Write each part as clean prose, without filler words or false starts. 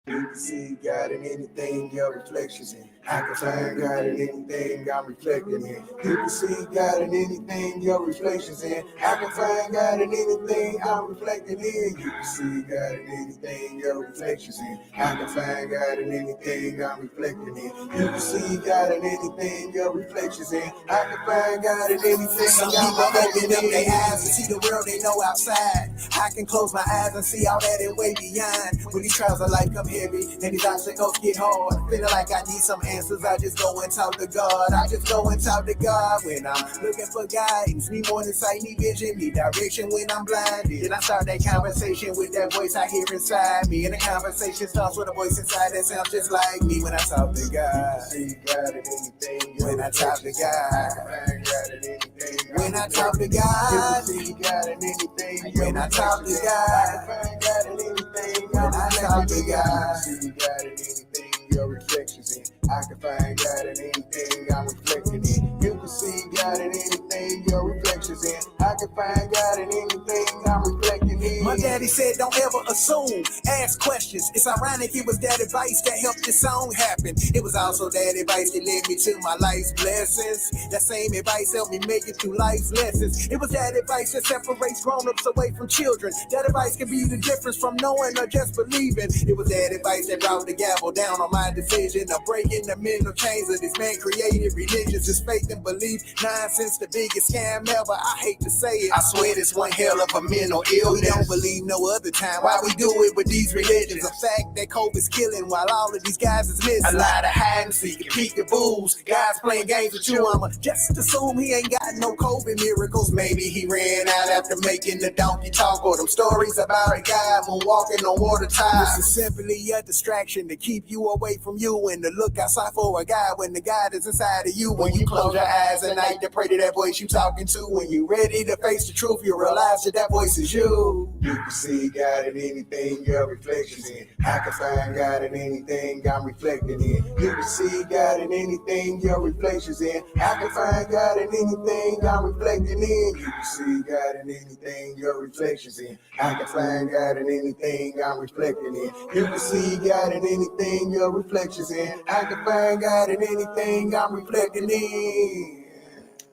You can see God in anything your reflections in. I can find God in anything I'm reflecting in. You can see God in anything your reflections in. I can find God in anything I'm reflecting in. You can see God in anything your reflections in. I can find God in anything I'm reflecting in. You can see God in anything your reflections in. I can find God in anything Some I'm people open reflecting up their in. eyes and see the world they know outside. I can close my eyes and see all that and way beyond. When these trials of life come heavy and these obstacles get hard, feeling like I need some answers, I just go and talk to God. I just go and talk to God when I'm looking for guidance. Need more insight, need vision, need direction when I'm blinded. Then I start that conversation with that voice I hear inside me. And the conversation starts with a voice inside that sounds just like me when I talk to God. See God in anything When I talk to God. find God in anything. When I talk to You God. can see God in anything. When I talk to I God. can find God in anything. When I talk to God. See God in anything your reflections in. I can find God in anything I'm reflecting in. You can see God in anything your reflections in. I can find God in anything I'm reflecting in. My daddy said, don't ever assume, ask questions. It's ironic it was that advice that helped this song happen. It was also that advice that led me to my life's blessings. That same advice helped me make it through life's lessons. It was that advice that separates grown-ups away from children. That advice can be the difference from knowing or just believing. It was that advice that brought the gavel down on my decision of breaking the mental chains of this man created religions. His faith and belief, nonsense, the biggest scam ever. I hate to say it, I swear this one hell of a mental illness. We don't believe no other time. Why we do it with these religions? The fact that COVID's killing while all of these guys is missing. A lot of hide and seek and peekaboos. Guys playing games with you. I'ma just assume he ain't got no COVID miracles. Maybe he ran out after making the donkey talk, or them stories about a guy moonwalking on water tides. This is simply a distraction to keep you away from you and to look outside for a guy when the God is inside of you. When you close your eyes at night to pray to that voice you talking to. When you ready to face the truth, you realize that voice is you. You can see God in anything your reflections in. I can find God in anything I'm reflecting in. You can see God in anything your reflections in. I can find God in anything I'm reflecting in. You can see God in anything your reflections in. I can find God in anything I'm reflecting in. You can see God in anything your reflections in. I can find God in anything I'm reflecting in.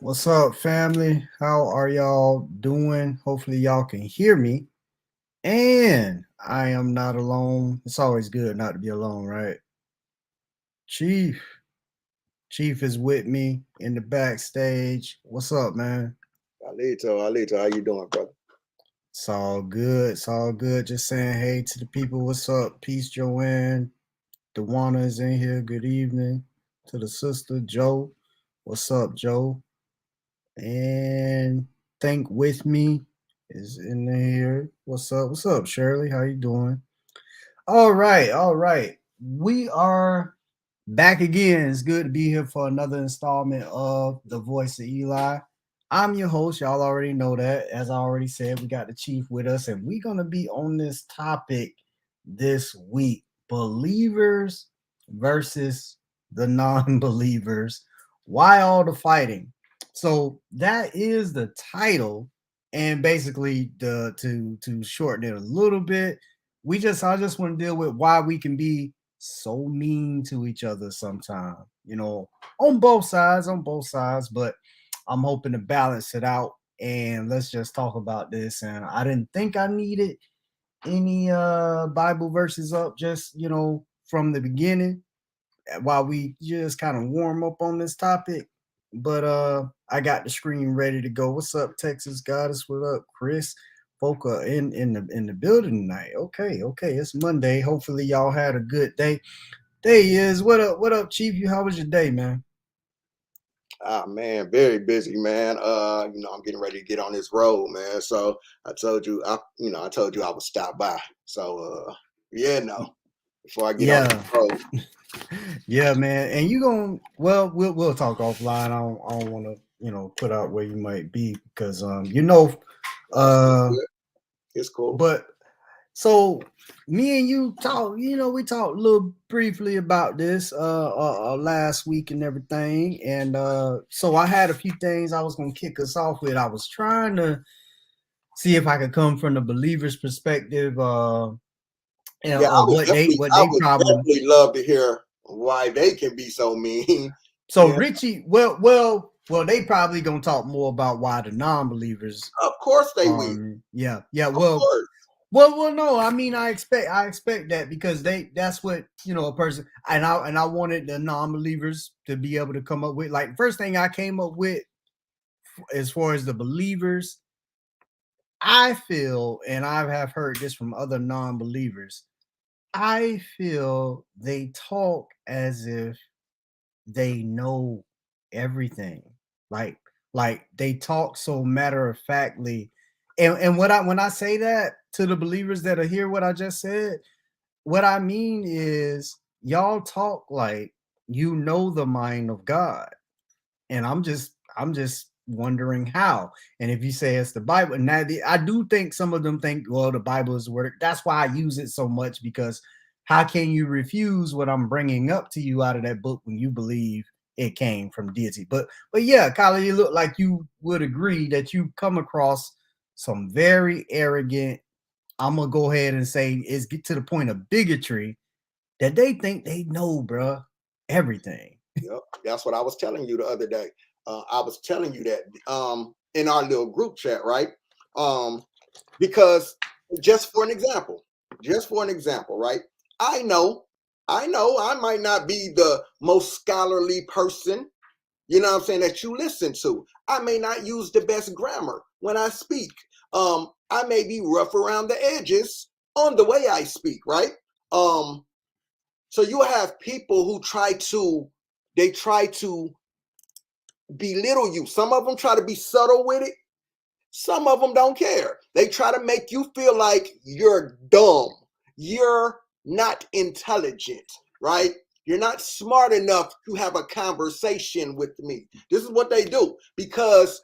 What's up, family? How are y'all doing? Hopefully, y'all can hear me. And I am not alone. It's always good not to be alone, right? Chief. Chief is with me in the backstage. What's up, man? Alito, how you doing, brother? It's all good. It's all good. Just saying hey to the people. What's up? Peace, Joanne. Dewana is in here. Good evening. To the sister, Joe. What's up, Joe? And Think With Me is in here. What's up? What's up, Shirley? How you doing? All right, all right. We are back again. It's good to be here for another installment of The Voice of Eli. I'm your host. Y'all already know that. As I already said, we got the chief with us, and we're going to be on this topic this week: believers versus the non-believers. Why all the fighting? So that is the title, and basically to shorten it a little bit, I just want to deal with why we can be so mean to each other sometimes, on both sides, but I'm hoping to balance it out, and let's just talk about this. And I didn't think I needed any Bible verses up, just from the beginning, while we just kind of warm up on this topic. But I got the screen ready to go. What's up, Texas Goddess? What up, Chris? Folk are in the building tonight. Okay, it's Monday. Hopefully y'all had a good day. There he is. What up, Chief? How was your day, man? Man, very busy, man. I'm getting ready to get on this road, man. So I told you, I told you I would stop by. So before I get on the road. Yeah, man. And we'll talk offline. I don't want to, put out where you might be because it's cool. But so me and you talk, we talked a little briefly about this last week and everything. And so I had a few things I was gonna kick us off with. I was trying to see if I could come from the believer's perspective and Yeah, what I they would probably. definitely love to hear why they can be so mean. So Yeah, Richie, well, they probably gonna talk more about why the non-believers. of course they will. Yeah. Of course. Well, no. I mean, I expect that because that's what a person, and I wanted the non-believers to be able to come up with. Like, first thing I came up with as far as the believers, I feel, and I have heard this from other non-believers, I feel they talk as if they know everything. Like they talk so matter of factly. And when I say that to the believers that are here, what I just said, what I mean is y'all talk like you know the mind of God. And I'm just wondering how. And if you say it's the Bible, and I do think some of them think, well, the Bible is the word. That's why I use it so much, because how can you refuse what I'm bringing up to you out of that book when you believe it came from deity? But yeah, Kylie, you look like you would agree that you come across some very arrogant, I'm gonna go ahead and say is get to the point of bigotry, that they think they know, bruh, everything. Yep, that's what I was telling you the other day. I was telling you that in our little group chat, right? Because just for an example, right? I know I might not be the most scholarly person, you know what I'm saying, that you listen to. I may not use the best grammar when I speak. I may be rough around the edges on the way I speak, right? So you have people who try to belittle you. Some of them try to be subtle with it. Some of them don't care. They try to make you feel like you're dumb. You're not intelligent, right? You're not smart enough to have a conversation with me. This is what they do, because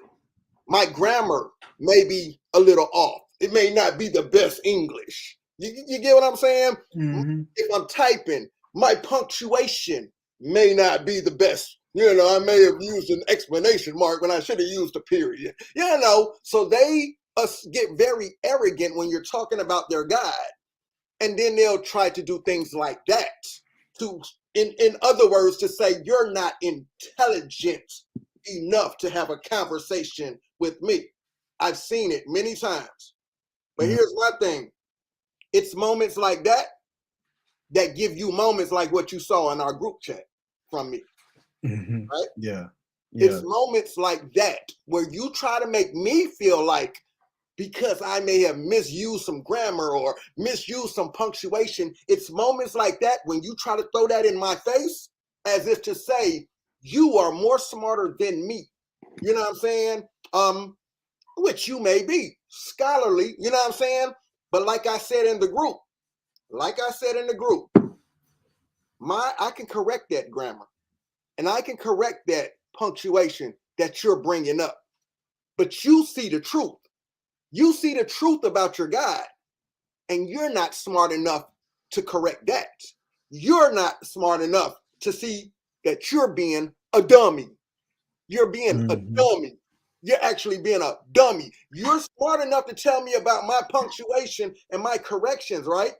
my grammar may be a little off. It may not be the best English. You get what I'm saying? Mm-hmm. If I'm typing, my punctuation may not be the best. You know, I may have used an exclamation mark when I should have used a period. You know, so they get very arrogant when you're talking about their God, and then they'll try to do things like that to, in other words, to say you're not intelligent enough to have a conversation with me. I've seen it many times. But here's my thing. It's moments like that that give you moments like what you saw in our group chat from me, right? Yeah. It's moments like that where you try to make me feel like, because I may have misused some grammar or misused some punctuation, it's moments like that when you try to throw that in my face as if to say, you are more smarter than me. You know what I'm saying? Which you may be scholarly, you know what I'm saying? But like I said in the group, I can correct that grammar and I can correct that punctuation that you're bringing up. But you see the truth. You see the truth about your God, and you're not smart enough to correct that. You're not smart enough to see that you're being a dummy. You're being a dummy. You're actually being a dummy. You're smart enough to tell me about my punctuation and my corrections, right?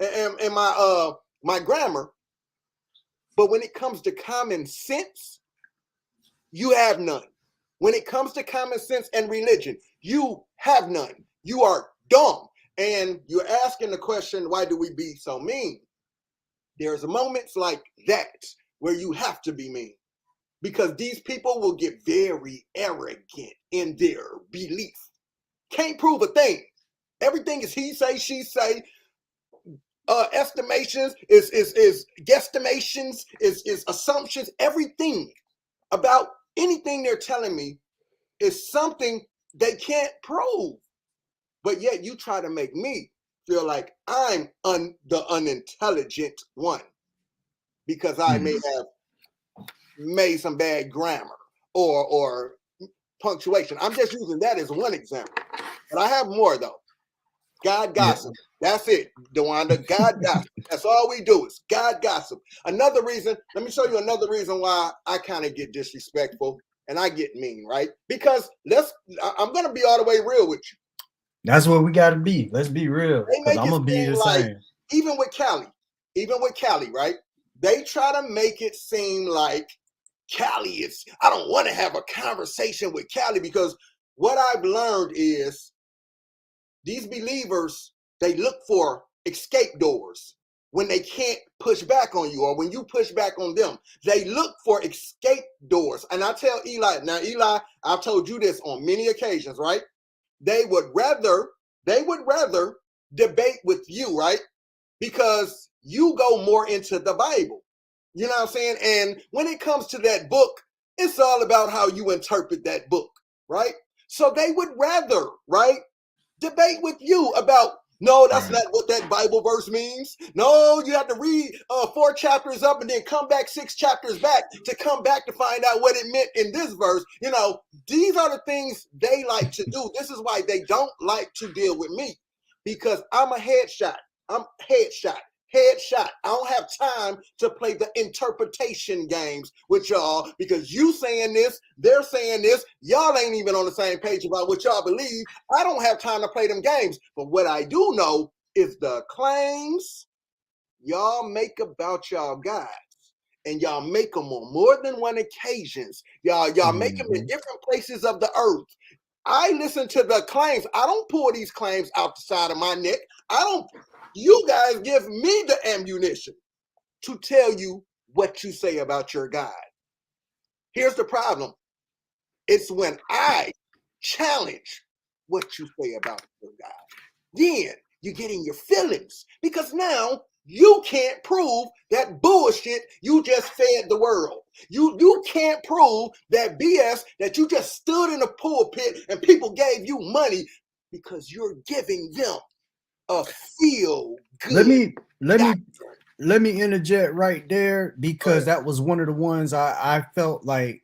And my grammar. But when it comes to common sense, you have none. When it comes to common sense and religion, you have none. You are dumb. And you're asking the question, why do we be so mean? There's moments like that where you have to be mean, because these people will get very arrogant in their belief. Can't prove a thing. Everything is he say, she say. Estimations is guesstimations, is assumptions. Everything about anything they're telling me is something they can't prove. But yet you try to make me feel like I'm the unintelligent one because I may have made some bad grammar or punctuation. I'm just using that as one example. But I have more though. God gossip. That's it, DeWanda. God gossip. That's all we do is God gossip. Another reason, let me show you another reason why I kind of get disrespectful and I get mean, right? Because I'm going to be all the way real with you. That's what we got to be. Let's be real, because I'm going to be the same. even with Cali, right? They try to make it seem like Cali is, I don't want to have a conversation with Cali, because what I've learned is these believers, they look for escape doors when they can't push back on you, or when you push back on them. They look for escape doors. And I tell Eli, now Eli, I've told you this on many occasions, right? They would rather debate with you, right? Because you go more into the Bible. You know what I'm saying? And when it comes to that book, it's all about how you interpret that book, right? So they would rather, right, debate with you about, no, that's not what that Bible verse means. No, you have to read 4 chapters up and then come back 6 chapters back to come back to find out what it meant in this verse. You know, these are the things they like to do. This is why they don't like to deal with me, because I'm a headshot. I'm headshot. I don't have time to play the interpretation games with y'all, because you saying this, they're saying this, y'all ain't even on the same page about what y'all believe. I don't have time to play them games. But what I do know is the claims y'all make about y'all guys, and y'all make them on more than one occasions. Y'all make them in different places of the earth. I listen to the claims. I don't pull these claims out the side of my neck. You guys give me the ammunition to tell you what you say about your God. Here's the problem. It's when I challenge what you say about your God. Then you get in your feelings, because now you can't prove that bullshit you just fed the world. You can't prove that BS that you just stood in a pulpit and people gave you money, because you're giving them a feel good. Let me interject right there, because that was one of the ones I felt like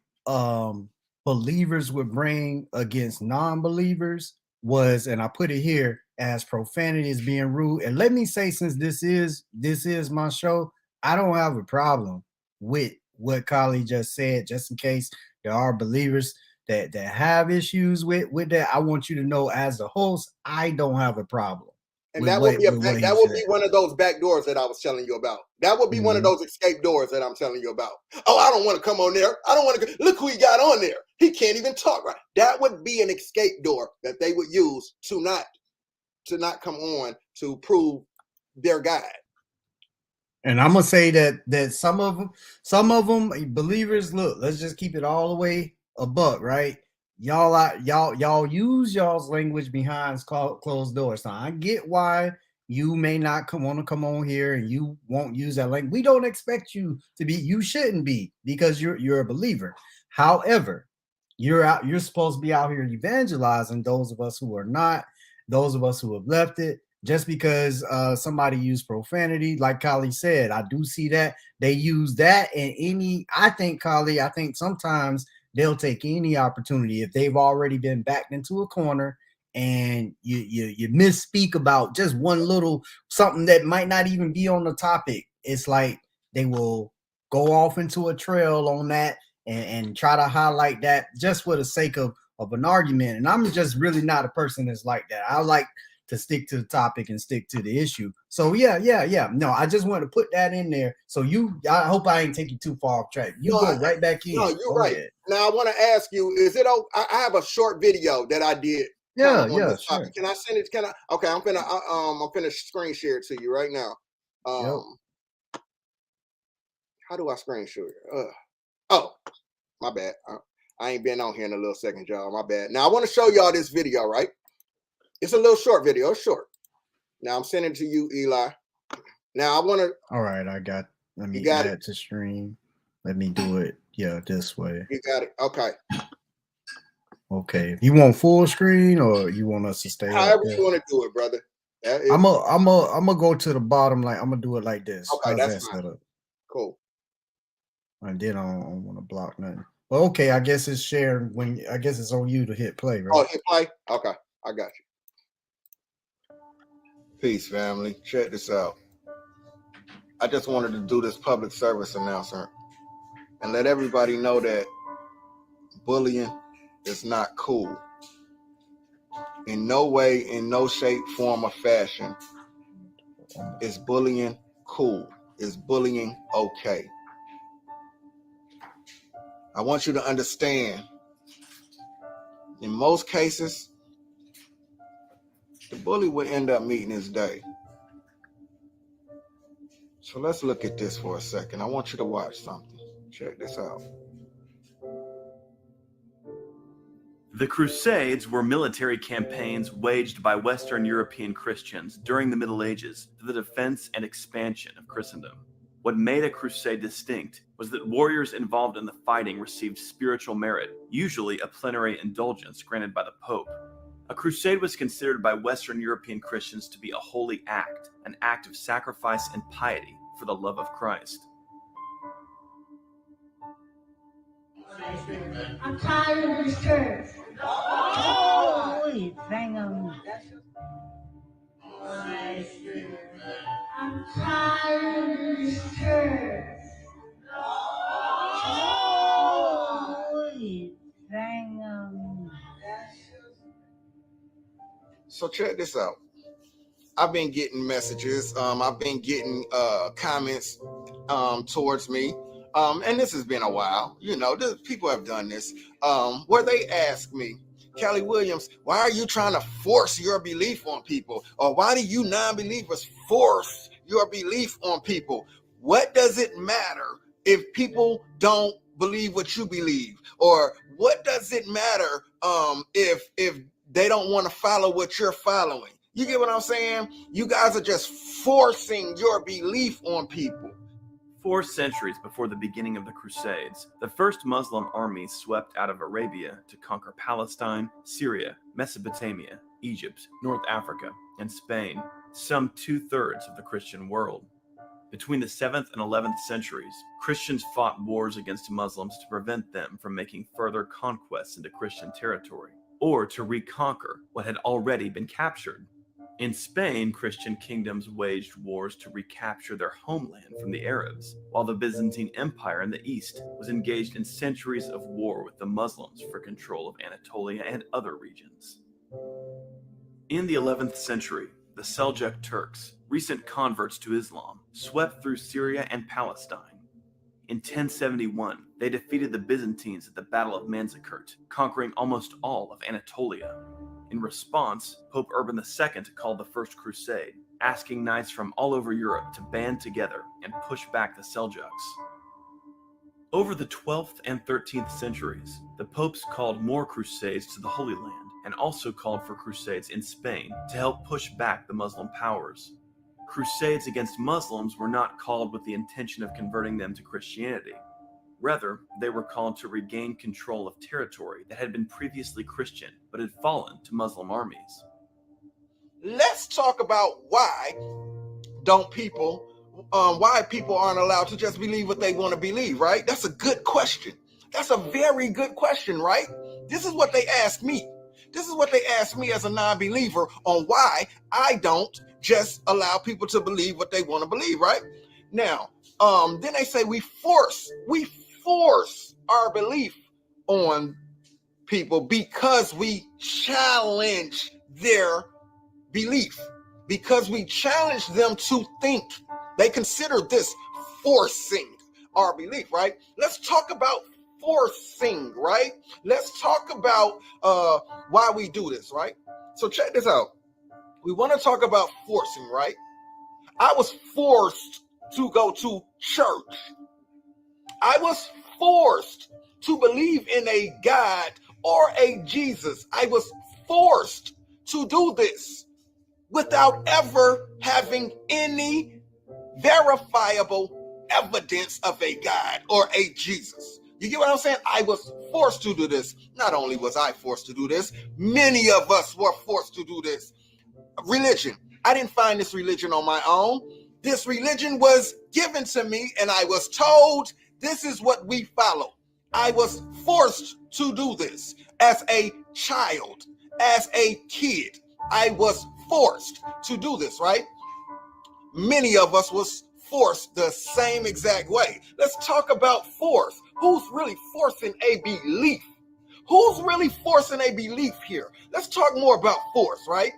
believers would bring against non-believers was, and I put it here as profanity is being rude. And let me say, since this is my show, I don't have a problem with what Kali just said, just in case there are believers that have issues with that. I want you to know, as a host, I don't have a problem. And that would be one of those back doors that I was telling you about. That would be one of those escape doors that I'm telling you about. Oh, I don't want to come on there. I don't want to. Look who he got on there. He can't even talk right. That would be an escape door that they would use to not come on to prove their God. And I'm gonna say that some of them believers. Look, let's just keep it all the way a buck, right? Y'all use y'all's language behind closed doors. Now I get why you may not want to come on here and you won't use that language. We don't expect you to be. You shouldn't be, because you're a believer. However, you're supposed to be out here evangelizing those of us who are not, those of us who have left it. Just because somebody used profanity, like Kali said, I do see that they use that in any. I think sometimes they'll take any opportunity if they've already been backed into a corner and you misspeak about just one little something that might not even be on the topic. It's like they will go off into a trail on that and try to highlight that just for the sake of an argument. And I'm just really not a person that's like that. I like to stick to the topic and stick to the issue. So yeah. No, I just want to put that in there. So I hope I ain't taking too far off track. Go right back in. No, you're right. Ahead. Now I want to ask you, is it okay? I have a short video that I did. Yeah, sure. Can I send it? Okay, I'm gonna screen share it to you right now. How do I screen share it? Oh, my bad. I ain't been on here in a little second, y'all. My bad. Now I want to show y'all this video, right? It's a little short video. It's short. Now I'm sending it to you, Eli. Now I want to. All right, let me add it to stream. Let me do it. Yeah, this way. You got it. Okay. Okay. You want full screen or you want us to stay? However you want to do it, brother. I'm gonna go to the bottom. Like I'm gonna do it like this. Okay, that's fine. Cool. And then I don't want to block nothing. Well, okay. I guess it's shared I guess it's on you to hit play, right? Oh, hit play. Okay, I got you. Peace, family. Check this out. I just wanted to do this public service announcement and let everybody know that bullying is not cool. In no way, in no shape, form, or fashion Is bullying cool? Is bullying okay? I want you to understand, in most cases, the bully would end up meeting his day. So let's look at this for a second. I want you to watch something. Check this out. The Crusades were military campaigns waged by Western European Christians during the Middle Ages for the defense and expansion of Christendom. What made a crusade distinct was that warriors involved in the fighting received spiritual merit, usually a plenary indulgence granted by the Pope. A crusade was considered by Western European Christians to be a holy act, an act of sacrifice and piety for the love of Christ. I'm tired of this church. Oh, hang on. I'm tired of this church. Oh, hang on. So check this out. I've been getting messages. I've been getting comments towards me. And this has been a while. You know, people have done this. Where they ask me, Kelly Williams, why are you trying to force your belief on people? Or why do you non-believers force your belief on people? What does it matter if people don't believe what you believe? Or what does it matter if they don't want to follow what you're following? You get what I'm saying? You guys are just forcing your belief on people. 4 centuries before the beginning of the Crusades, the first Muslim armies swept out of Arabia to conquer Palestine, Syria, Mesopotamia, Egypt, North Africa, and Spain, some 2/3 of the Christian world. Between the 7th and 11th centuries, Christians fought wars against Muslims to prevent them from making further conquests into Christian territory, or to reconquer what had already been captured. In Spain, Christian kingdoms waged wars to recapture their homeland from the Arabs, while the Byzantine Empire in the east was engaged in centuries of war with the Muslims for control of Anatolia and other regions. In the 11th century, the Seljuk Turks, recent converts to Islam, swept through Syria and Palestine. In 1071, they defeated the Byzantines at the Battle of Manzikert, conquering almost all of Anatolia. In response, Pope Urban II called the First Crusade, asking knights from all over Europe to band together and push back the Seljuks. Over the 12th and 13th centuries, the popes called more crusades to the Holy Land and also called for crusades in Spain to help push back the Muslim powers. Crusades against Muslims were not called with the intention of converting them to Christianity. Rather, they were called to regain control of territory that had been previously Christian but had fallen to Muslim armies. Let's talk about why people aren't allowed to just believe what they want to believe, right? That's a good question. That's a very good question, right? This is what they ask me. This is what they ask me as a non-believer on why I don't just allow people to believe what they want to believe, right? Now, then they say we force our belief on people because we challenge their belief, because we challenge them to think. They consider this forcing our belief, right? Let's talk about forcing, right? Let's talk about why we do this, right? So check this out. We want to talk about forcing, right? I was forced to go to church. I was forced to believe in a God or a Jesus. I was forced to do this without ever having any verifiable evidence of a God or a Jesus. You get what I'm saying? I was forced to do this. Not only was I forced to do this, many of us were forced to do this. Religion. I didn't find this religion on my own. This religion was given to me, and I was told this is what we follow. I was forced to do this as a child, as a kid. I was forced to do this, right? Many of us was forced the same exact way. Let's talk about force. Who's really forcing a belief? Who's really forcing a belief here? Let's talk more about force, right?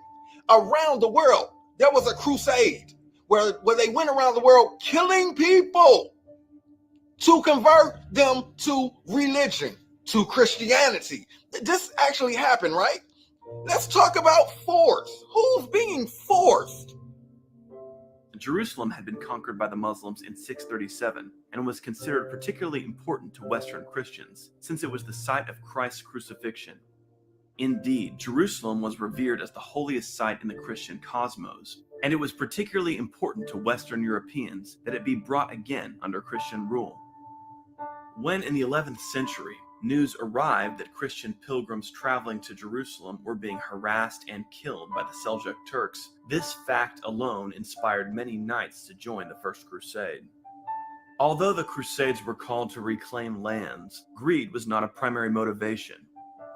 Around the world, there was a crusade where they went around the world killing people to convert them to religion, to Christianity. This actually happened, right? Let's talk about force. Who's being forced? Jerusalem had been conquered by the Muslims in 637 and was considered particularly important to Western Christians since it was the site of Christ's crucifixion. Indeed, Jerusalem was revered as the holiest site in the Christian cosmos, and it was particularly important to Western Europeans that it be brought again under Christian rule. When in the 11th century, news arrived that Christian pilgrims traveling to Jerusalem were being harassed and killed by the Seljuk Turks, this fact alone inspired many knights to join the First Crusade. Although the Crusades were called to reclaim lands, greed was not a primary motivation.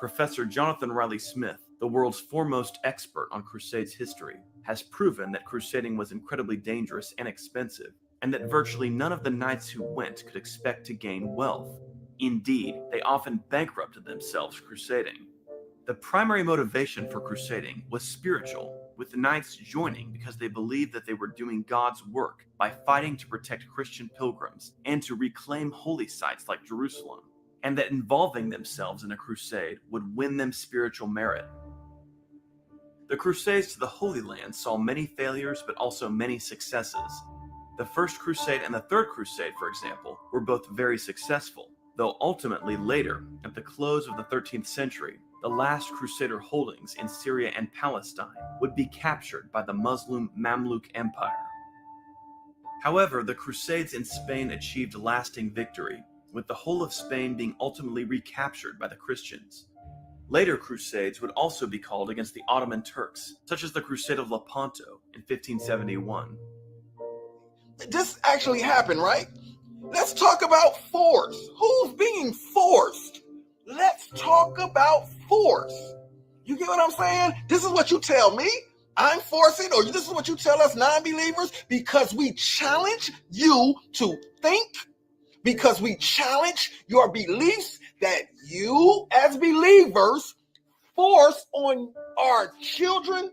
Professor Jonathan Riley Smith, the world's foremost expert on Crusades history, has proven that crusading was incredibly dangerous and expensive, and that virtually none of the knights who went could expect to gain wealth. Indeed, they often bankrupted themselves crusading. The primary motivation for crusading was spiritual, with the knights joining because they believed that they were doing God's work by fighting to protect Christian pilgrims and to reclaim holy sites like Jerusalem, and that involving themselves in a crusade would win them spiritual merit. The Crusades to the Holy Land saw many failures but also many successes. The First Crusade and the Third Crusade, for example, were both very successful, though ultimately later, at the close of the 13th century, the last Crusader holdings in Syria and Palestine would be captured by the Muslim Mamluk Empire. However, the Crusades in Spain achieved lasting victory, with the whole of Spain being ultimately recaptured by the Christians. Later Crusades would also be called against the Ottoman Turks, such as the Crusade of Lepanto in 1571. This actually happened, right? Let's talk about force. Who's being forced? Let's talk about force. You get what I'm saying? This is what you tell me. I'm forcing, or this is what you tell us non-believers, because we challenge you to think, because we challenge your beliefs that you as believers force on our children.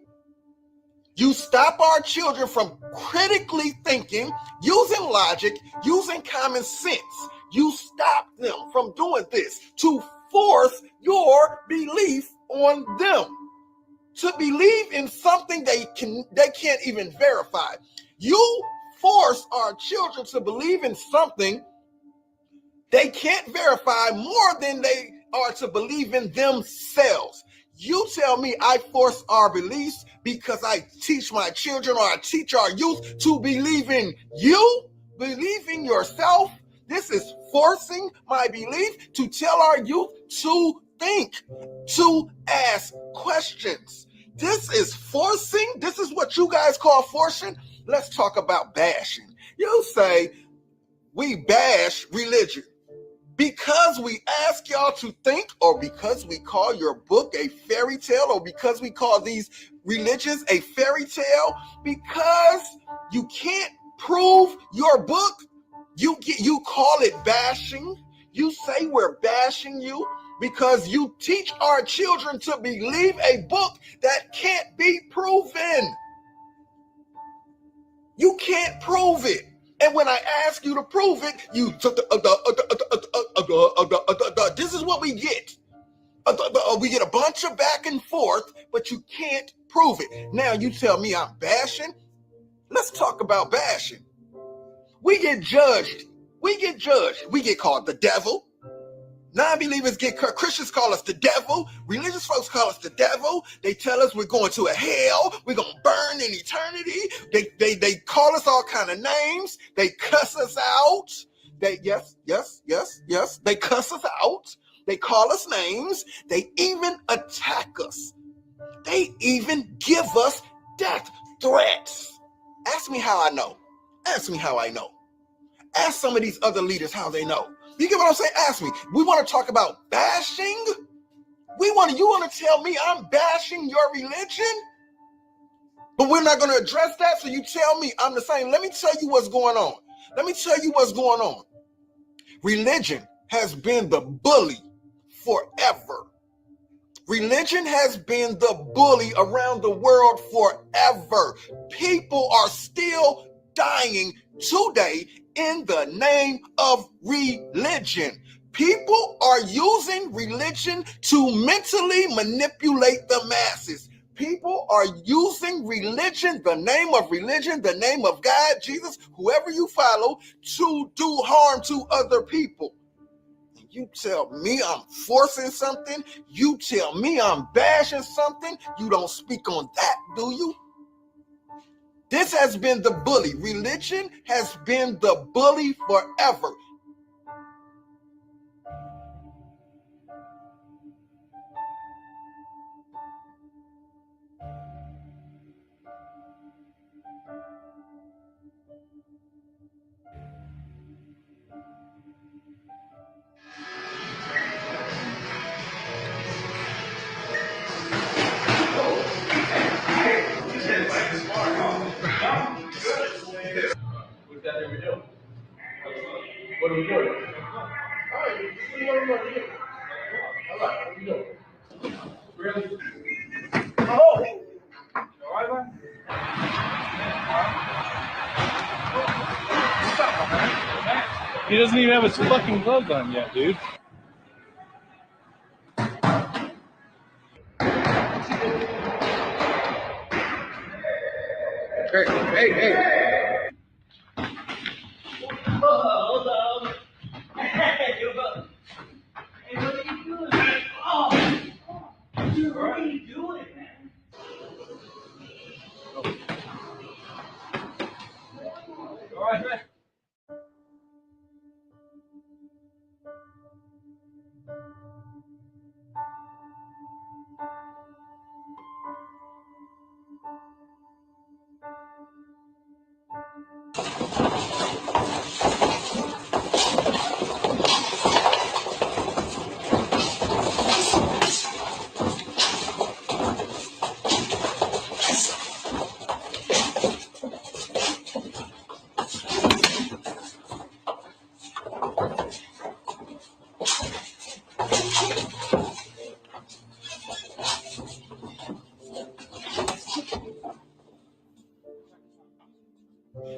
You stop our children from critically thinking, using logic, using common sense. You stop them from doing this to force your belief on them, to believe in something they can't even verify. You force our children to believe in something they can't verify more than they are to believe in themselves. You tell me I force our beliefs because I teach my children or I teach our youth to believe in you, believe in yourself. This is forcing my belief to tell our youth to think, to ask questions. This is forcing. This is what you guys call forcing. Let's talk about bashing. You say we bash religion because we ask y'all to think, or because we call your book a fairy tale, or because we call these religions a fairy tale, because you can't prove your book. You call it bashing. You say we're bashing you because you teach our children to believe a book that can't be proven. You can't prove it. And when I ask you to prove it, you this is what we get. We get a bunch of back and forth, but you can't prove it. Now you tell me I'm bashing. Let's talk about bashing. We get judged. We get called the devil. Non-believers Christians call us the devil. Religious folks call us the devil. They tell us we're going to a hell. We're going to burn in eternity. They call us all kind of names. They cuss us out. Yes. They cuss us out. They call us names. They even attack us. They even give us death threats. Ask me how I know. Ask me how I know. Ask some of these other leaders how they know. You get what I'm saying? Ask me. We want to talk about bashing? You want to tell me I'm bashing your religion? But we're not going to address that, so you tell me I'm the same. Let me tell you what's going on. Religion has been the bully forever. Religion has been the bully around the world forever. People are still dying today in the name of religion. People are using religion to mentally manipulate the masses. People are using religion, the name of God, Jesus, whoever you follow, to do harm to other people. You tell me I'm forcing something. You tell me I'm bashing something. You don't speak on that, do you? This has been the bully. Religion has been the bully forever. What are we doing? All right, what are we doing? Really? Oh! All right, man? He doesn't even have his fucking gloves on yet, dude. Hey. Hold on. Hey, what are you doing, man? Oh, dude, what are you doing, man? All right, man.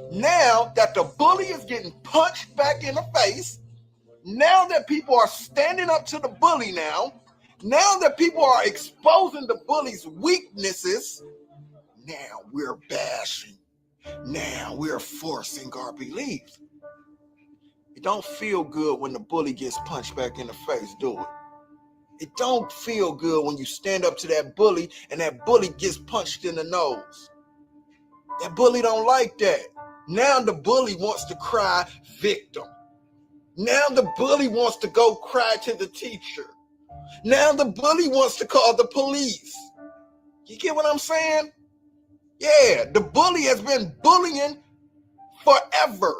Now that the bully is getting punched back in the face, now that people are standing up to the bully now that people are exposing the bully's weaknesses, now we're bashing. Now we're forcing our beliefs. It don't feel good when the bully gets punched back in the face, do it? It don't feel good when you stand up to that bully and that bully gets punched in the nose. That bully don't like that. Now the bully wants to cry victim. Now the bully wants to go cry to the teacher. Now the bully wants to call the police. You get what I'm saying? Yeah, the bully has been bullying forever.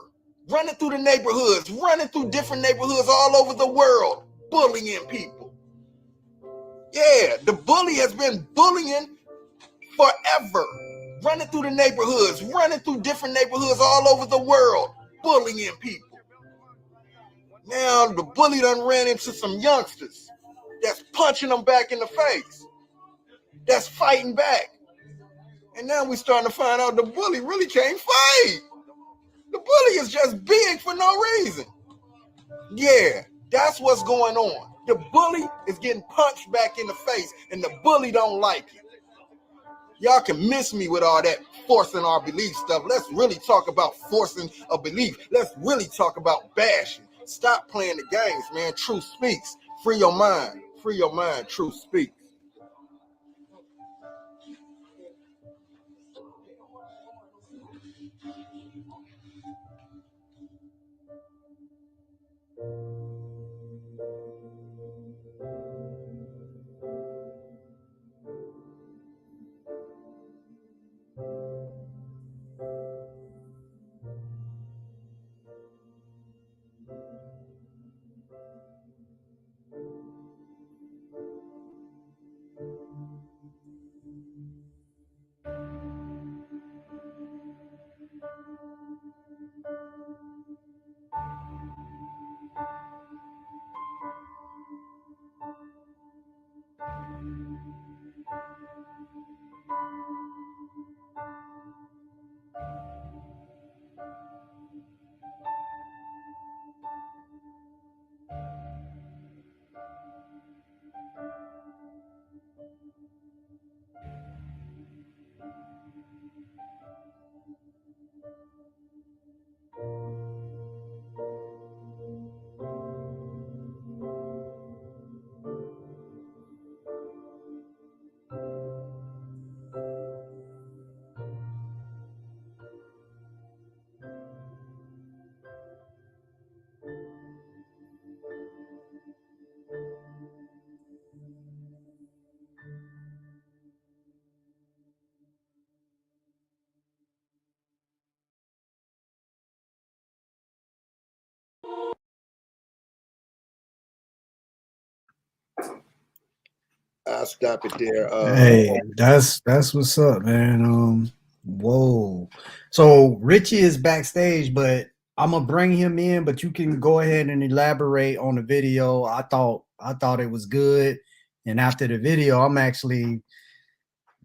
Running through the neighborhoods, running through different neighborhoods all over the world, bullying people. Yeah, the bully has been bullying forever. Running through the neighborhoods, running through different neighborhoods all over the world, bullying people. Now the bully done ran into some youngsters that's punching them back in the face, that's fighting back. And now we're starting to find out the bully really can't fight. The bully is just big for no reason. Yeah, that's what's going on. The bully is getting punched back in the face, and the bully don't like it. Y'all can miss me with all that forcing our belief stuff. Let's really talk about forcing a belief. Let's really talk about bashing. Stop playing the games, man. Truth speaks. Free your mind. Free your mind. Truth speaks. I'll stop it there. Hey, that's what's up, man. Whoa. So Richie is backstage, but I'm gonna bring him in, but you can go ahead and elaborate on the video. I thought it was good. And after the video, I'm actually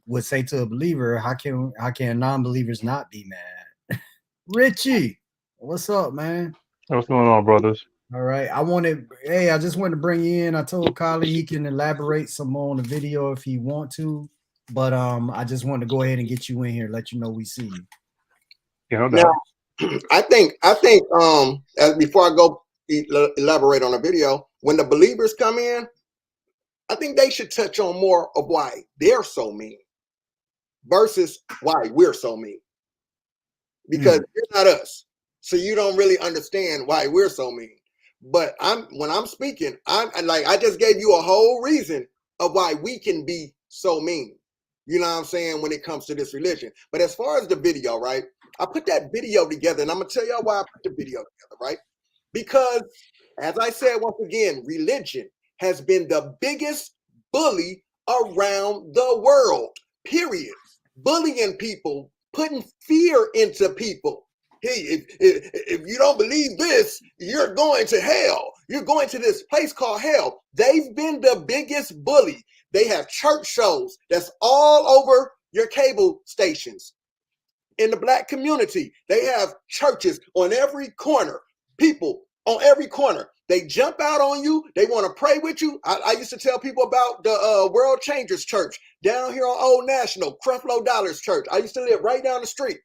would say to a believer, how can non-believers not be mad? Richie, what's up, man? What's going on, brothers? All right. I just wanted to bring you in. I told Kylie he can elaborate some more on the video if he want to. But I just wanted to go ahead and get you in here, let you know we see you. Yeah, no Now, doubt. I think as before I go elaborate on the video, when the believers come in, I think they should touch on more of why they're so mean versus why we're so mean. Because you're not us. So you don't really understand why we're so mean. But when I'm speaking, I just gave you a whole reason of why we can be so mean. You know what I'm saying, when it comes to this religion. But as far as the video, right? I put that video together, and I'm gonna tell y'all why I put the video together, right? Because, as I said once again, religion has been the biggest bully around the world, period. Bullying people, putting fear into people. Hey, if you don't believe this, you're going to hell. You're going to this place called hell. They've been the biggest bully. They have church shows that's all over your cable stations. In the black community, they have churches on every corner, people on every corner. They jump out on you. They want to pray with you. I used to tell people about the World Changers Church down here on Old National, Creflo Dollar's church. I used to live right down the street.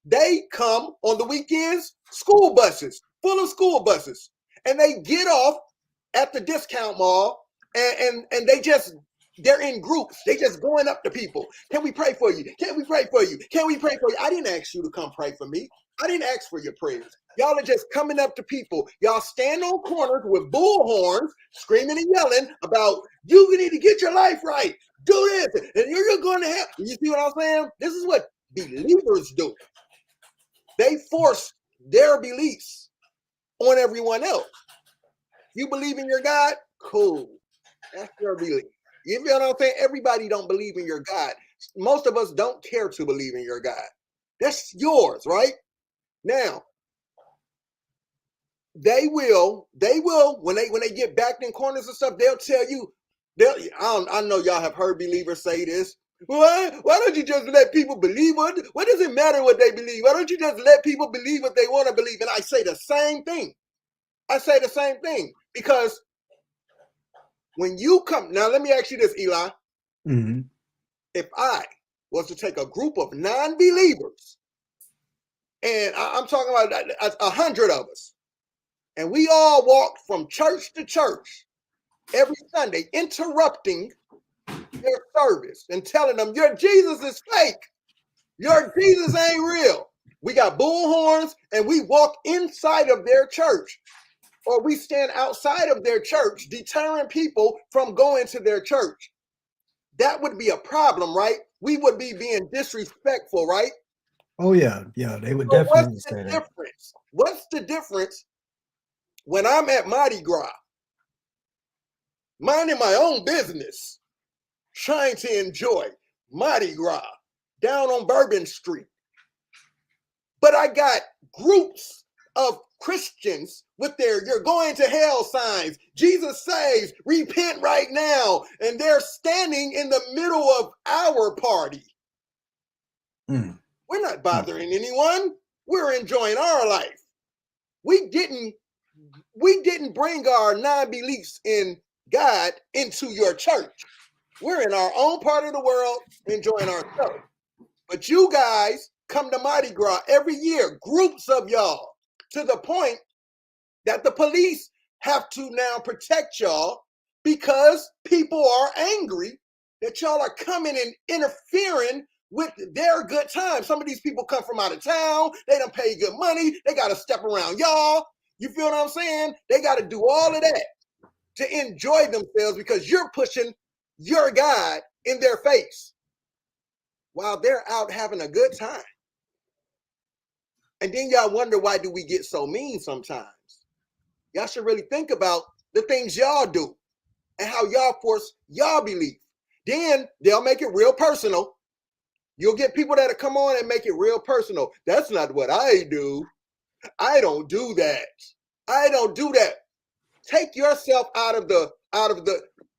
They come on the weekends, school buses, full of school buses, and they get off at the discount mall, and they're in groups. They just going up to people. Can we pray for you? Can we pray for you? Can we pray for you? I didn't ask you to come pray for me. I didn't ask for your prayers. Y'all are just coming up to people. Y'all stand on corners with bullhorns, screaming and yelling about, you need to get your life right. Do this, and you're going to hell. You see what I'm saying? This is what believers do. They force their beliefs on everyone else. You believe in your God? Cool. That's your belief. You feel what I'm saying? Everybody don't believe in your God. Most of us don't care to believe in your God. That's yours, right? Now, they will, when they get backed in corners and stuff, they'll tell you, I know y'all have heard believers say this. Why don't you just let people believe? What does it matter what they believe? Why don't you just let people believe what they want to believe? And I say the same thing. Because when you come, now let me ask you this, Eli. Mm-hmm. If I was to take a group of non-believers, and I'm talking about 100 of us, and we all walked from church to church every Sunday, interrupting their service and telling them, your Jesus is fake. Your Jesus ain't real. We got bullhorns, and we walk inside of their church, or we stand outside of their church, deterring people from going to their church. That would be a problem, right? We would be being disrespectful, right? Oh yeah, they would So definitely say that. What's the difference when I'm at Mardi Gras, minding my own business, trying to enjoy Mardi Gras down on Bourbon Street, but I got groups of Christians with their "you're going to hell" signs, Jesus saves, repent right now, and they're standing in the middle of our party. We're not bothering anyone. We're enjoying our life. We didn't bring our non-beliefs in God into your church. We're in our own part of the world enjoying ourselves. But you guys come to Mardi Gras every year, groups of y'all, to the point that the police have to now protect y'all because people are angry that y'all are coming and interfering with their good time. Some of these people come from out of town. They don't pay good money. They got to step around y'all. You feel what I'm saying? They got to do all of that to enjoy themselves because you're pushing your God in their face while they're out having a good time. And then y'all wonder, why do we get so mean sometimes? Y'all should really think about the things y'all do. and how y'all force y'all belief. Then they'll make it real personal. You'll get people that'll come on and make it real personal. That's not what I do. I don't do that. I don't do that. Take yourself out of the,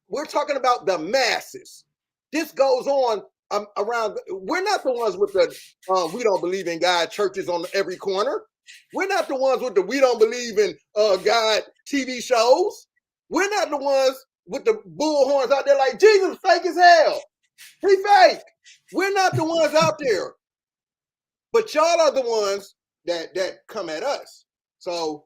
we're talking about the masses. This goes on around, we're not the ones with the, we don't believe in God churches on every corner. We're not the ones with the, we don't believe in God TV shows. We're not the ones with the bullhorns out there like, Jesus fake as hell. He fake. We're not the ones out there. But y'all are the ones that come at us. So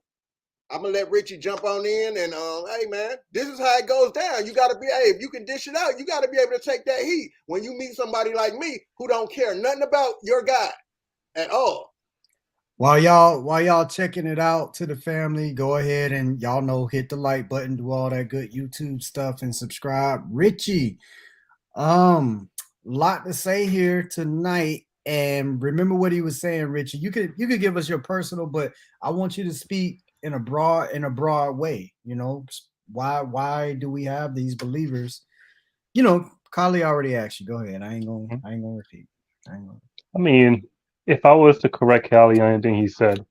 I'm gonna let Richie jump on in and hey man, this is how it goes down. You gotta be, hey, if you can dish it out, you gotta be able to take that heat when you meet somebody like me who don't care nothing about your God at all. While y'all checking it out to the family, go ahead and y'all know, hit the like button, do all that good YouTube stuff, and subscribe. Richie, lot to say here tonight. And remember what he was saying, Richie. You could give us your personal, but I want you to speak in a broad way. You know, why do we have these believers? You know, Kali already asked you. Go ahead. I ain't gonna repeat. I mean, if I was to correct Callie on anything he said,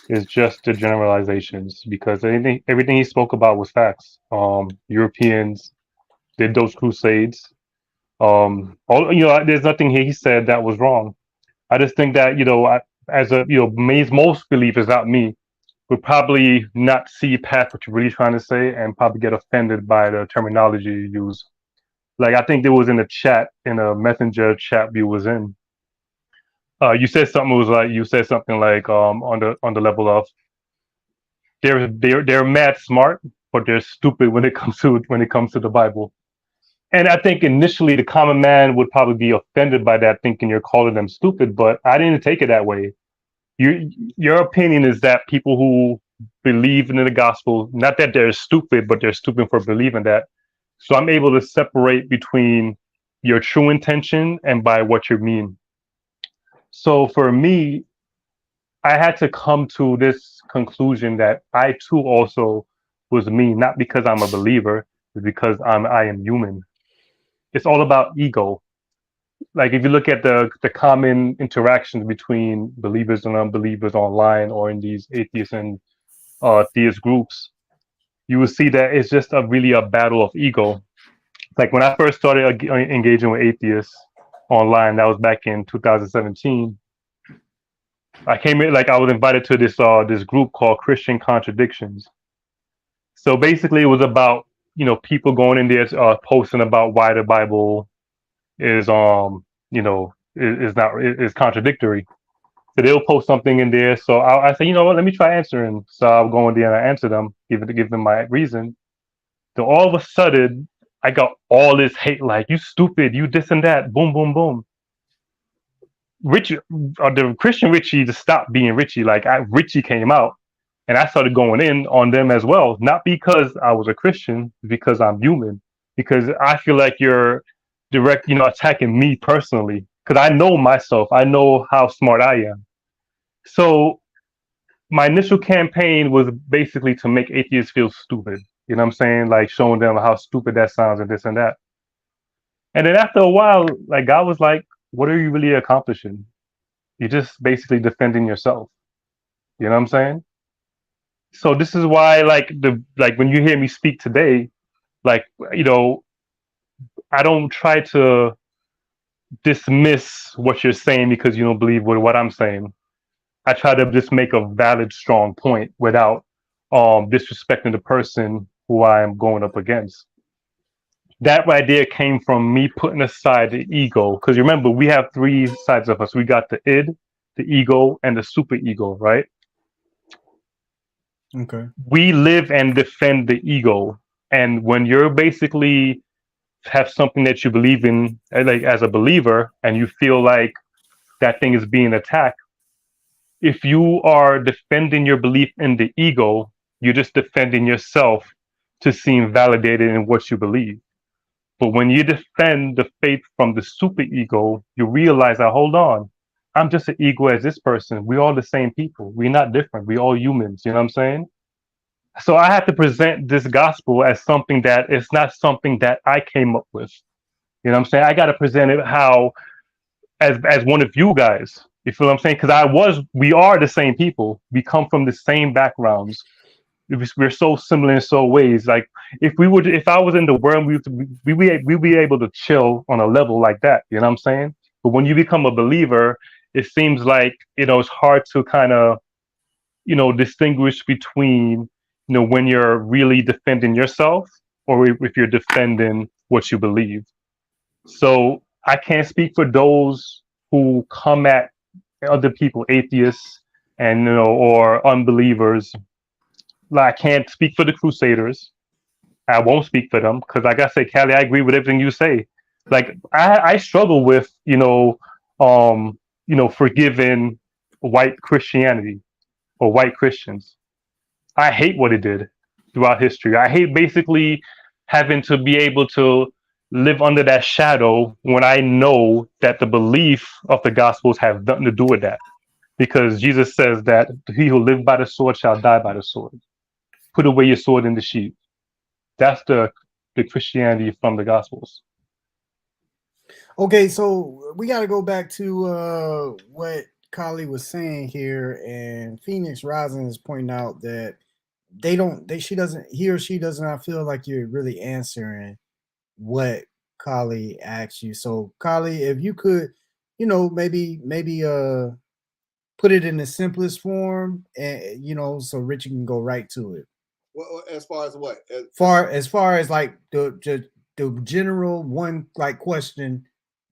it's just the generalizations, because everything he spoke about was facts. Europeans did those crusades. There's nothing he said that was wrong. I just think that, most believers, not me, would probably not see past what you're really trying to say and probably get offended by the terminology you use. Like, I think there was in a messenger chat we was in. You said something like on the level of they're mad smart, but they're stupid when it comes to the Bible. And I think initially the common man would probably be offended by that, thinking you're calling them stupid, but I didn't take it that way. Your opinion is that people who believe in the gospel, not that they're stupid, but they're stupid for believing that. So I'm able to separate between your true intention and by what you mean. So for me, I had to come to this conclusion that I too also was me, not because I'm a believer, but because I am human. It's all about ego. Like, if you look at the common interactions between believers and unbelievers online or in these atheist and theist groups, you will see that it's just really a battle of ego. Like, when I first started engaging with atheists online, that was back in 2017. I came in, like, I was invited to this group called Christian Contradictions. So basically, it was about people going in there posting about why the Bible is is contradictory. So they'll post something in there. So I say, you know what, let me try answering. So I'll go in there and I answer them, give them my reason. So all of a sudden, I got all this hate, like, you stupid, you this and that, boom, boom, boom. Richie, the Christian Richie just stopped being Richie. Like, Richie came out, and I started going in on them as well. Not because I was a Christian, because I'm human. Because I feel like you're attacking me personally. Because I know myself. I know how smart I am. So my initial campaign was basically to make atheists feel stupid. You know what I'm saying? Like, showing them how stupid that sounds and this and that. And then after a while, like, God was like, what are you really accomplishing? You're just basically defending yourself. You know what I'm saying? So this is why, like when you hear me speak today, like, I don't try to dismiss what you're saying because you don't believe what I'm saying. I try to just make a valid, strong point without disrespecting the person who I am going up against. That right there came from me putting aside the ego. Because remember, we have three sides of us. We got the id, the ego, and the super ego, right? Okay. We live and defend the ego. And when you're basically have something that you believe in, like as a believer, and you feel like that thing is being attacked, if you are defending your belief in the ego, you're just defending yourself to seem validated in what you believe. But when you defend the faith from the super ego, you realize that, hold on, I'm just an ego as this person. We're all the same people. We're not different. We're all humans. You know what I'm saying? So I have to present this gospel as something that it's not something that I came up with. You know what I'm saying? I got to present it how as one of you guys. You feel what I'm saying? Because we are the same people. We come from the same backgrounds. We're so similar in so ways. Like if I was in the world, we'd be able to chill on a level like that. You know what I'm saying? But when you become a believer, it seems like it's hard to kind of distinguish between when you're really defending yourself or if you're defending what you believe. So I can't speak for those who come at other people, atheists and or unbelievers. Like, I can't speak for the Crusaders. I won't speak for them because, like I say, Callie, I agree with everything you say. Like I struggle with forgiving white Christianity or white Christians. I hate what it did throughout history. I hate basically having to be able to live under that shadow when I know that the belief of the Gospels have nothing to do with that. Because Jesus says that he who lives by the sword shall die by the sword. Put away your sword in the sheath. That's the Christianity from the Gospels. Okay, so we got to go back to what Kali was saying here, and Phoenix Rising is pointing out that he or she does not feel like you're really answering what Kali asked you. So Kali, if you could, maybe put it in the simplest form, and so Richie can go right to it. Well, as far as what? As far as like the general one like question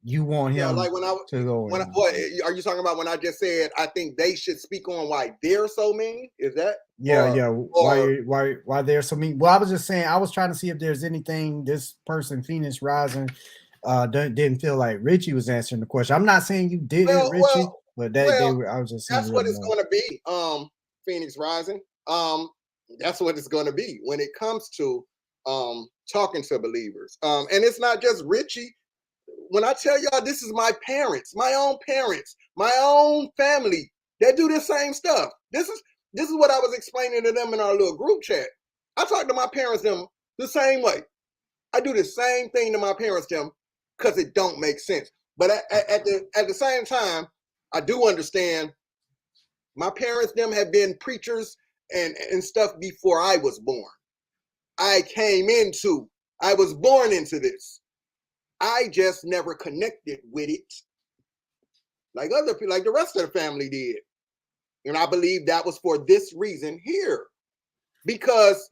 you want him like when to go. What are you talking about? When I just said I think they should speak on why they're so mean? Is that? Why they're so mean? Well, I was just saying I was trying to see if there's anything this person Phoenix Rising didn't feel like Richie was answering the question. I'm not saying you didn't, Richie, but I was just saying that's what it's going to be. Phoenix Rising. That's what it's going to be when it comes to talking to believers. And it's not just Richie. When I tell y'all, this is my parents, my own family that do the same stuff. This is what I was explaining to them in our little group chat. I talk to my parents them the same way. I do the same thing to my parents them because it don't make sense. But at the same time, I do understand my parents them have been preachers and stuff before I was born. I was born into this. I just never connected with it like other people, like the rest of the family did. And I believe that was for this reason here. Because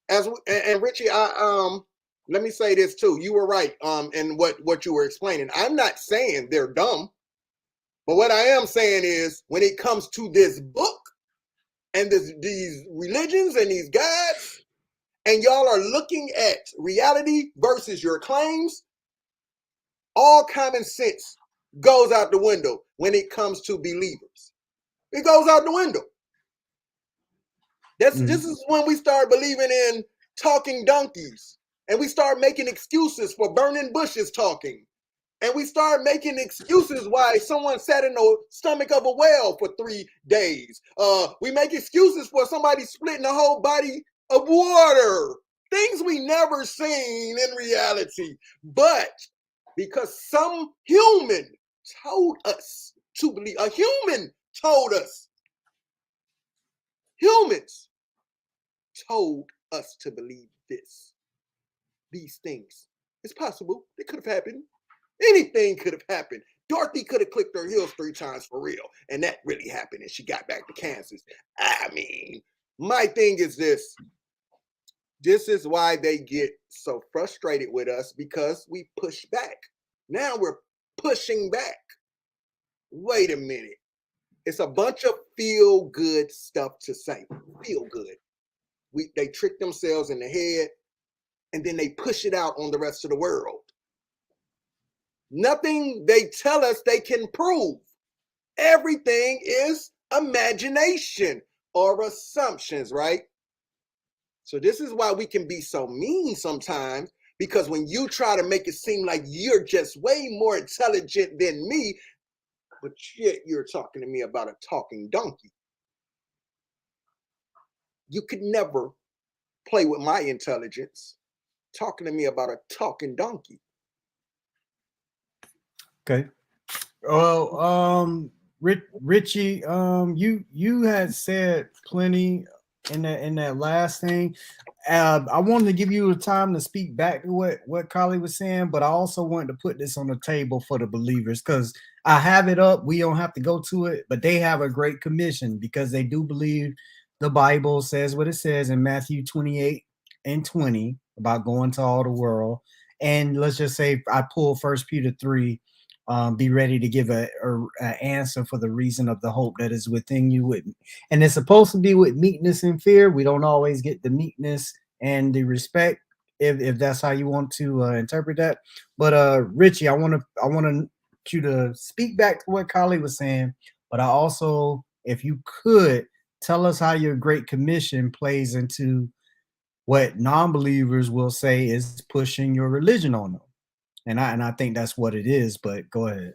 and Richie, let me say this too. You were right in what you were explaining. I'm not saying they're dumb, but what I am saying is when it comes to this book and these religions and these gods, and y'all are looking at reality versus your claims, all common sense goes out the window when it comes to believers. It goes out the window. This is when we start believing in talking donkeys, and we start making excuses for burning bushes talking, and we start making excuses why someone sat in the stomach of a whale for 3 days. We make excuses for somebody splitting a whole body of water. Things we never seen in reality, but because some human told us to believe. A human told us. Humans told us to believe these things. It's possible. It could have happened. Anything could have happened. Dorothy could have clicked her heels 3 times for real, and that really happened, and she got back to Kansas. I mean, my thing is this. This is why they get so frustrated with us, because we push back. Now we're pushing back. Wait a minute. It's a bunch of feel-good stuff to say. Feel good. They trick themselves in the head, and then they push it out on the rest of the world. Nothing they tell us they can prove. Everything is imagination or assumptions, right? So this is why we can be so mean sometimes, because when you try to make it seem like you're just way more intelligent than me, but yet you're talking to me about a talking donkey. you could never play with my intelligence talking to me about a talking donkey. Okay. Well, Richie, you had said plenty in that last thing. I wanted to give you a time to speak back to what Kali was saying, but I also wanted to put this on the table for the believers because I have it up. We don't have to go to it, but they have a great commission because they do believe the Bible says what it says in Matthew 28:20 about going to all the world. And let's just say I pull 1 Peter 3. Be ready to give a answer for the reason of the hope that is within you. And it's supposed to be with meekness and fear. We don't always get the meekness and the respect if that's how you want to interpret that. But Richie, I want you to speak back to what Kali was saying. But I also, if you could, tell us how your Great Commission plays into what non-believers will say is pushing your religion on them. And I think that's what it is, but go ahead.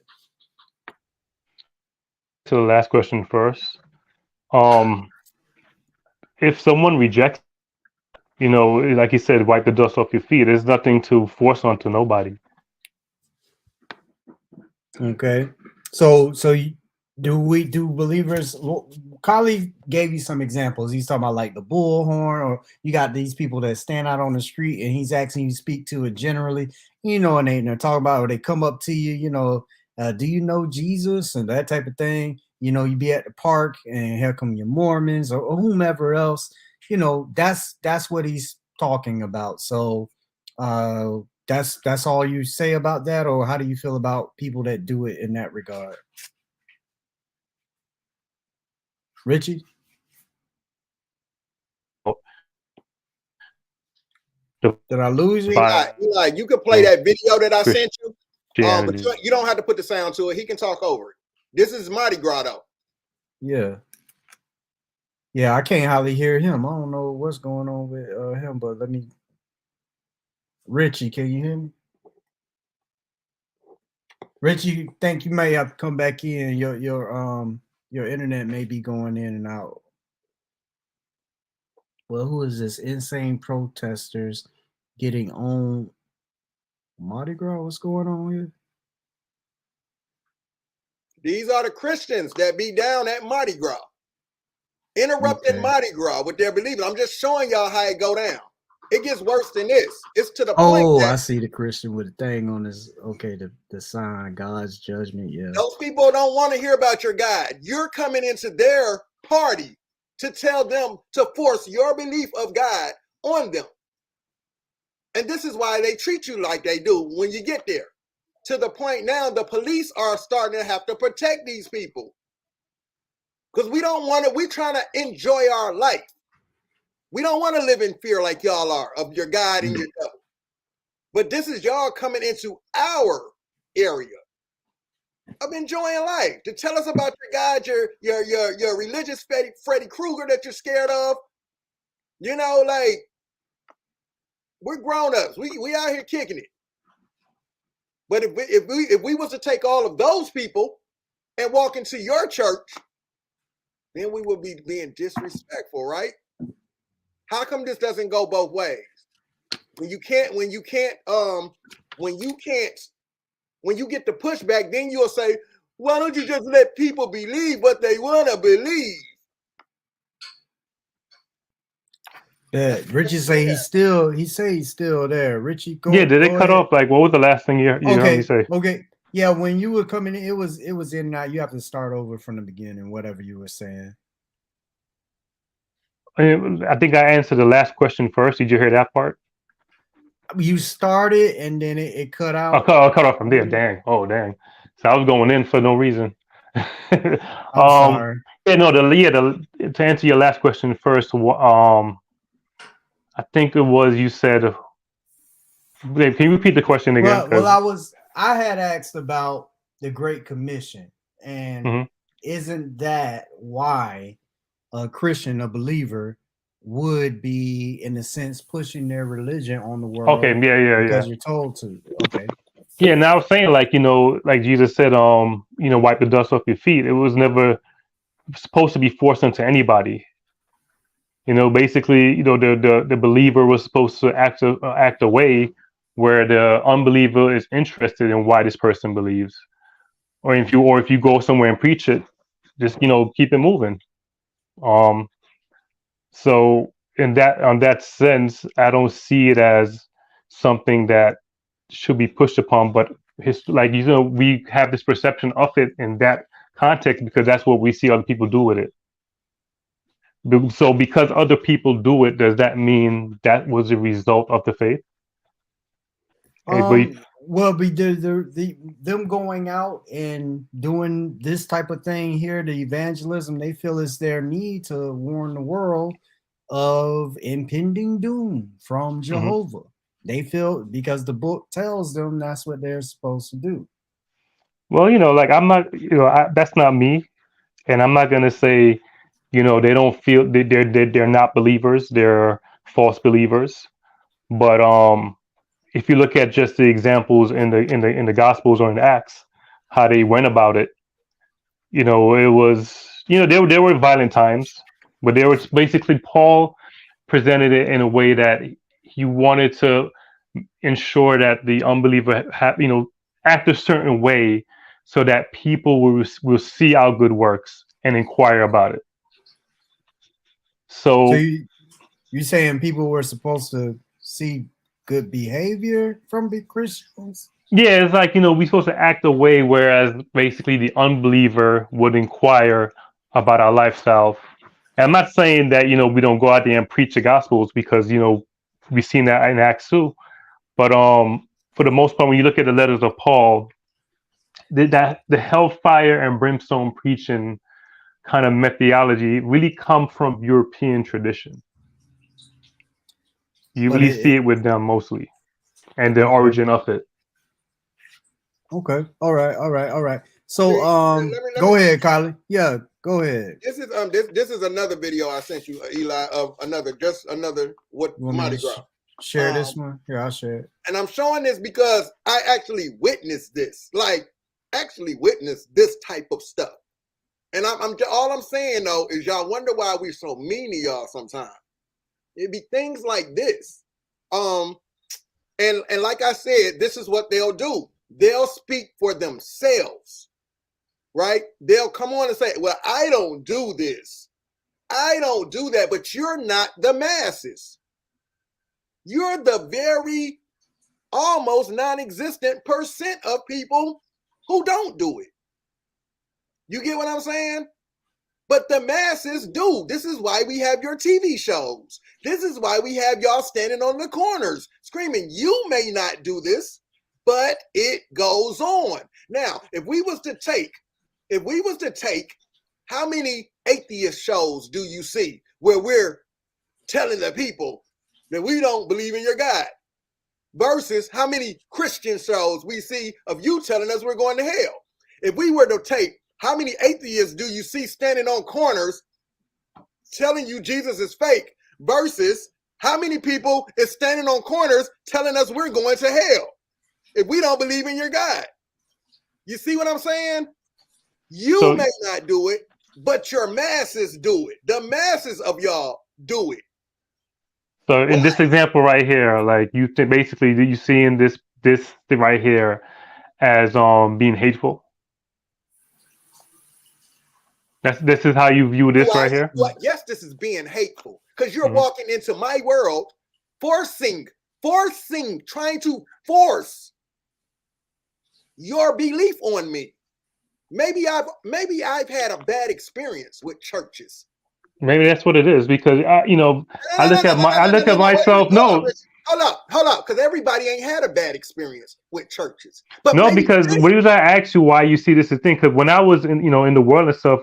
To the last question first. If someone rejects, like you said, wipe the dust off your feet. There's nothing to force onto nobody. Okay. So do believers? Kali gave you some examples. He's talking about like the bullhorn, or you got these people that stand out on the street and he's asking you to speak to it generally, and they're talking about, or they come up to you, do you know Jesus and that type of thing? You be at the park and here come your Mormons or whomever else, that's what he's talking about. So that's all you say about that, or how do you feel about people that do it in that regard? Richie? Did I lose you? Eli, you can play that video that I sent you, but Christianity. you don't have to put the sound to it. He can talk over it. This is Mardi Gras, though. Yeah, I can't hardly hear him. I don't know what's going on with him, but let me. Richie, can you hear me? Richie, think you may have to come back in. Your internet may be going in and out. Well, who is this? Insane protesters getting on Mardi Gras? What's going on here? These are the Christians that be down at Mardi Gras, interrupting Mardi Gras with their believing. I'm just showing y'all how it go down. It gets worse than this. It's to the point. Oh, I see the Christian with the thing on his. Okay, the sign, God's judgment. Yeah. Those people don't want to hear about your God. You're coming into their party to tell them to force your belief of God on them. And this is why they treat you like they do when you get there. To the point now, the police are starting to have to protect these people. Because we don't want to, we're trying to enjoy our life. We don't want to live in fear like y'all are of your God and your devil. But this is y'all coming into our area of enjoying life to tell us about your God, your religious Freddy Krueger that you're scared of. We're grown-ups. We out here kicking it. But if we was to take all of those people and walk into your church, then we would be being disrespectful, right? How come this doesn't go both ways? When you get the pushback, then you'll say, why don't you just let people believe what they want to believe? Yeah, Richie say he's still there. Richie, did it cut off? Like, what was the last thing you heard me say? Okay. Yeah, when you were coming in, it was in and out. You have to start over from the beginning, whatever you were saying. I think I answered the last question first. Did you hear that part? You started and then it cut out. I cut off from there. Dang. Oh, dang. So I was going in for no reason. I'm sorry. To answer your last question first, I think it was you said. Can you repeat the question again? Well, I had asked about the Great Commission, and isn't that why a Christian, a believer, would be, in a sense, pushing their religion on the world? Okay, yeah. Because you're told to. Okay. Yeah, and I was saying, like Jesus said, wipe the dust off your feet. It was never supposed to be forced onto anybody. Basically, the believer was supposed to act a way where the unbeliever is interested in why this person believes. Or if you go somewhere and preach it, just keep it moving. So in that sense, I don't see it as something that should be pushed upon, but we have this perception of it in that context because that's what we see other people do with it. So because other people do it, does that mean that was a result of the faith? Well, them going out and doing this type of thing here, the evangelism, they feel it's their need to warn the world of impending doom from Jehovah. They feel because the book tells them that's what they're supposed to do. Well, I'm not, that's not me, and I'm not gonna say, they don't feel they're not believers, they're false believers. But if you look at just the examples in the Gospels or in Acts, how they went about it, it was, there were violent times, but there was basically Paul presented it in a way that he wanted to ensure that the unbeliever act a certain way so that people will see our good works and inquire about it. So you're saying people were supposed to see good behavior from big Christians? Yeah, it's like, we're supposed to act a way whereas basically the unbeliever would inquire about our lifestyle. And I'm not saying that, we don't go out there and preach the gospels because, we've seen that in Acts 2. But for the most part, when you look at the letters of Paul, the hellfire and brimstone preaching kind of methodology really come from European tradition. You really see it with them mostly, and the origin of it. Okay. All right. So go ahead, Kylie. Yeah, go ahead. This is another video I sent you, Eli, of another Mardi Gras. Share this one. Here, I'll share it. And I'm showing this because I actually witnessed this. This type of stuff. And all I'm saying though is y'all wonder why we're so mean to y'all sometimes. It'd be things like this. And like I said, this is what they'll do. They'll speak for themselves, right? They'll come on and say, well, I don't do this. I don't do that, but you're not the masses. You're the very almost non-existent percent of people who don't do it. You get what I'm saying? But the masses do. This is why we have your TV shows. This is why we have y'all standing on the corners screaming, you may not do this, but it goes on. Now, if we was to take, how many atheist shows do you see where we're telling the people that we don't believe in your God versus how many Christian shows we see of you telling us we're going to hell? If we were to take, how many atheists do you see standing on corners telling you Jesus is fake versus how many people is standing on corners telling us we're going to hell if we don't believe in your God? You see what I'm saying? You may not do it, but your masses do it. The masses of y'all do it. So in this example right here, like you see in this thing right here as being hateful. This is how you view this right here? Yes, this is being hateful because you're walking into my world, trying to force your belief on me. Maybe I've had a bad experience with churches. Maybe that's what it is because I look at myself. No, hold up, because everybody ain't had a bad experience with churches. But no, because when I asked you why you see this as a thing, because when I was in the world and stuff,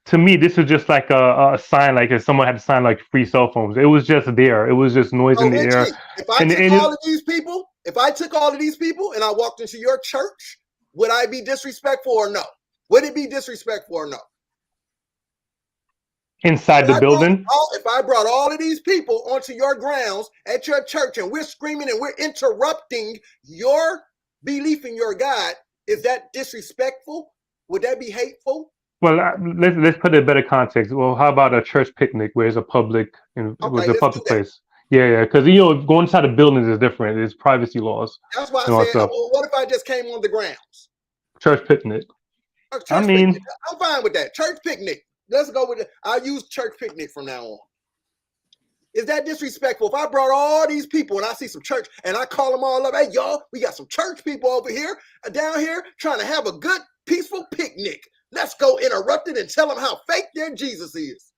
to me this is just like a sign, like if someone had a sign like free cell phones. It was just there. It was just noise in the air. If I took all of these people and I walked into your church, would I be disrespectful or no? Would it be disrespectful or no? Inside the building? If I brought all of these people onto your grounds at your church and we're screaming and we're interrupting your belief in your God, is that disrespectful? Would that be hateful? Well, let's put it in better context. Well, how about a church picnic where it's a public and Okay, was a let's public do that. place? Yeah, because going inside the buildings is different. There's privacy laws That's why and all I that said, stuff. well, what if I just came on the grounds? Church picnic. A church I mean, picnic. I'm fine with that. Church picnic. Let's go with it. I'll use church picnic from now on. Is that disrespectful? If I brought all these people and I see some church and I call them all up, hey, y'all, we got some church people over here, down here, trying to have a good, peaceful picnic. Let's go interrupt it and tell them how fake their Jesus is.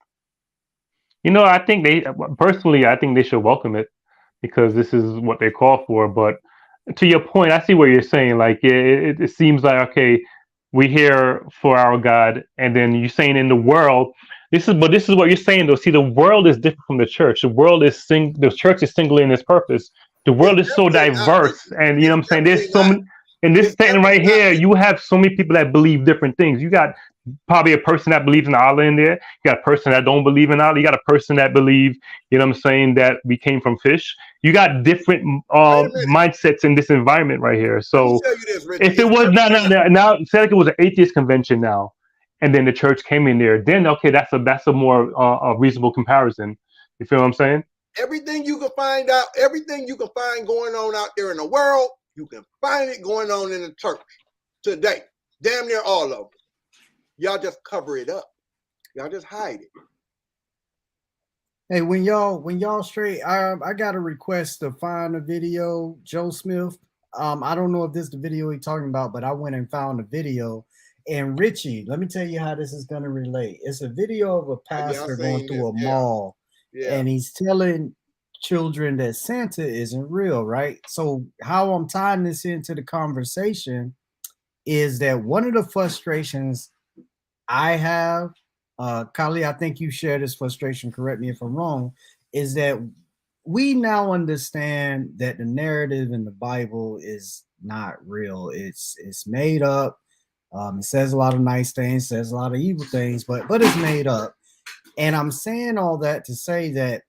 I think I think they should welcome it because this is what they call for. But to your point, I see what you're saying. Like, it seems like, okay, we're here for our God. And then you're saying in the world, this is what you're saying though. See, the world is different from the church. The church is singular in its purpose. The world is so diverse. And you know what I'm saying? There's so many, in this setting right here, you have so many people that believe different things. You got probably a person that believes in Allah in there. You got a person that don't believe in Allah. You got a person that believes, you know what I'm saying, that we came from fish. You got different mindsets in this environment right here. So if it was now say like it was an atheist convention now, and then the church came in there, then okay, that's a more a reasonable comparison. You feel what I'm saying? Everything you can find out, everything you can find going on out there in the world, you can find it going on in the church today. Damn near all of them. Y'all just cover it up. Y'all just hide it. Hey, when y'all straight, I got a request to find a video, Joe Smith. I don't know if this is the video he's talking about, but I went and found the video. And Richie, let me tell you how this is going to relate. It's a video of a pastor going through a mall, and he's telling children that Santa isn't real, right? So how I'm tying this into the conversation is that one of the frustrations I have, Kali, I think you share this frustration, correct me if I'm wrong, is that we now understand that the narrative in the Bible is not real. It's made up. It says a lot of nice things, says a lot of evil things, but it's made up. And I'm saying all that to say that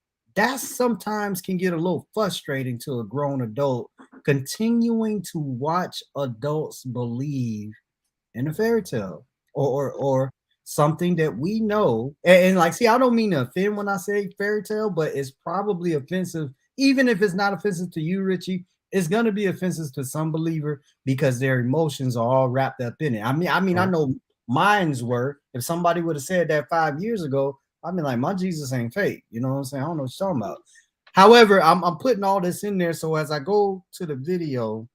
sometimes can get a little frustrating to a grown adult continuing to watch adults believe in a fairy tale or something that we know. And like, see, I don't mean to offend when I say fairy tale, but it's probably offensive. Even if it's not offensive to you, Richie, it's going to be offensive to some believer because their emotions are all wrapped up in it. I mean, I know mine's were. If somebody would have said that 5 years ago, I'd be like, my Jesus ain't fake. You know what I'm saying? I don't know what you're talking about. However, I'm putting all this in there. So as I go to the video,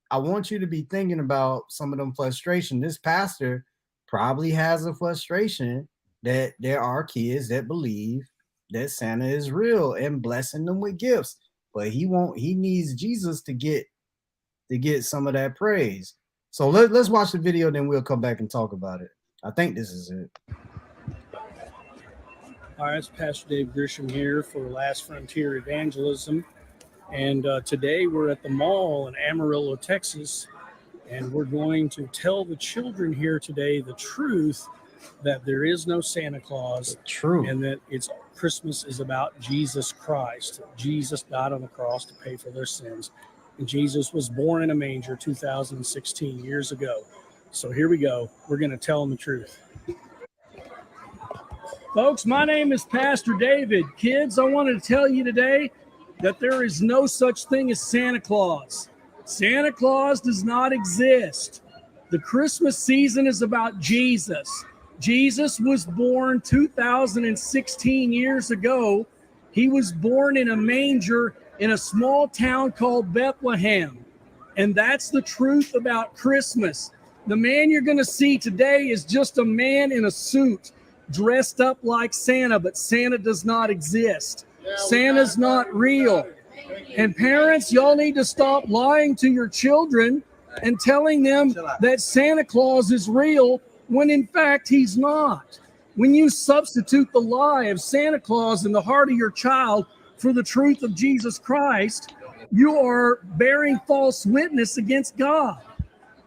I want you to be thinking about some of them frustration. This pastor probably has a frustration that there are kids that believe that Santa is real and blessing them with gifts. But he needs Jesus to get some of that praise. So let's watch the video, then we'll come back and talk about it. I think this is it. All right, it's Pastor Dave Grisham here for Last Frontier Evangelism. And today we're at the mall in Amarillo, Texas, and we're going to tell the children here today the truth that there is no Santa Claus. True. And that Christmas is about Jesus Christ. Jesus died on the cross to pay for their sins. And Jesus was born in a manger 2016 years ago. So here we go. We're going to tell them the truth. Folks, my name is Pastor David. Kids, I wanted to tell you today that there is no such thing as Santa Claus. Santa Claus does not exist. The Christmas season is about Jesus. Jesus was born 2016 years ago. He was born in a manger in a small town called Bethlehem. And that's the truth about Christmas. The man you're going to see today is just a man in a suit dressed up like Santa, but Santa does not exist. Santa's not real. And parents, y'all need to stop lying to your children and telling them that Santa Claus is real when in fact he's not. When you substitute the lie of Santa Claus in the heart of your child for the truth of Jesus Christ, you are bearing false witness against God.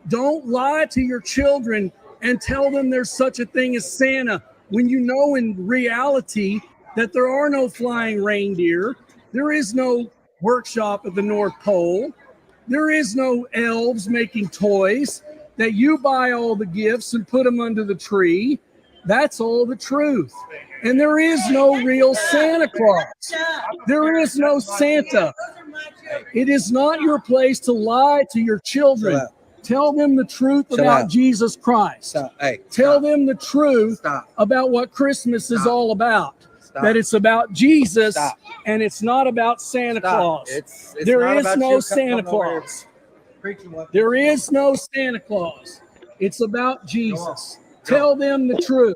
Don't lie to your children and tell them there's such a thing as Santa when you know in reality that there are no flying reindeer, there is no workshop at the North Pole, there is no elves making toys, that you buy all the gifts and put them under the tree, That's all the truth. And there is no real Santa Claus. There is no Santa. It is not your place to lie to your children. Tell them the truth about Jesus Christ. Tell them the truth about what Christmas is all about. That it's about Jesus and it's not about Santa Claus. There is no Santa Claus. There is no Santa Claus. It's about Jesus. Tell them the truth.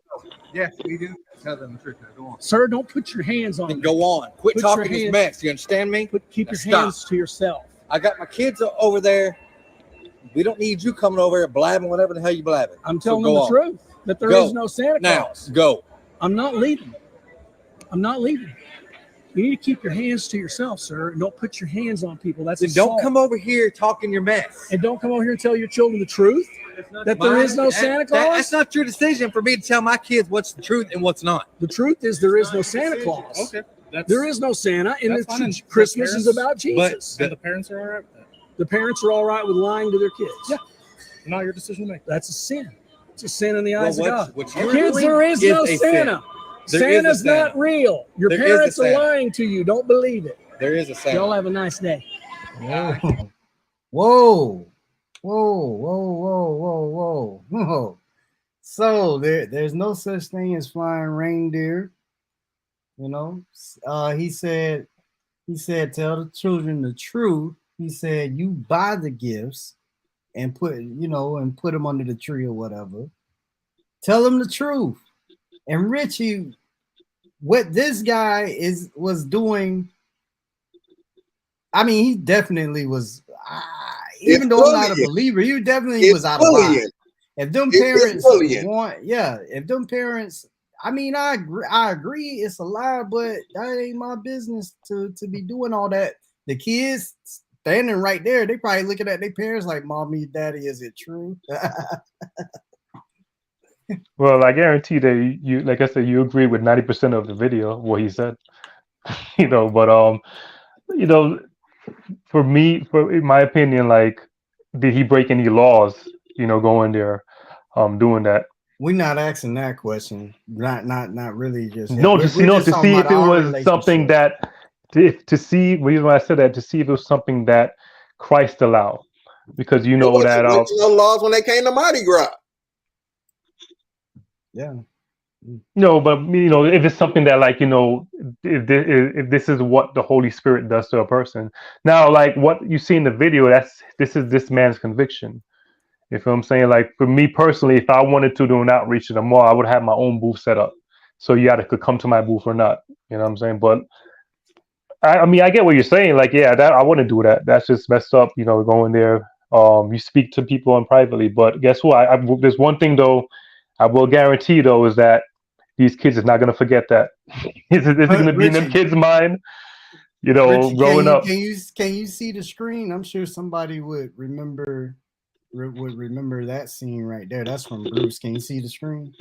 Yes, we do. Tell them the truth. Go on. Sir, don't put your hands on Then me. go on. Quit Put your talking this hands- mess. You understand me? Keep your Now hands to yourself. I got my kids over there. We don't need you coming over here blabbing whatever the hell you blabbing. I'm So telling go them the on. truth that there Go. is no Santa Now, Claus. go. I'm not leaving. I'm not leaving. You need to keep your hands to yourself, sir, and don't put your hands on people. That's Then don't assault. come over here talking your mess. And don't come over here and tell your children the truth that there is no Santa Claus. That's not your decision for me to tell my kids what's the truth and what's not. The truth is there is no Santa Claus. Okay. There is no Santa, and That's fine. And Christmas the is parents- about Jesus. And the parents are all right with that. The parents are all right with lying to their kids. Yeah. Not your decision to make. That's a sin. It's a sin in the eyes of God. What you're Kids, doing there is no a sin. Santa. There is a Santa's not Santa. real. Your There is a parents are Santa. lying to you. Don't believe it. There is a Santa. Y'all have a nice day. Whoa. Whoa. Whoa, whoa, whoa, whoa, whoa. So there's no such thing as flying reindeer. You know, he said, tell the children the truth. He said, you buy the gifts and put them under the tree or whatever. Tell them the truth. And Richie, what this guy was doing, I mean, he definitely was, even though I'm not a believer, he definitely was out of line. If them parents if them parents, I mean, I agree, it's a lie, but that ain't my business to be doing all that. The kids standing right there, they probably looking at their parents like, mommy, daddy, is it true? Well, I guarantee that you, like I said, you agree with 90% of the video, what he said. But for me, in my opinion, like, did he break any laws, going there, doing that? We're not asking that question. Not really just To see if it was something that to see reason why I said that, to see if it was something that Christ allowed. Because you know that no laws when they came to Mardi Gras. Yeah. No, but if it's something that, like, if this is what the Holy Spirit does to a person. Now, like what you see in the video, this is this man's conviction. You feel what I'm saying? Like, for me personally, if I wanted to do an outreach to the mall, I would have my own booth set up, so you either could come to my booth or not. You know what I'm saying? But I mean, I get what you're saying. Like, yeah, that I wouldn't do that. That's just messed up. Going there. You speak to people on privately, but guess what? There's one thing though, I will guarantee though, is that these kids is not going to forget that. It's going to be in them kids' mind, Richie, growing up. Can you see the screen? I'm sure somebody would remember that scene right there. That's from Bruce. Can you see the screen?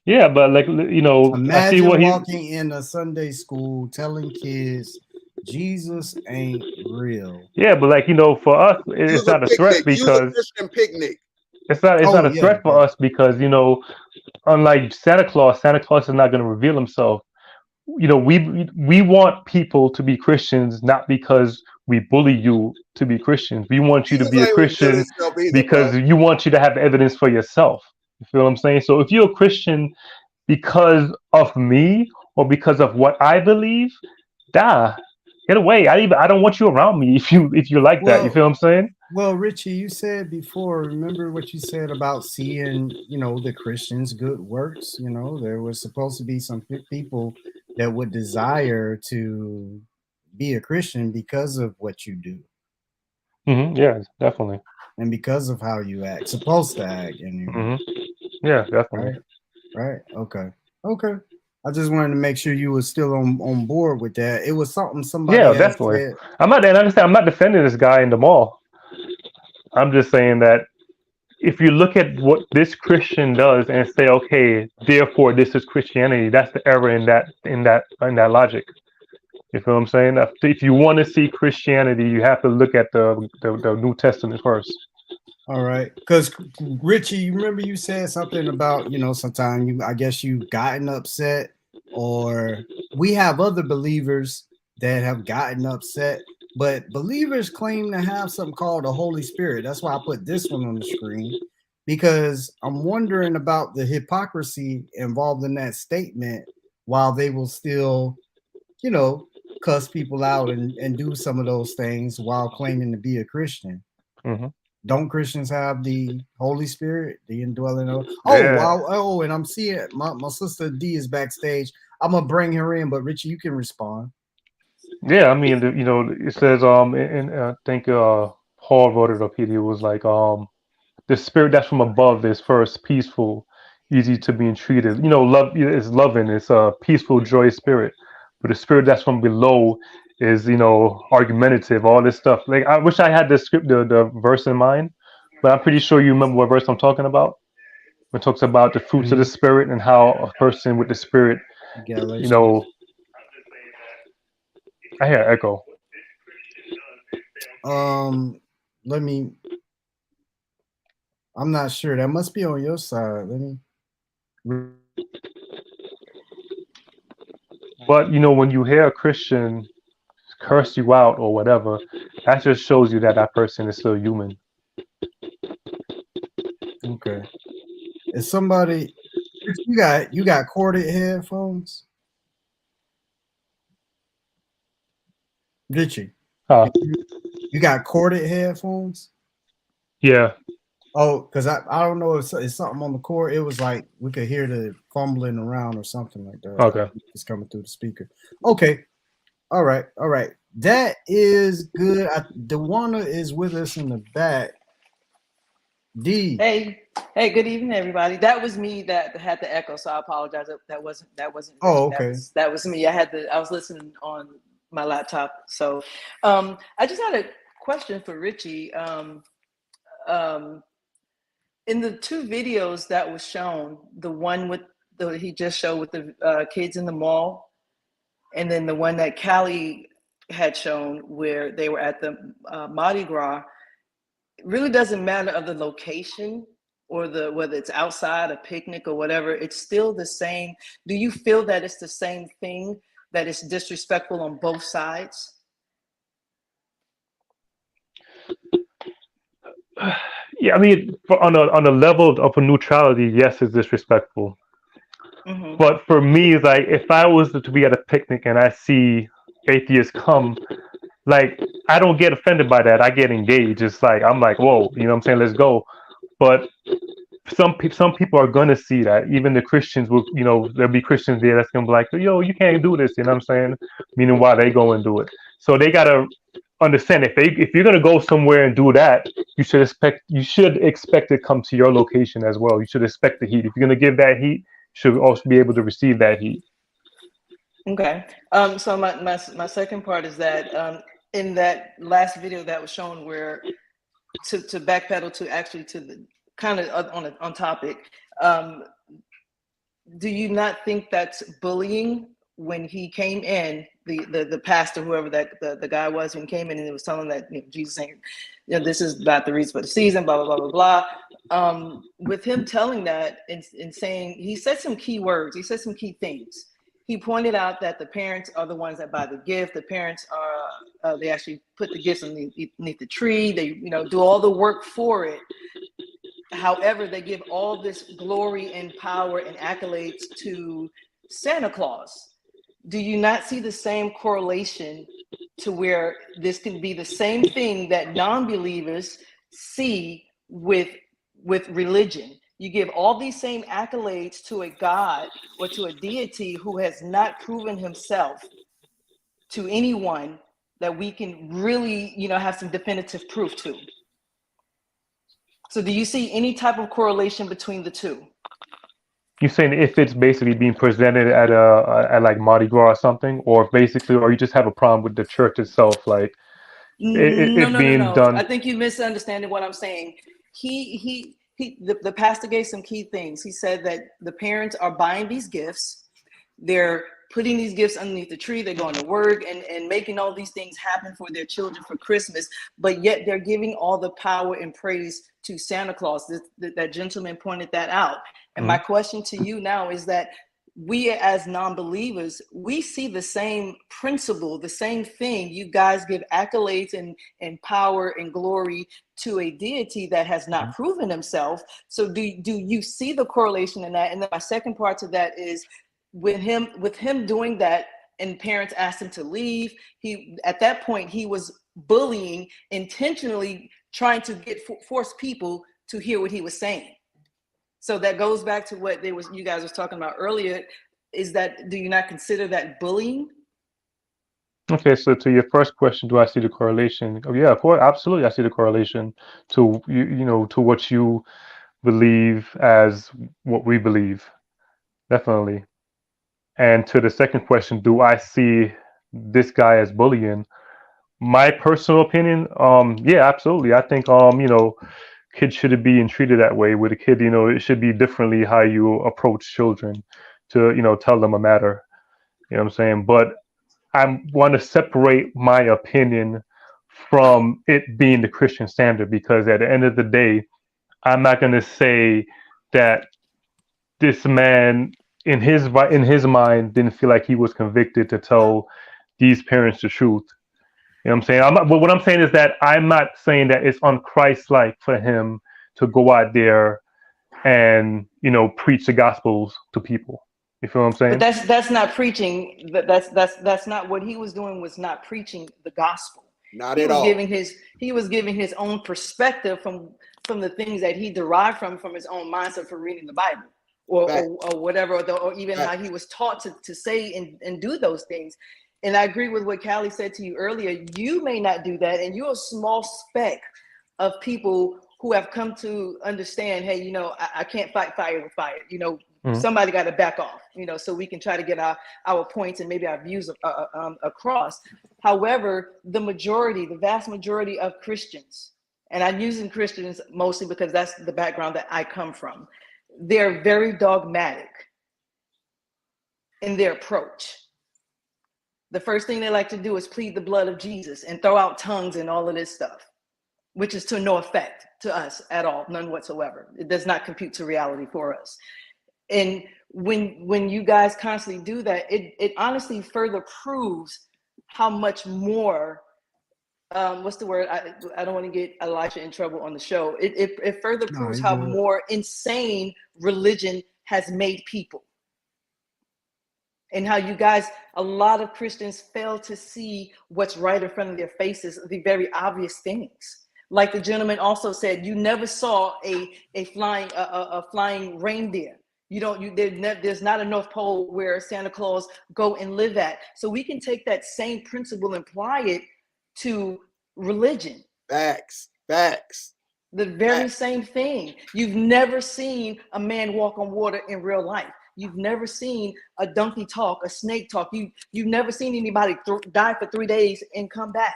Yeah, but like, Imagine I see what walking in a Sunday school telling kids Jesus ain't real. Yeah, but like, for us, it's not a threat because Christian picnic. it's not a threat for us because, unlike Santa Claus is not going to reveal himself. We want people to be Christians, not because we bully you to be Christians. We want you to be a Christian because you want you to have evidence for yourself. You feel what I'm saying? So if you're a Christian because of me or because of what I believe, get away. I don't want you around me if you like that. You feel what I'm saying? Well, Richie, you said before, remember what you said about seeing, the Christians' good works. There was supposed to be some people that would desire to be a Christian because of what you do. Mm-hmm. Yeah, definitely. And because of how you act, supposed to act. Yeah, definitely. Right. Okay. I just wanted to make sure you were still on board with that. It was something somebody. Yeah, definitely. Said. I'm not defending this guy in the mall. I'm just saying that if you look at what this Christian does and say, okay, therefore this is Christianity, that's the error in that logic. You feel what I'm saying? If you want to see Christianity, you have to look at the New Testament first. All right, because Richie, you remember you said something about sometimes I guess you've gotten upset, or we have other believers that have gotten upset, but believers claim to have something called the Holy Spirit. That's why I put this one on the screen because I'm wondering about the hypocrisy involved in that statement, while they will still, cuss people out and do some of those things while claiming to be a Christian. Hmm. Don't Christians have the Holy Spirit, the indwelling of? Oh, Yeah. wow. Oh, and I'm seeing my sister D is backstage. I'm gonna bring her in, but Richie, you can respond. Yeah, I mean, it says and I think Paul wrote it up here. He was like the spirit that's from above is first peaceful, easy to be entreated. Love is loving. It's a peaceful, joyous spirit. But the spirit that's from below is argumentative. All this stuff. Like I wish I had the verse in mind, but I'm pretty sure you remember what verse I'm talking about. It talks about the fruits of the spirit and how a person with the spirit, you Galatians. know, I hear an echo. Let me. I'm not sure. That must be on your side. Let me. But when you hear a Christian curse you out or whatever, that just shows you that that person is still human. Okay. Is somebody? You got corded headphones? Richie, Huh. you got corded headphones? Yeah. Oh, because I don't know if it's something on the cord. It was like we could hear the fumbling around or something like that. Okay. It's coming through the speaker. Okay. All right. All right. That is good. Dewana is with us in the back. D. Hey, good evening, everybody. That was me that had the echo, so I apologize. That wasn't Oh, Richie. okay. That was me. I was listening on my laptop. So I just had a question for Richie. In the two videos that was shown, the one he just showed with the kids in the mall, and then the one that Callie had shown where they were at the Mardi Gras, it really doesn't matter of the location or whether it's outside a picnic or whatever, it's still the same. Do you feel that it's the same thing, that it's disrespectful on both sides? Yeah, I mean, on a level of a neutrality, yes, it's disrespectful. Mm-hmm. But for me, it's like if I was to be at a picnic and I see atheists come, like I don't get offended by that. I get engaged. It's like I'm like, whoa, you know what I'm saying? Let's go. But some people are gonna see that. Even the Christians will, there'll be Christians there that's gonna be like, yo, you can't do this. You know what I'm saying? Meaning why they go and do it. So they gotta understand if you're gonna go somewhere and do that, you should expect to come to your location as well. You should expect the heat. If you're gonna give that heat, you should also be able to receive that heat. Okay. So my second part is that in that last video that was shown, where to backpedal to the kind of on topic, do you not think that's bullying? When he came in, the pastor, whoever that the guy was, when he came in and he was telling that Jesus saying, this is about the reason for the season, blah blah blah blah blah. With him telling that and saying, he said some key words, he said some key things. He pointed out that the parents are the ones that buy the gift. The parents are they actually put the gifts underneath the tree. They do all the work for it. However, they give all this glory and power and accolades to Santa Claus. Do you not see the same correlation to where this can be the same thing that non-believers see with religion? You give all these same accolades to a God or to a deity who has not proven himself to anyone that we can really, have some definitive proof to. So do you see any type of correlation between the two? You saying if it's basically being presented at like Mardi Gras or something, or you just have a problem with the church itself, like it being done? I think you misunderstanding what I'm saying. The pastor gave some key things. He said that the parents are buying these gifts, they're putting these gifts underneath the tree. They're going to work and making all these things happen for their children for Christmas, but yet they're giving all the power and praise to Santa Claus. That gentleman pointed that out. And my question to you now is that we as non-believers, we see the same principle, the same thing. You guys give accolades and power and glory to a deity that has not proven himself. So do you see the correlation in that? And then my second part to that is with him doing that, and parents asked him to leave. At that point he was bullying, intentionally trying to force people to hear what he was saying. So that goes back to what you guys was talking about earlier. Is that, do you not consider that bullying? Okay, so to your first question, do I see the correlation? Oh yeah, of course, absolutely. I see the correlation to to what you believe as what we believe, definitely. And to the second question, do I see this guy as bullying? My personal opinion, yeah, absolutely. I think kids shouldn't be treated that way. With a kid, it should be differently how you approach children to, tell them a matter. You know what I'm saying? But I want to separate my opinion from it being the Christian standard, because at the end of the day, I'm not going to say that this man in his mind didn't feel like he was convicted to tell these parents the truth. You know what I'm saying? But what I'm saying is that I'm not saying that it's un-Christ-like for him to go out there and, preach the gospels to people. You feel what I'm saying? But that's not preaching. That's not what he was doing. Was not preaching the gospel. Not at all. He was giving his own perspective from the things that he derived from his own mindset for reading the Bible, or whatever, or even how he was taught to say and do those things. And I agree with what Callie said to you earlier. You may not do that, and you're a small speck of people who have come to understand, hey, I can't fight fire with fire. Somebody got to back off, so we can try to get our points and maybe our views across. However, the vast majority of Christians, and I'm using Christians mostly because that's the background that I come from, they're very dogmatic in their approach. The first thing they like to do is plead the blood of Jesus and throw out tongues and all of this stuff, which is to no effect to us at all, none whatsoever. It does not compute to reality for us. And when you guys constantly do that, it honestly further proves how much more, what's the word? I don't want to get Elijah in trouble on the show. It further proves how more insane religion has made people. And how you guys, a lot of Christians fail to see what's right in front of their faces, the very obvious things. Like the gentleman also said, you never saw a flying reindeer. There's not a North Pole where Santa Claus go and live at. So we can take that same principle and apply it to religion. Facts. The very same thing. You've never seen a man walk on water in real life. You've never seen a donkey talk, a snake talk. You've never seen anybody die for 3 days and come back.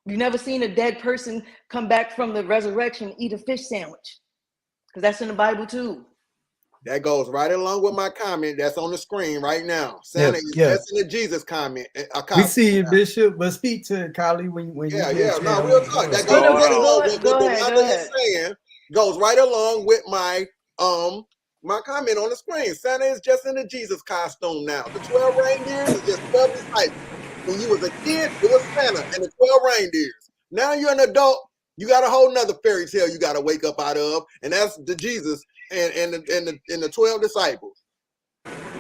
You've never seen a dead person come back from the resurrection and eat a fish sandwich, because that's in the Bible too. That goes right along with my comment that's on the screen right now. Santa is just in the Jesus comment. We see you, Bishop, but speak to Kylie when we'll talk. That goes right along with what the brother is saying. Goes right along with my comment on the screen. Santa is just in the Jesus costume now. The 12 reindeers is just 12 disciples. When you was a kid, it was Santa and the 12 reindeers. Now you're an adult, you got a whole nother fairy tale you got to wake up out of, and that's the Jesus and the 12 disciples.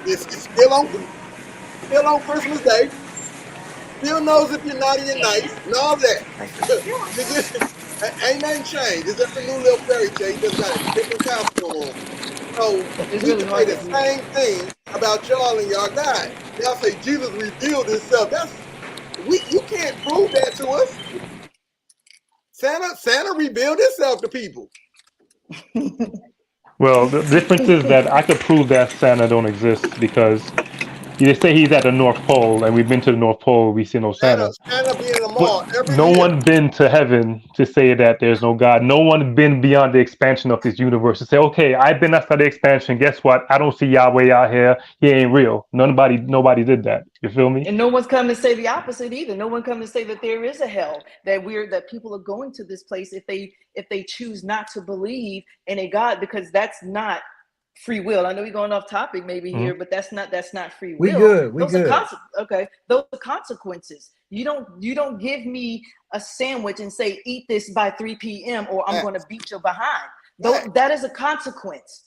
It's still on Christmas Day. Still knows if you're naughty and nice and all that. Ain't nothing changed. It's just a new little fairy tale. You just got a different costume on. So we can say the same thing about y'all and y'all God. Y'all say Jesus revealed himself. You can't prove that to us. Santa revealed himself to people. Well, the difference is that I could prove that Santa don't exist, because you say he's at the North Pole, and we've been to the North Pole, we see no Santa. Santa being a on, every no year. one been to heaven to say that there's no God. No one been beyond the expansion of this universe to say, okay, I've been outside the expansion. Guess what? I don't see Yahweh out here. He ain't real. Nobody did that. You feel me? And no one's come to say the opposite either. No one come to say that there is a hell, that people are going to this place if they choose not to believe in a God, because that's not free will. I know we're going off topic maybe here, but that's not free We will. good. We Those good. are okay. Those are consequences. You don't give me a sandwich and say eat this by 3 p.m. or I'm going to beat your behind. That is a consequence.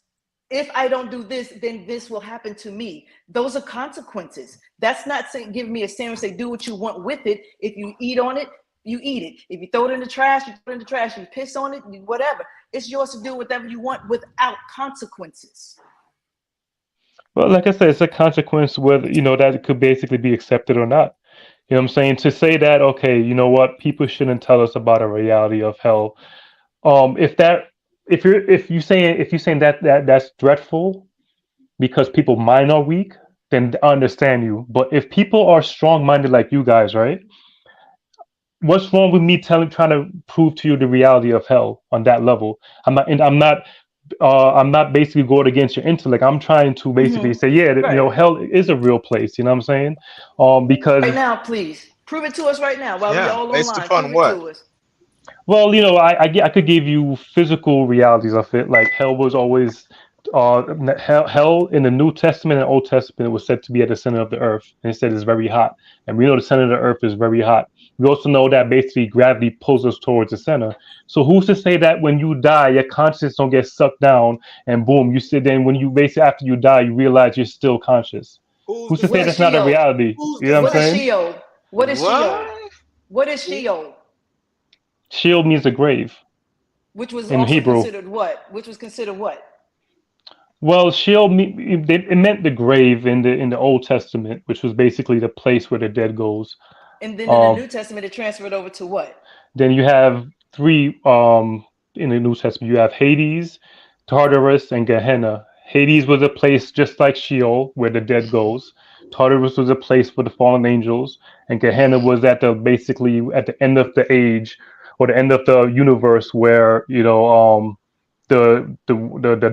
If I don't do this, then this will happen to me. Those are consequences. That's not saying give me a sandwich, say do what you want with it. If you eat on it, you eat it. If you throw it in the trash, you throw it in the trash. You piss on it, whatever. It's yours to do whatever you want without consequences. Well, like I said, it's a consequence whether, that it could basically be accepted or not. You know what I'm saying? To say that, okay, you know what, people shouldn't tell us about a reality of hell. If you're saying that that's dreadful because people's mind are weak, then I understand you. But if people are strong-minded like you guys, right? What's wrong with me trying to prove to you the reality of hell on that level? I'm not basically going against your intellect. I'm trying to basically say, Right. hell is a real place. You know what I'm saying? Because right now, please prove it to us right now while we all based online. upon Prove what? it to us. well, I could give you physical realities of it. Like hell was always hell in the New Testament and Old Testament was said to be at the center of the earth, and it said it's very hot. And we know the center of the earth is very hot. We also know that basically gravity pulls us towards the center. So who's to say that when you die, your consciousness don't get sucked down and boom, you sit then when you basically after you die, you realize you're still conscious. Who's to say that's not a reality? You know what I'm saying? Sheol? What is Sheol? What is Sheol? Sheol means a grave. Which was in also Hebrew. considered what? Which was considered what? Well, Sheol it meant the grave in the Old Testament, which was basically the place where the dead goes. And then in the New Testament, it transferred over to what? Then you have three in the New Testament. You have Hades, Tartarus, and Gehenna. Hades was a place just like Sheol, where the dead goes. Tartarus was a place for the fallen angels, and Gehenna was basically at the end of the age or the end of the universe, where the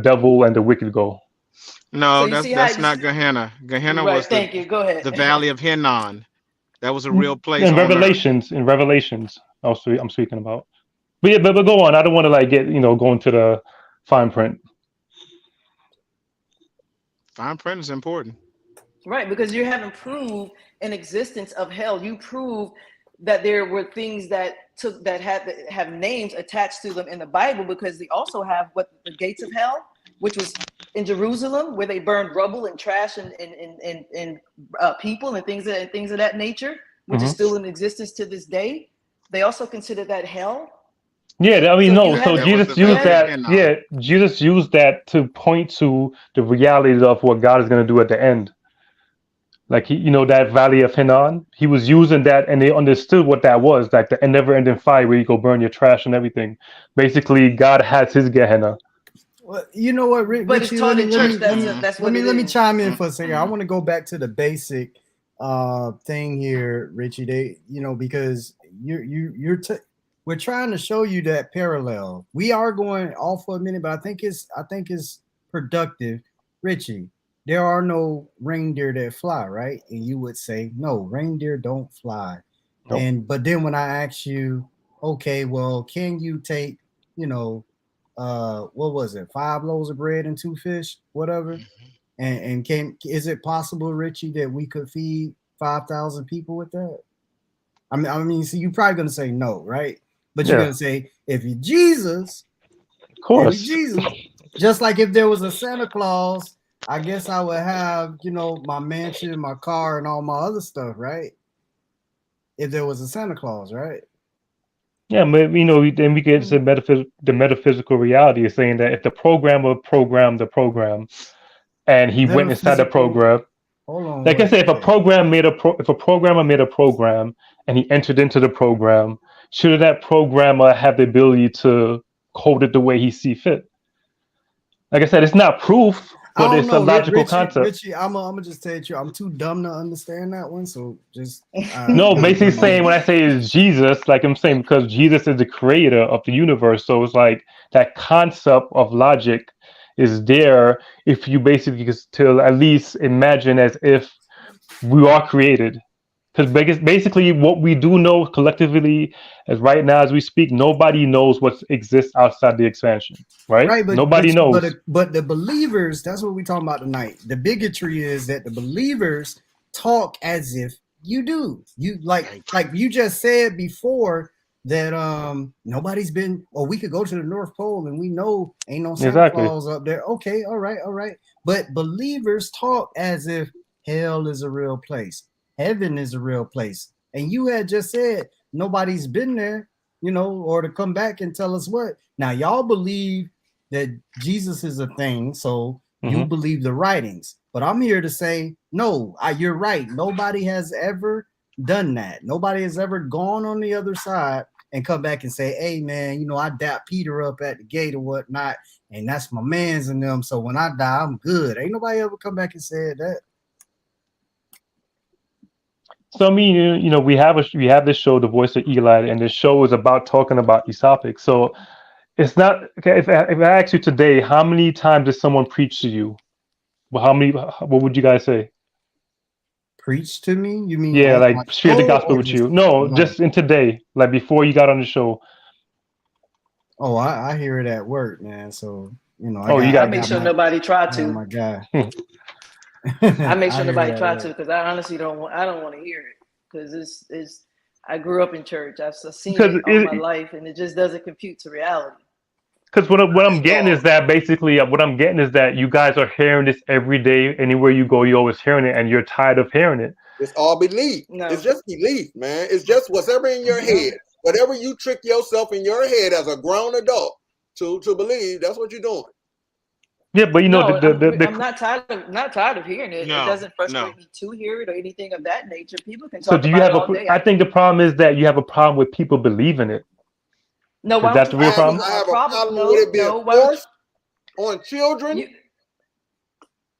devil and the wicked go. No, that's not Gehenna. Gehenna was Go ahead. the Valley of Hinnom. That was a real place. In Revelations, I'm speaking about. But go on. I don't want to get go into the fine print. Fine print is important. Right, because you haven't proved an existence of hell. You proved that there were things that have names attached to them in the Bible, because they also have the gates of hell, which was in Jerusalem, where they burned rubble and trash and people and things of that nature, which is still in existence to this day. They also consider that hell. Yeah, I mean, So Jesus used that. Yeah, Jesus used that to point to the reality of what God is going to do at the end. Like that Valley of Hinnom, he was using that, and they understood what that was, like the never-ending fire where you go burn your trash and everything. Basically, God has his Gehenna. Well, you know what, but it's taught in church. That's what. Let me chime in for a second. I want to go back to the basic thing here, Richie. Because we're trying to show you that parallel. We are going off for a minute, but I think it's productive, Richie. There are no reindeer that fly, right? And you would say, no, reindeer don't fly. Nope. But then when I ask you, okay, well, can you take, what was it, 5 loaves of bread and 2 fish, whatever? And is it possible, Richie, that we could feed 5,000 people with that? I mean, so you're probably gonna say no, right? But you're gonna say, if you're Jesus, of course, Jesus, just like if there was a Santa Claus, I guess I would have, my mansion, my car, and all my other stuff, right? If there was a Santa Claus, right? Yeah, but then we get to the metaphysical reality of saying that if the programmer programmed the program, and he went inside the program, hold on. Like I said, if a programmer made a program and he entered into the program, should that programmer have the ability to code it the way he see fit? Like I said, it's not proof. but it's a logical concept. Richie, I'm gonna just tell you, I'm too dumb to understand that one. So just no, basically saying when I say is Jesus, like I'm saying because Jesus is the creator of the universe. So it's like that concept of logic is there if you basically to at least imagine as if we are created. Because basically what we do know collectively as right now as we speak, nobody knows what exists outside the expansion, right? But nobody knows. But the believers, that's what we're talking about tonight. The bigotry is that the believers talk as if you do. You like you just said before that nobody's been, or we could go to the North Pole and we know ain't no Santa Claus up there. Okay, all right. But believers talk as if hell is a real place. Heaven is a real place. And you had just said nobody's been there, or to come back and tell us what. Now, y'all believe that Jesus is a thing, so you believe the writings. But I'm here to say, no, you're right. Nobody has ever done that. Nobody has ever gone on the other side and come back and say, hey, man, I dapped Peter up at the gate or whatnot, and that's my mans in them. So when I die, I'm good. Ain't nobody ever come back and said that. So I mean, we have this show, The Voice of Eli, and this show is about talking about these topics. So it's not okay. If I ask you today, how many times did someone preach to you? Well, what would you guys say? Preach to me? You mean? Yeah, like share the gospel with you. No, just in today, like before you got on the show. Oh, I hear it at work, man. So I make sure nobody tried to. Oh my God. I make sure nobody tried to, because I honestly don't want to hear it, because it's I grew up in church. I've seen it all my life, and it just doesn't compute to reality. Because what I'm getting is that basically you guys are hearing this every day. Anywhere you go, you're always hearing it, and you're tired of hearing it. It's all belief. No. It's just belief, man. It's just whatever in your head, whatever you trick yourself in your head as a grown adult to believe. That's what you're doing. Yeah, but I'm not tired of hearing it. It doesn't frustrate me to hear it or anything of that nature. People can talk about it all day. I think the problem is that you have a problem with people believing it. No, that's the real problem. I have a problem with it being forced on children,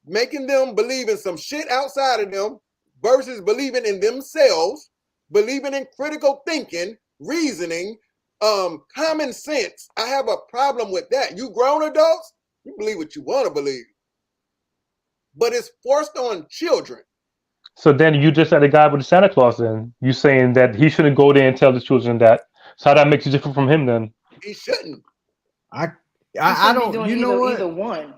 making them believe in some shit outside of them versus believing in themselves, believing in critical thinking, reasoning, common sense. I have a problem with that. You grown adults, you believe what you want to believe, but it's forced on children. So then you just had a guy with the Santa Claus. Then you saying that he shouldn't go there and tell the children that. So how that makes you different from him then? He shouldn't. I don't. You know what? Either one.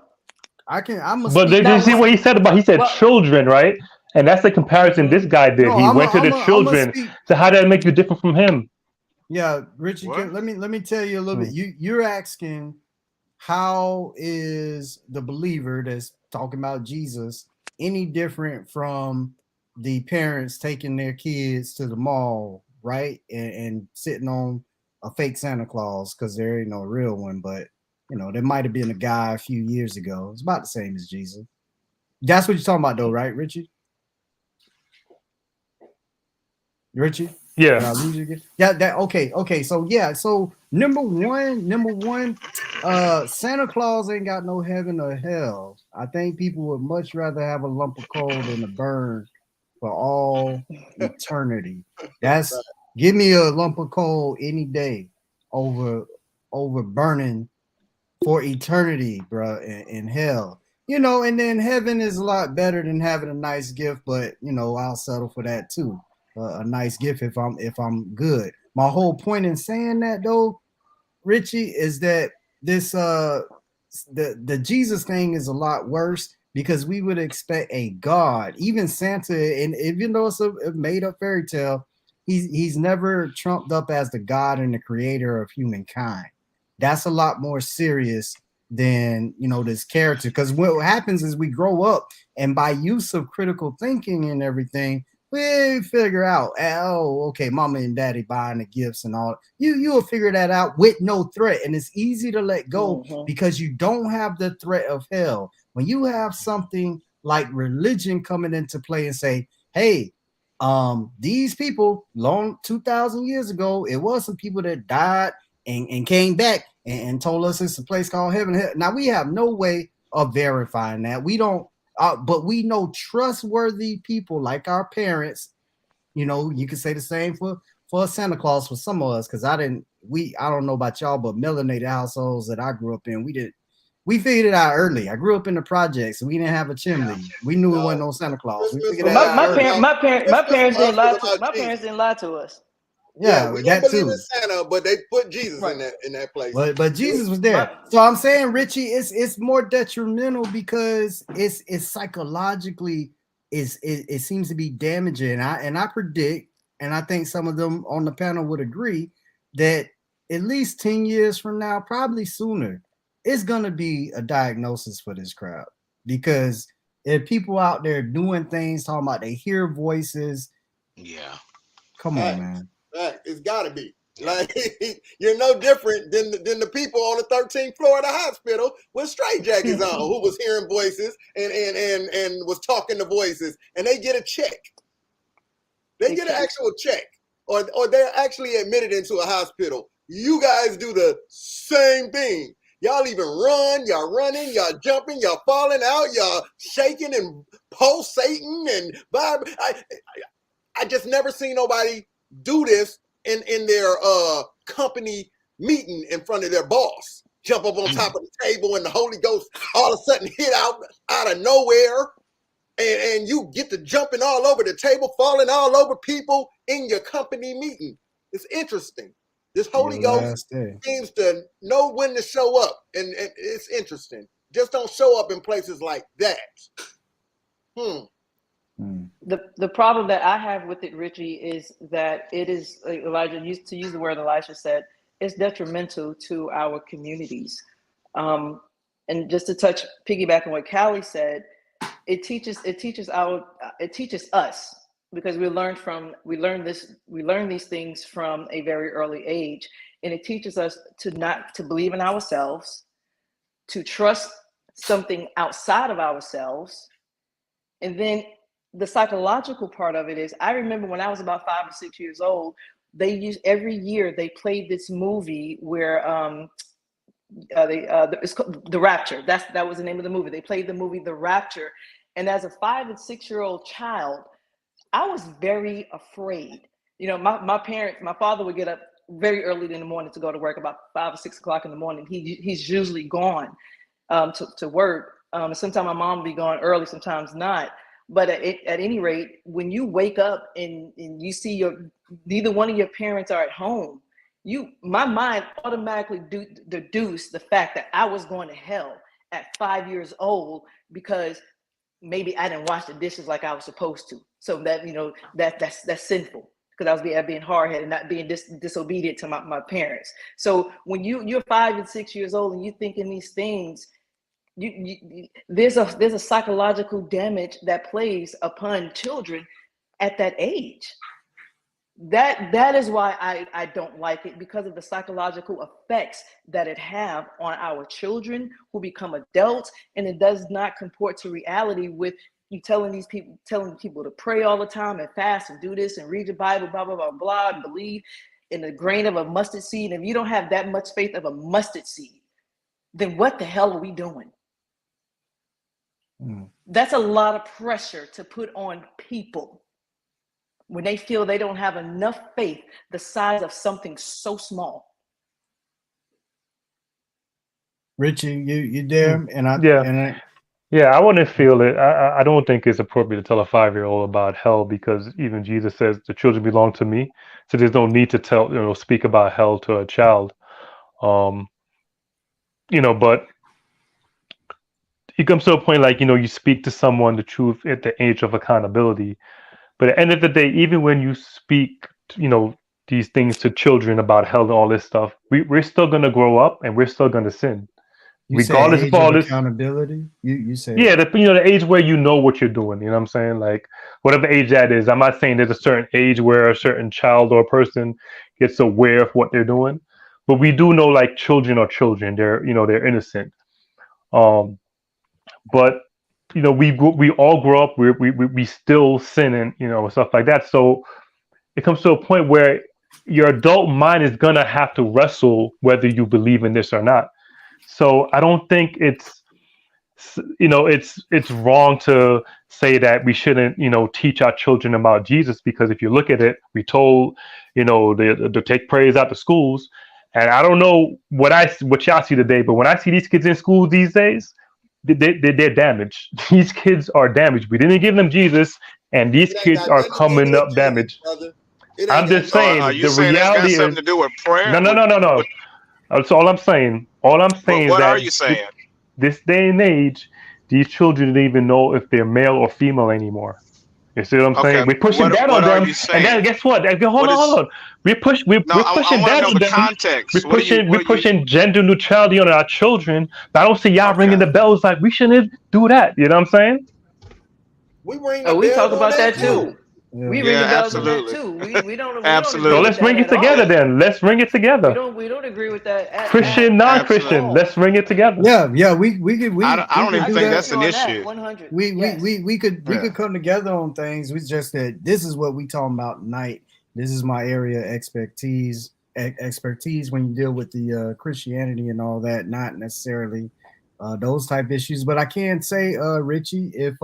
But did you see what he said about? He said children, right? And that's the comparison this guy did. He went to the children. So how did that make you different from him? Yeah, Richie. Let me tell you a little bit. You're asking, how is the believer that's talking about Jesus any different from the parents taking their kids to the mall, right? And sitting on a fake Santa Claus because there ain't no real one, but there might have been a guy a few years ago. It's about the same as Jesus. That's what you're talking about though, right, Richie? Richie? Yeah. Did I lose you again? Yeah, okay. So number one, Santa Claus ain't got no heaven or hell. I think people would much rather have a lump of coal than a burn for all eternity. Give me a lump of coal any day over burning for eternity, bro, in hell. And then heaven is a lot better than having a nice gift, but I'll settle for that too. A nice gift if I'm good. My whole point in saying that though, Richie, is that this the Jesus thing is a lot worse because we would expect a God, even Santa, and even though it's a made up fairy tale, he's never trumped up as the God and the creator of humankind. That's a lot more serious than this character, because what happens is we grow up, and by use of critical thinking and everything, we figure out, okay, mama and daddy buying the gifts and all. You'll figure that out with no threat, and it's easy to let go because you don't have the threat of hell. When you have something like religion coming into play and say, hey, these people long 2,000 years ago, it was some people that died and came back and told us it's a place called heaven. Now we have no way of verifying that. We don't, but we know trustworthy people like our parents. You know, you can say the same for Santa Claus for some of us, because I don't know about y'all, but melanated households that I grew up in, we figured it out early. I grew up in the projects, and we didn't have a chimney. We knew it wasn't no Santa Claus. We figured my parents didn't lie to us. Yeah, we that don't believe too. in Santa, but they put Jesus in that place. But Jesus was there. So I'm saying, Richie, it's more detrimental because it's psychologically it seems to be damaging. I predict, and I think some of them on the panel would agree, that at least 10 years from now, probably sooner, it's gonna be a diagnosis for this crowd, because if people out there doing things, talking about they hear voices. Yeah. Come on, man. Right. It's gotta be. Like, you're no different than the people on the 13th floor of the hospital with straight jackets on, who was hearing voices and was talking to voices, and they get a check. They get an actual check, or they're actually admitted into a hospital. You guys do the same thing. Y'all even run, y'all running, y'all jumping, y'all falling out, y'all shaking and pulsating and vibrating. I just never seen nobody do this in their company meeting in front of their boss. Jump up on top of the table, and the Holy Ghost all of a sudden hit out of nowhere, and you get to jumping all over the table, falling all over people in your company meeting. It's interesting. This Holy Ghost seems to know when to show up, and it's interesting. Just don't show up in places like that. The problem that I have with it, Richie, is that it is, like Elijah used to use the word Elisha said, it's detrimental to our communities. And just to piggyback on what Callie said, it teaches us, because we learn these things from a very early age, and it teaches us to believe in ourselves, to trust something outside of ourselves, and then the psychological part of it is, I remember when I was about 5 or 6 years old, every year they played this movie where it's called The Rapture. That was the name of the movie. They played the movie The Rapture, and as a 5 and 6 year old child, I was very afraid. You know, my father would get up very early in the morning to go to work, about 5 or 6 o'clock in the morning. He's usually gone to work. Sometimes my mom would be gone early, sometimes not. But at any rate, when you wake up and you see neither one of your parents are at home, my mind automatically deduced the fact that I was going to hell at 5 years old, because maybe I didn't wash the dishes like I was supposed to. So that, that's sinful, because I was being hard-headed, not being disobedient to my parents. So when you're 5 and 6 years old and you thinking these things, there's a psychological damage that plays upon children at that age. That is why I don't like it, because of the psychological effects that it have on our children who become adults, and it does not comport to reality with you telling people to pray all the time and fast and do this and read the Bible, blah blah blah blah, and believe in the grain of a mustard seed. If you don't have that much faith of a mustard seed, then what the hell are we doing? That's a lot of pressure to put on people when they feel they don't have enough faith the size of something so small. Richie, you there? I wouldn't feel it. I don't think it's appropriate to tell a 5-year-old about hell, because even Jesus says the children belong to me. So there's no need to speak about hell to a child. But it comes to a point like, you speak to someone the truth at the age of accountability. But at the end of the day, even when you speak, these things to children about hell and all this stuff, we're still going to grow up and we're still going to sin. Regardless of all this accountability, you say, the age where you know what you're doing. You know what I'm saying? Like, whatever age that is. I'm not saying there's a certain age where a certain child or person gets aware of what they're doing, but we do know, like, children are children. They're innocent. But we all grow up. We still sin and stuff like that. So it comes to a point where your adult mind is gonna have to wrestle whether you believe in this or not. So I don't think it's it's wrong to say that we shouldn't, teach our children about Jesus, because if you look at it, we told, to take praise out to schools. And I don't know what y'all see today, but when I see these kids in schools these days, they're damaged. These kids are damaged. We didn't give them Jesus, and these kids are coming up damaged. I'm just saying, Are you the saying that's got reality something is to do with prayer? no. That's all I'm saying. All I'm saying is What that are you saying? this day and age, these children don't even know if they're male or female anymore. You see what I'm saying? We're pushing that on them, and then guess what? Hold on. We're pushing that on them. Context. We're pushing gender neutrality on our children. But I don't see y'all ringing the bells like we shouldn't do that. You know what I'm saying? We talk about that too. We ring the bells on that absolutely. too. We don't. Absolutely. So let's ring it together then. Let's ring it together. We don't agree with that. Christian, non-Christian. Let's ring it together. Yeah. We could. I don't even think that's an issue. 100. We could come together on things. We just that this is what we talking about tonight. This is my area of expertise when you deal with the Christianity and all that, not necessarily those type issues. But I can say, Richie, if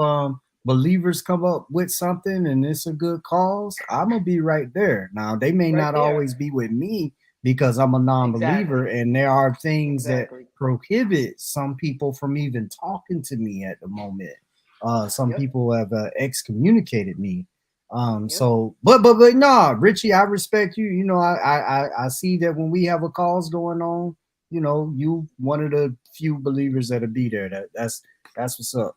believers come up with something and it's a good cause, I'm gonna be right there. Now they may not always be with me because I'm a non-believer, and there are things that prohibit some people from even talking to me at the moment. Some people have excommunicated me. So but nah, Richie, I respect you. I see that when we have a cause going on, you one of the few believers that'll be there. That's what's up.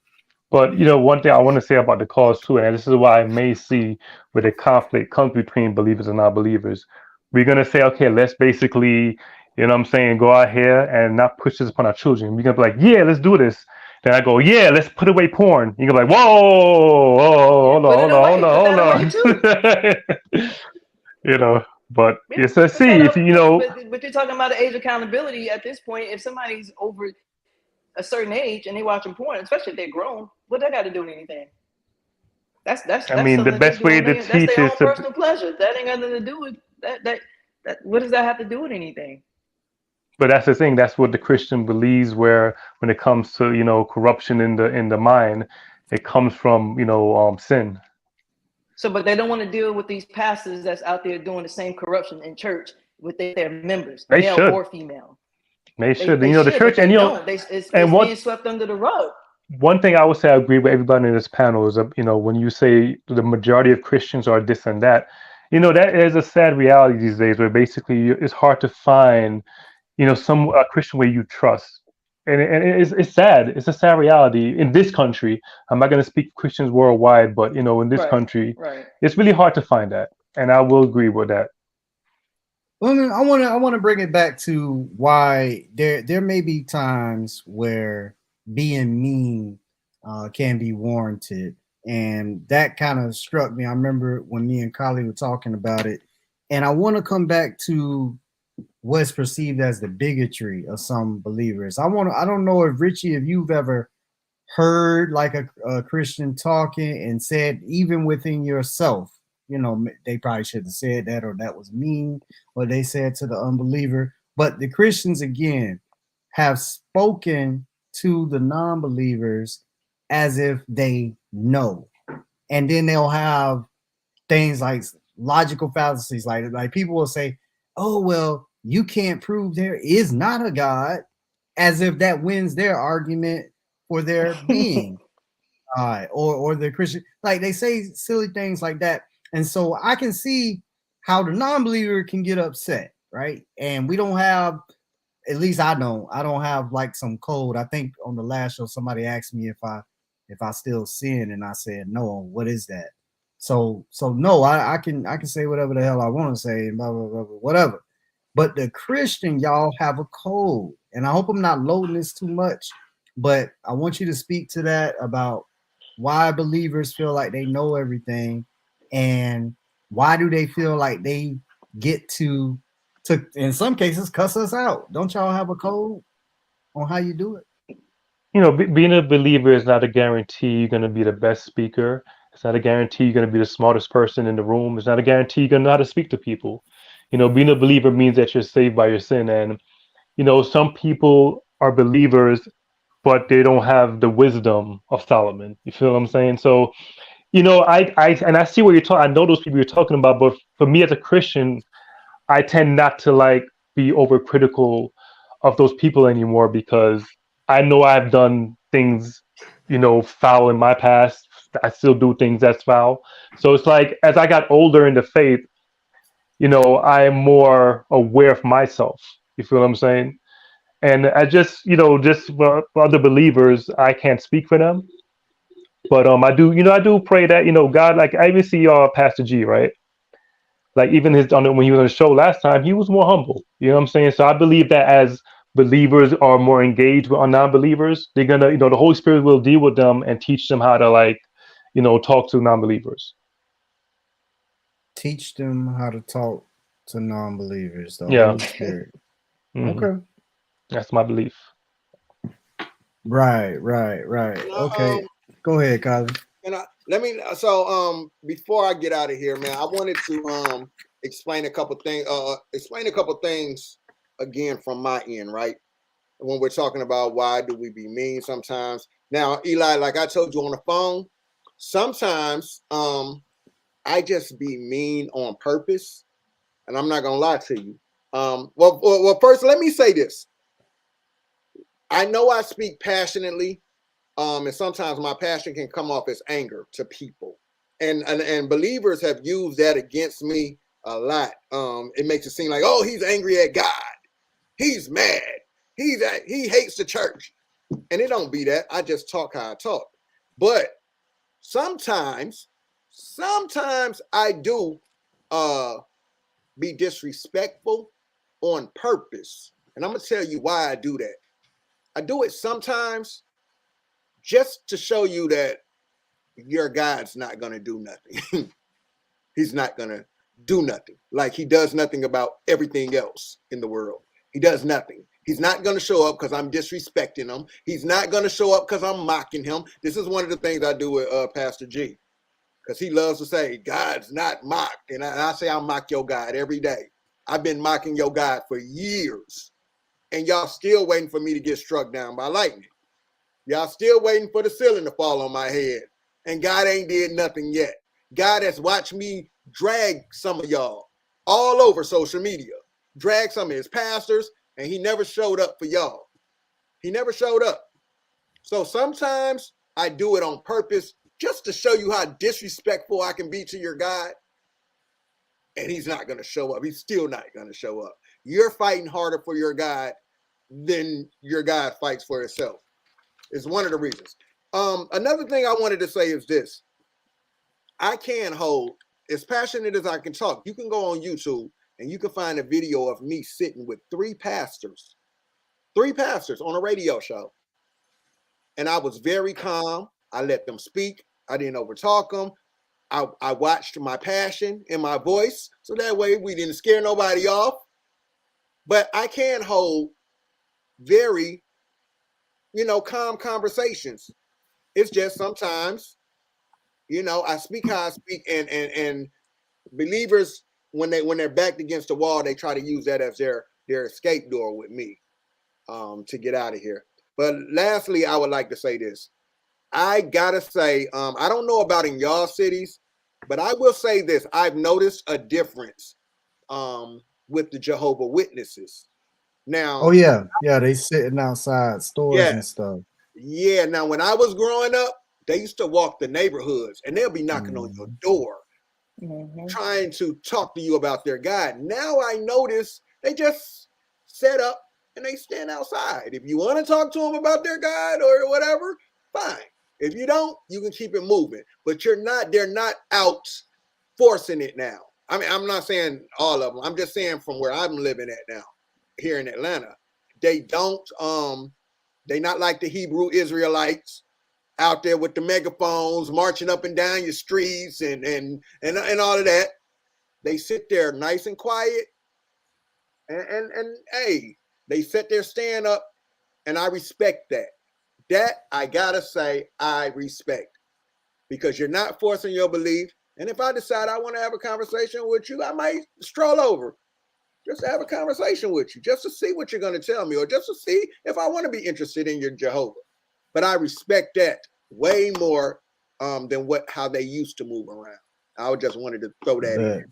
But one thing I want to say about the cause too, and this is why I may see where the conflict comes between believers and non-believers. We're gonna say, okay, let's basically, go out here and not push this upon our children. We're gonna be like, yeah, let's do this. Then I go, yeah, let's put away porn. You're gonna be like, whoa, hold on. But it's a see if But you're talking about the age accountability at this point. If somebody's over a certain age and they watching porn, especially if they're grown, what they got to do with anything? That's the best way to teach their is own personal pleasure. That ain't got nothing to do with that. What does that have to do with anything? But that's the thing. That's what the Christian believes. Where when it comes to corruption in the mind, it comes from sin. So, but they don't want to deal with these pastors that's out there doing the same corruption in church with their members, male or female. They should. The church and it's being swept under the rug. One thing I would say I agree with everybody in this panel is when you say the majority of Christians are this and that, that is a sad reality these days, where basically it's hard to find some Christian way you trust, and it's sad. It's a sad reality in this country. I'm not going to speak Christians worldwide, but in this country, it's really hard to find that, and I will agree with that. Well, I want to bring it back to why there may be times where being mean can be warranted, and that kind of struck me. I remember when me and Kali were talking about it, and I want to come back to what's perceived as the bigotry of some believers. I don't know if Richie, if you've ever heard like a Christian talking and said, even within yourself, they probably should have said that, or that was mean, what they said to the unbeliever. But the Christians, again, have spoken to the non-believers as if they know. And then they'll have things like logical fallacies. Like people will say, oh, well, you can't prove there is not a God, as if that wins their argument for their being. Or the Christian, like they say silly things like that. And so I can see how the non-believer can get upset, right? And we don't have, at least I don't have like some code. I think on the last show somebody asked me if I still sin, and I said no. What is that? So no, I can say whatever the hell I want to say and blah blah blah whatever. But the Christian, y'all have a code, and I hope I'm not loading this too much, but I want you to speak to that about why believers feel like they know everything. And why do they feel like they get to in some cases cuss us out? Don't y'all have a code on how you do it? Being a believer is not a guarantee you're going to be the best speaker. It's not a guarantee you're going to be the smartest person in the room. It's not a guarantee you're going to know how to speak to people. Being a believer means that you're saved by your sin. And, some people are believers but they don't have the wisdom of Solomon. You feel what I'm saying? So, you know, I see what you're talking. I know those people you're talking about, but for me as a Christian, I tend not to like be overcritical of those people anymore because I know I've done things, you know, foul in my past. I still do things that's foul. So it's like as I got older in the faith, you know, I'm more aware of myself. You feel what I'm saying? And I just, you know, just for other believers, I can't speak for them. But I do, you know, I do pray that, you know, God, like I even see Pastor G, right? Like even when he was on the show last time, he was more humble. You know what I'm saying? So I believe that as believers are more engaged with non-believers, they're gonna, you know, the Holy Spirit will deal with them and teach them how to like, you know, talk to non-believers. Teach them how to talk to non-believers. The Yeah. Holy Spirit. Mhm. Okay. That's my belief. Right. Okay. Go ahead, Colin. Before I get out of here, man, I wanted to explain a couple things. Again from my end, right? When we're talking about why do we be mean sometimes. Now, Eli, like I told you on the phone, sometimes I just be mean on purpose, and I'm not gonna lie to you. Well, first, let me say this. I know I speak passionately. And sometimes my passion can come off as anger to people, and believers have used that against me a lot. It makes it seem like, oh, he's angry at God, he's mad, he hates the church, and it don't be that. I just talk how I talk. But sometimes I do be disrespectful on purpose, and I'm gonna tell you why I do that. I do it sometimes just to show you that your God's not going to do nothing. He's not going to do nothing. Like he does nothing about everything else in the world. He does nothing. He's not going to show up because I'm disrespecting him. He's not going to show up because I'm mocking him. This is one of the things I do with Pastor G, because he loves to say, God's not mocked. And I say, I mock your God every day. I've been mocking your God for years. And y'all still waiting for me to get struck down by lightning. Y'all still waiting for the ceiling to fall on my head. And God ain't did nothing yet. God has watched me drag some of y'all all over social media, drag some of his pastors, and he never showed up for y'all. He never showed up. So sometimes I do it on purpose just to show you how disrespectful I can be to your God. And he's not going to show up. He's still not going to show up. You're fighting harder for your God than your God fights for himself. Is one of the reasons. Another thing I wanted to say is this. I can hold, as passionate as I can talk, you can go on YouTube and you can find a video of me sitting with three pastors on a radio show. And I was very calm. I let them speak. I didn't overtalk them. I watched my passion in my voice, so that way we didn't scare nobody off. But I can hold very, calm conversations. It's just sometimes, I speak how I speak, and believers, when they're backed against the wall, they try to use that as their escape door with me, to get out of here. But lastly, I would like to say this. I gotta say, I don't know about in y'all cities, but I will say this. I've noticed a difference with the Jehovah's Witnesses. Now, oh yeah, they sitting outside stores and stuff. Yeah, now when I was growing up, they used to walk the neighborhoods and they'll be knocking on your door, trying to talk to you about their God. Now I notice they just set up and they stand outside. If you want to talk to them about their God or whatever, fine. If you don't, you can keep it moving. But they're not out forcing it now. I mean, I'm not saying all of them. I'm just saying from where I'm living at now, here in Atlanta. They don't, they not like the Hebrew Israelites out there with the megaphones marching up and down your streets and all of that. They sit there nice and quiet and hey, they sit there, stand up, and I respect that. That I gotta say I respect, because you're not forcing your belief. And if I decide I want to have a conversation with you, I might stroll over just to have a conversation with you, just to see what you're going to tell me, or just to see if I want to be interested in your Jehovah. but I respect that way more than how they used to move around. I just wanted to throw that in.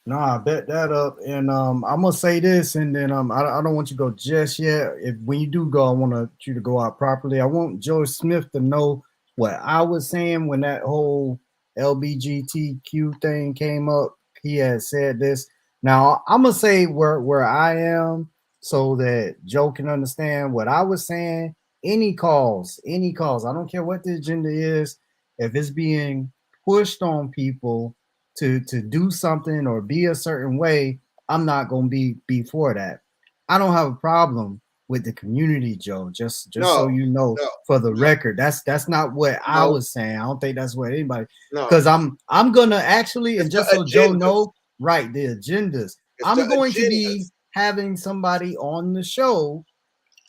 No, I bet that up. And I'm gonna say this, and then I don't want you to go just yet. When you do go, I want you to go out properly. I want Joe Smith to know what I was saying when that whole LBGTQ thing came up. He had said this. Now I'm gonna say where I am so that Joe can understand what I was saying. Any calls. I don't care what the agenda is. If it's being pushed on people to do something or be a certain way, I'm not gonna be for that. I don't have a problem with the community, Joe. Just so you know, for the record, that's not what I was saying. I don't think that's what anybody. Because I'm gonna actually, and just so Joe know, right, the agendas. I'm going to be having somebody on the show,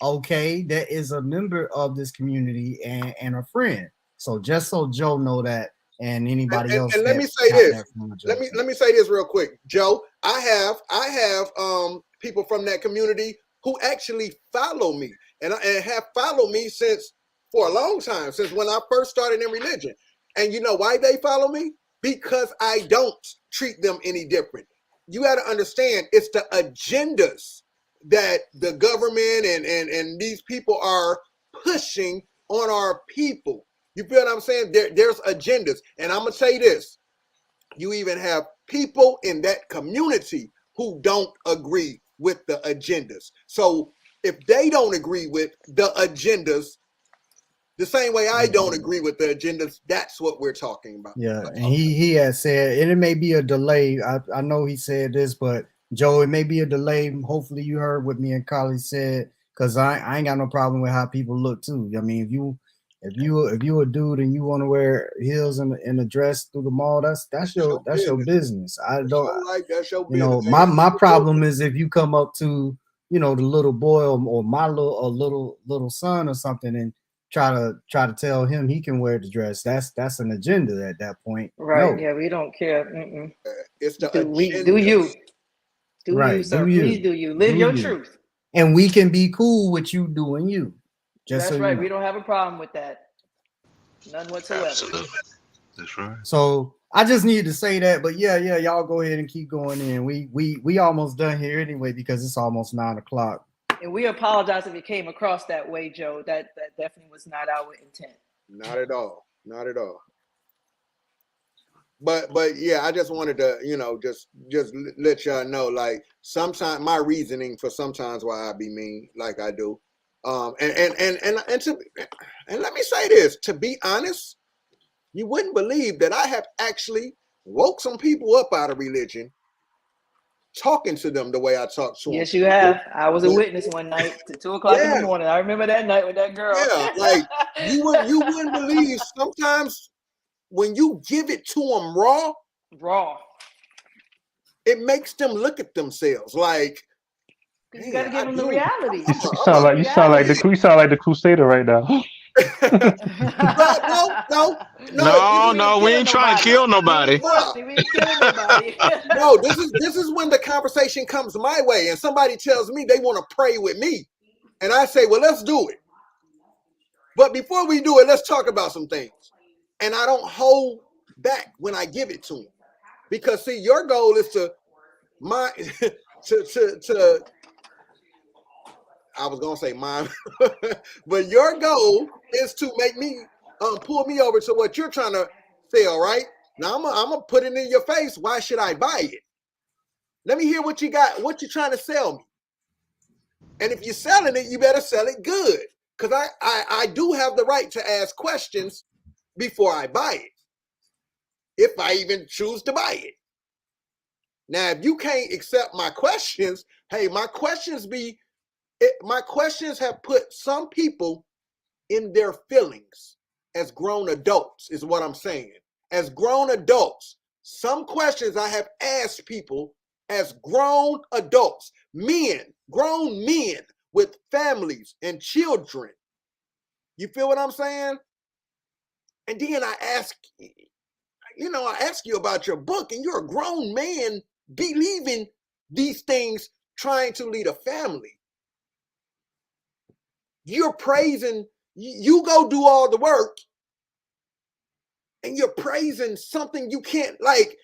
okay, that is a member of this community and a friend. So just so Joe know that. And anybody else. And let me say this. Let me say this real quick, Joe. I have people from that community who actually follow me and have followed me for a long time, since when I first started in religion. And you know why they follow me? Because I don't treat them any different. You got to understand, it's the agendas that the government and these people are pushing on our people. You feel what I'm saying? There's agendas. And I'm going to say this. You even have people in that community who don't agree with the agendas. So if they don't agree with the agendas, the same way I don't agree with the agendas, that's what we're talking about. Yeah, and he has said, and it may be a delay. I know he said this, but Joe, it may be a delay. Hopefully you heard what me and Collie said, because I ain't got no problem with how people look too. I mean, if you a dude and you want to wear heels and a dress through the mall, that's your business. I don't like that's your business. You know, my problem is if you come up to, the little boy or my little son or something and try to tell him he can wear the dress. That's an agenda at that point. Right. No. Yeah, we don't care. It's the do you. Do right. you, sir. Do you. Please do you. Live your truth. And we can be cool with you doing you. That's so right. We don't have a problem with that. None whatsoever. Absolutely. That's right. So I just need to say that, but yeah, y'all go ahead and keep going in. We almost done here anyway because it's almost 9:00. And we apologize if it came across that way, Joe. That definitely was not our intent. Not at all. Not at all. But yeah, I just wanted to, just let y'all know, like, sometimes my reasoning for sometimes why I be mean like I do. And let me say this, to be honest, you wouldn't believe that I have actually woke some people up out of religion, talking to them the way I talk to them. Yes, you have. I was a witness one night to 2:00 in the morning. I remember that night with that girl. Yeah, like you wouldn't believe sometimes when you give it to them raw, it makes them look at themselves like. You gotta give them the reality. You sound like the Crusader right now. No, we ain't trying to kill nobody. No, this is when the conversation comes my way and somebody tells me they want to pray with me. And I say, well, let's do it. But before we do it, let's talk about some things. And I don't hold back when I give it to them. Because see, your goal is to I was gonna say mine, but your goal is to make me pull me over to what you're trying to sell, right? Now I'm gonna put it in your face. Why should I buy it? Let me hear what you got, what you're trying to sell me. And if you're selling it, you better sell it good. Because I do have the right to ask questions before I buy it. If I even choose to buy it. Now, if you can't accept my questions, hey, my questions have put some people in their feelings as grown adults, is what I'm saying. As grown adults, some questions I have asked people as grown adults, grown men with families and children. You feel what I'm saying? And then I ask you about your book, and you're a grown man believing these things, trying to lead a family. You're praising You go do all the work and you're praising something you can't, like,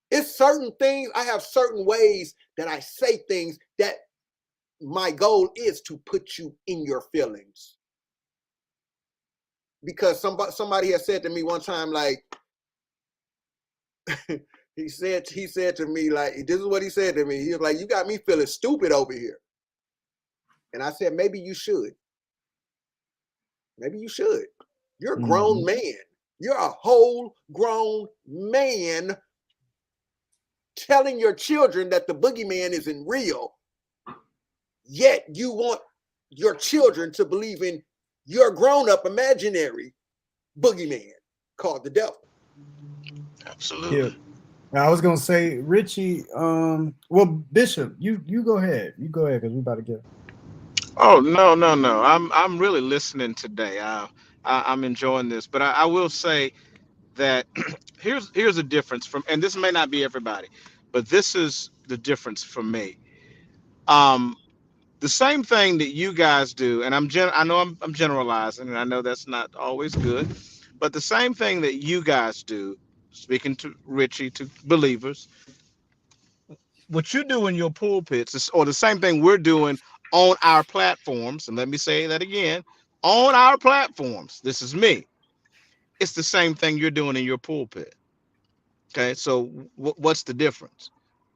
it's certain things. I have certain ways that I say things that my goal is to put you in your feelings. Because somebody has said to me one time, like, he said to me, like, this is what he said to me. He was like, you got me feeling stupid over here. And I said, maybe you should. Maybe you should. You're a grown man. You're a whole grown man telling your children that the boogeyman isn't real. Yet you want your children to believe in your grown-up imaginary boogeyman called the devil. Absolutely. Yeah. Now, I was gonna say, Richie. Well, Bishop, you go ahead. You go ahead because we about to get. Oh no. I'm really listening today. I'm enjoying this, but I will say that here's a difference from, and this may not be everybody, but this is the difference for me. The same thing that you guys do, and I know I'm generalizing, and I know that's not always good, but the same thing that you guys do, speaking to Richie, to believers, what you do in your pulpits is, or the same thing we're doing on our platforms, and let me say that again, on our platforms, this is me. It's the same thing you're doing in your pulpit. Okay, so what's the difference?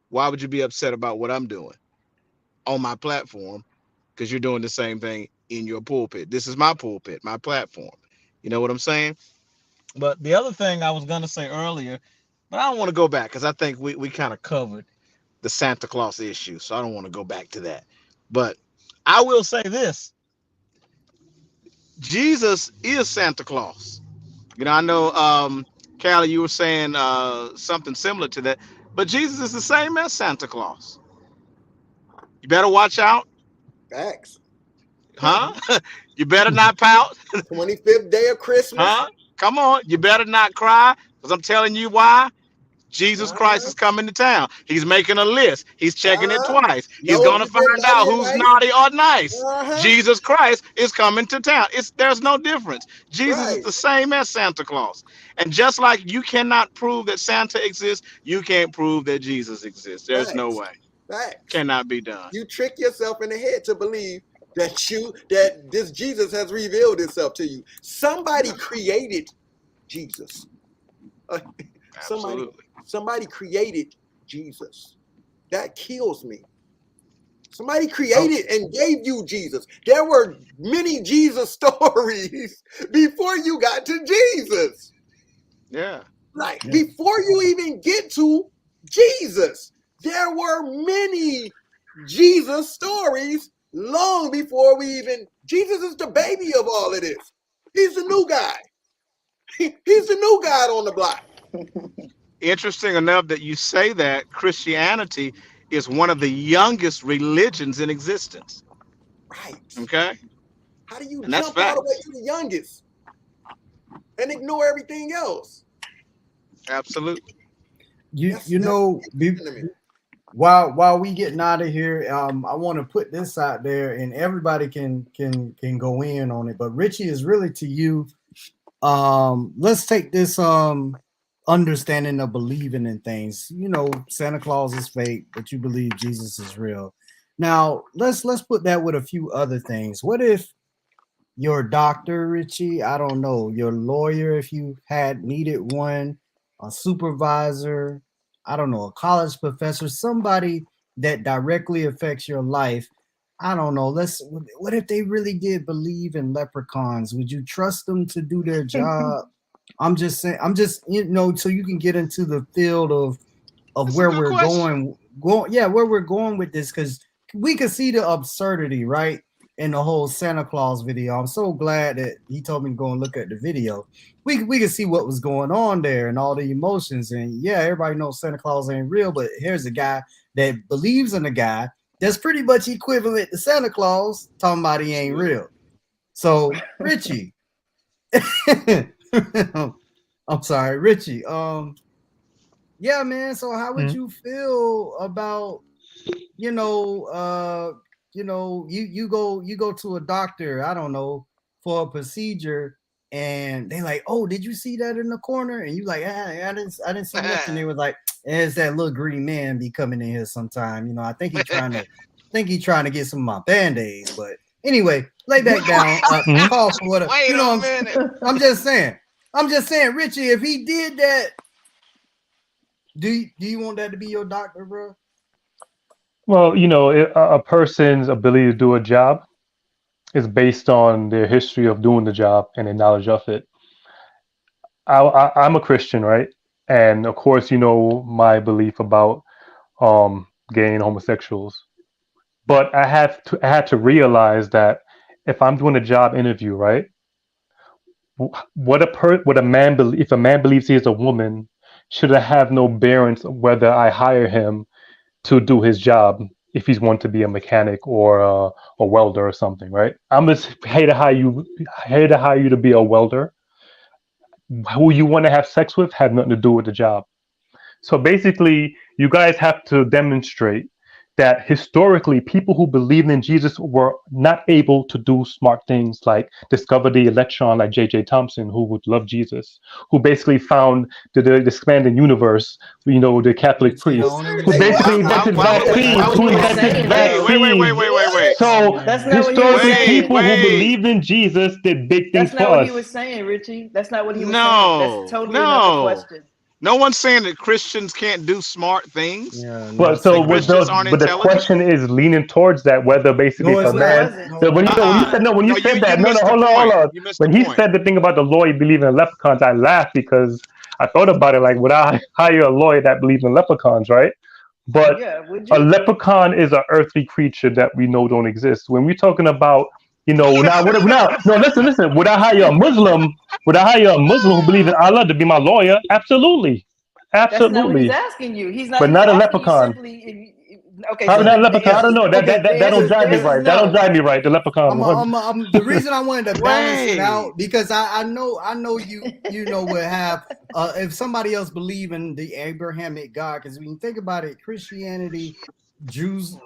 Why would you be upset about what I'm doing on my platform? Because you're doing the same thing in your pulpit. This is my pulpit, my platform. You know what I'm saying? But the other thing I was going to say earlier, but I don't want to go back because I think we kind of covered the Santa Claus issue. So I don't want to go back to that. But I will say this. Jesus is Santa Claus. You know, I know, Callie, you were saying something similar to that. But Jesus is the same as Santa Claus. You better watch out. Facts. Huh? You better not pout. 25th day of Christmas. Huh? Come on. You better not cry, because I'm telling you why. Jesus Christ is coming to town. He's making a list. He's checking it twice. He's No, going to find out who's naughty or nice. Uh-huh. Jesus Christ is coming to town. There's no difference. Jesus Right. is the same as Santa Claus. And just like you cannot prove that Santa exists, you can't prove that Jesus exists. There's no way. Facts. Cannot be done. You trick yourself in the head to believe that this Jesus has revealed himself to you. Somebody created Jesus. Somebody created Jesus. That kills me. Somebody created and gave you Jesus. There were many Jesus stories before you got to Jesus. Yeah. Like before you even get to Jesus, there were many Jesus stories long before we even. Jesus is the baby of all of this. He's the new guy. He's the new guy on the block. Interesting enough that you say that Christianity is one of the youngest religions in existence. Right. Okay. How do you and jump all the way to the youngest and ignore everything else? Absolutely. You know, while we getting out of here, I want to put this out there, and everybody can go in on it. But Richie, is really to you. Let's take this understanding of believing in things. You know, Santa Claus is fake, but you believe Jesus is real. Now let's put that with a few other things. What if your doctor, Richie, I don't know, your lawyer, if you had needed one, a supervisor, I don't know, a college professor, somebody that directly affects your life. I don't know. What if they really did believe in leprechauns? Would you trust them to do their job? I'm just saying, you know, so you can get into the field of where we're going, where we're going with this, because we can see the absurdity, right, in the whole Santa Claus video. I'm so glad that he told me to go and look at the video. We can see what was going on there and all the emotions. And yeah, everybody knows Santa Claus ain't real, but here's a guy that believes in a guy that's pretty much equivalent to Santa Claus talking about he ain't real. So Richie, I'm sorry, Richie. Yeah, man. So how would you feel about, you go to a doctor, I don't know, for a procedure, and they like, oh, did you see that in the corner? And you like, I didn't see nothing. They was like, it's that little green man be coming in here sometime. You know, I think he's trying to get some of my band-aids. But anyway, lay back down. Call for what? Wait you know, a minute. I'm just saying, Richie, if he did that, do you want that to be your doctor, bro? Well, you know, a person's ability to do a job is based on their history of doing the job and their knowledge of it. I'm a Christian, right? And of course, you know my belief about gay and homosexuals. But I had to realize that if I'm doing a job interview, right, if a man believes he is a woman, should I have no bearings whether I hire him to do his job if he's want to be a mechanic or a welder or something, right? I'm just here to hire you to be a welder. Who you want to have sex with have nothing to do with the job. So basically, you guys have to demonstrate that historically, people who believed in Jesus were not able to do smart things like discover the electron, like J.J. Thomson, who would love Jesus, who basically found the expanding universe, you know, the Catholic priest, who basically invented vaccines, Wait. So historically, people wait. who believed in Jesus did big things That's not for what us. he was saying, Richie. That's not what he was No, saying. That's totally another question. No one's saying that Christians can't do smart things. Yeah, But so, Christians aren't but the intelligent. question is leaning towards that, whether basically if a man. So when you said that, hold on. When he said the thing about the lawyer believing in leprechauns, I laughed because I thought about it. Like, would I hire a lawyer that believes in leprechauns, right? But a leprechaun is an earthly creature that we know don't exist. When we're talking about, you know, listen. Would I hire a Muslim? Would I hire a Muslim who believes in Allah to be my lawyer? Absolutely. That's not what he's asking you. He's not. But not a leprechaun. Okay. How not a leprechaun? I don't know. That don't drive me right. That don't drive me right. The leprechaun. The reason I wanted to balance it out because I know you would have if somebody else believe in the Abrahamic God, because when you think about it, Christianity, Judaism,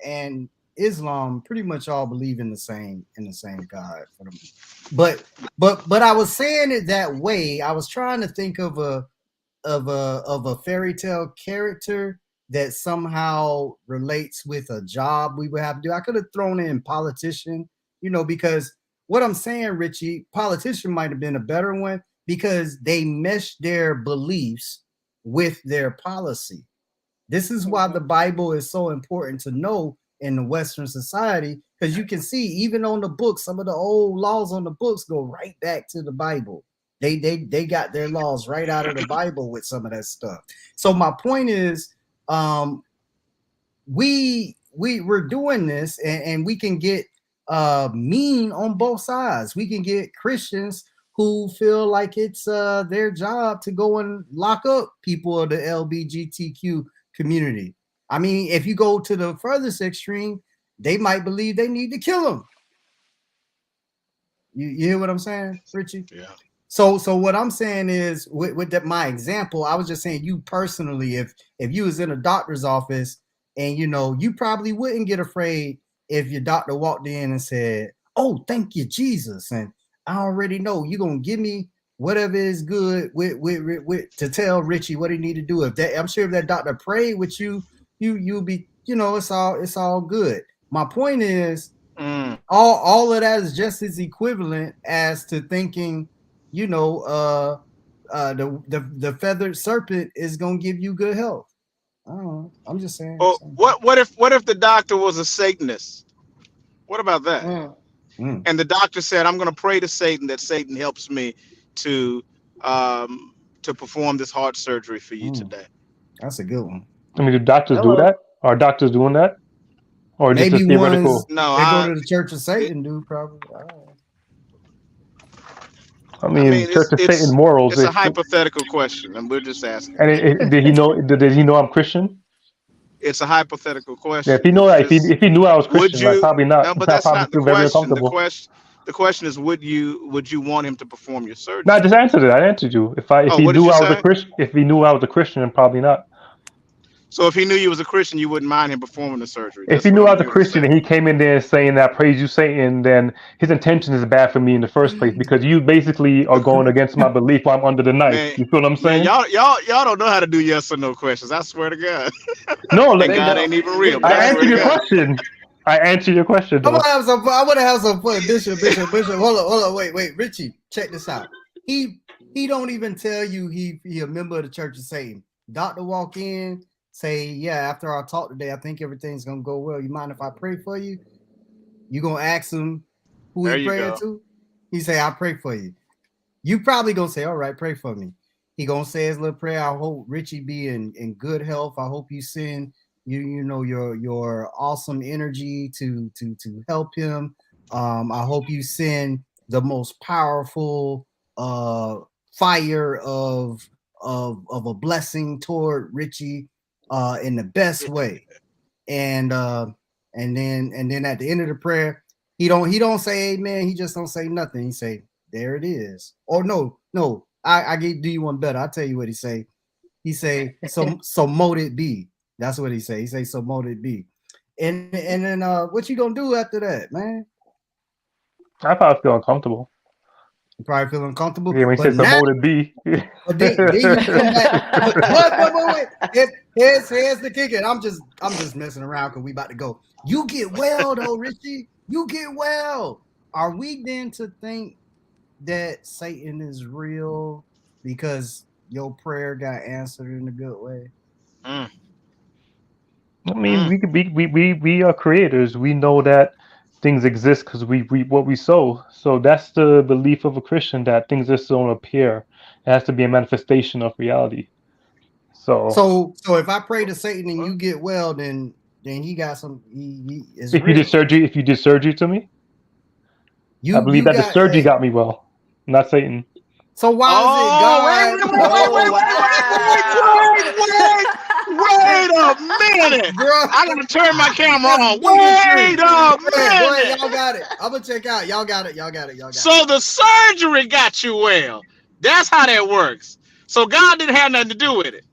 and Islam pretty much all believe in the same God. But I was saying it that way. I was trying to think of a fairy tale character that somehow relates with a job we would have to do. I could have thrown in politician, you know, because what I'm saying, Richie, politician might have been a better one because they mesh their beliefs with their policy. This is why the Bible is so important to know in the Western society, because you can see even on the books, some of the old laws on the books go right back to the Bible. They got their laws right out of the Bible with some of that stuff. So my point is, we're doing this, and we can get mean on both sides. We can get Christians who feel like it's their job to go and lock up people of the LGBTQ community. I mean, if you go to the furthest extreme, they might believe they need to kill them. You hear what I'm saying, Richie? Yeah. So what I'm saying is, with my example, I was just saying you personally, if you was in a doctor's office and, you know, you probably wouldn't get afraid if your doctor walked in and said, oh, thank you, Jesus. And I already know you're going to give me whatever is good with to tell Richie what he need to do. I'm sure if that doctor prayed with you, you'll be, you know, it's all good. My point is, all of that is just as equivalent as to thinking, you know, the feathered serpent is gonna give you good health. I don't know. I'm just saying. Oh, what if the doctor was a Satanist? What about that? And the doctor said, I'm gonna pray to Satan that Satan helps me to perform this heart surgery for you today. That's a good one. I mean, do doctors do that? Are doctors doing that? Or maybe just a theoretical? No, they go to the Church of Satan, dude. Probably. I mean, Church of Satan morals. It's a hypothetical question, and we're just asking. And did he know? Did he know I'm Christian? It's a hypothetical question. Yeah, if he knew that, if he knew I was Christian, like, probably not. No, but that's not the very question. The question is, would you want him to perform your surgery? No, I just answered it. I answered you. If he knew I was a Christian, then probably not. So if he knew you was a Christian, you wouldn't mind him performing the surgery. If That's he knew what I I'm was a hearing you Christian say. and he came in there saying that praise you Satan, then his intention is bad for me in the first place because you basically are going against my belief while I'm under the knife. Man, You feel what I'm man, saying? y'all don't know how to do yes or no questions. I swear to God. No, And They God don't. ain't even real, They but I I swear answered to your God. question. I answered your question I want though. to have some fun. I want to have some fun. Bishop. Hold on. Wait. Richie, check this out. He don't even tell you he a member of the Church of Satan. Doctor walk in, say, yeah, after our talk today, I think everything's gonna go well. You mind if I pray for you? You gonna ask him who There he you praying go. to? He say, I pray for you. You probably gonna say, all right, pray for me. He gonna say his little prayer. I hope Richie be in good health. I hope you send you know your awesome energy to help him. I hope you send the most powerful fire of a blessing toward Richie in the best way. And then at the end of the prayer, he don't say amen. He just don't say nothing. He say, there it is. Or no, I do you one better. I'll tell you what he say. He say, so mote it be. That's what he say. He say, so mote it be. And then what you gonna do after that, man? I probably feel uncomfortable. You probably feel uncomfortable. Yeah, when he But says the now, motive B. but then you come back. Wait. Here's the kicker. I'm just messing around because we about to go. You get well though, Richie. You get well. Are we then to think that Satan is real because your prayer got answered in a good way? Mm, I mean, we are creators. We know that things exist because we what we sow. So that's the belief of a Christian that things just don't appear. It has to be a manifestation of reality. So So if I pray to Satan and you get well, then he got some. He is if you real. did surgery to me, I believe You that the got. surgery Hey, got me well, not Satan. so why is it Oh, God? Oh wait a minute. Bro, I gotta turn my camera that's on. bigotry. Wait a Go ahead, minute. y'all got it. I'm gonna check out. Y'all got it. So the surgery got you well. That's how that works. So God didn't have nothing to do with it.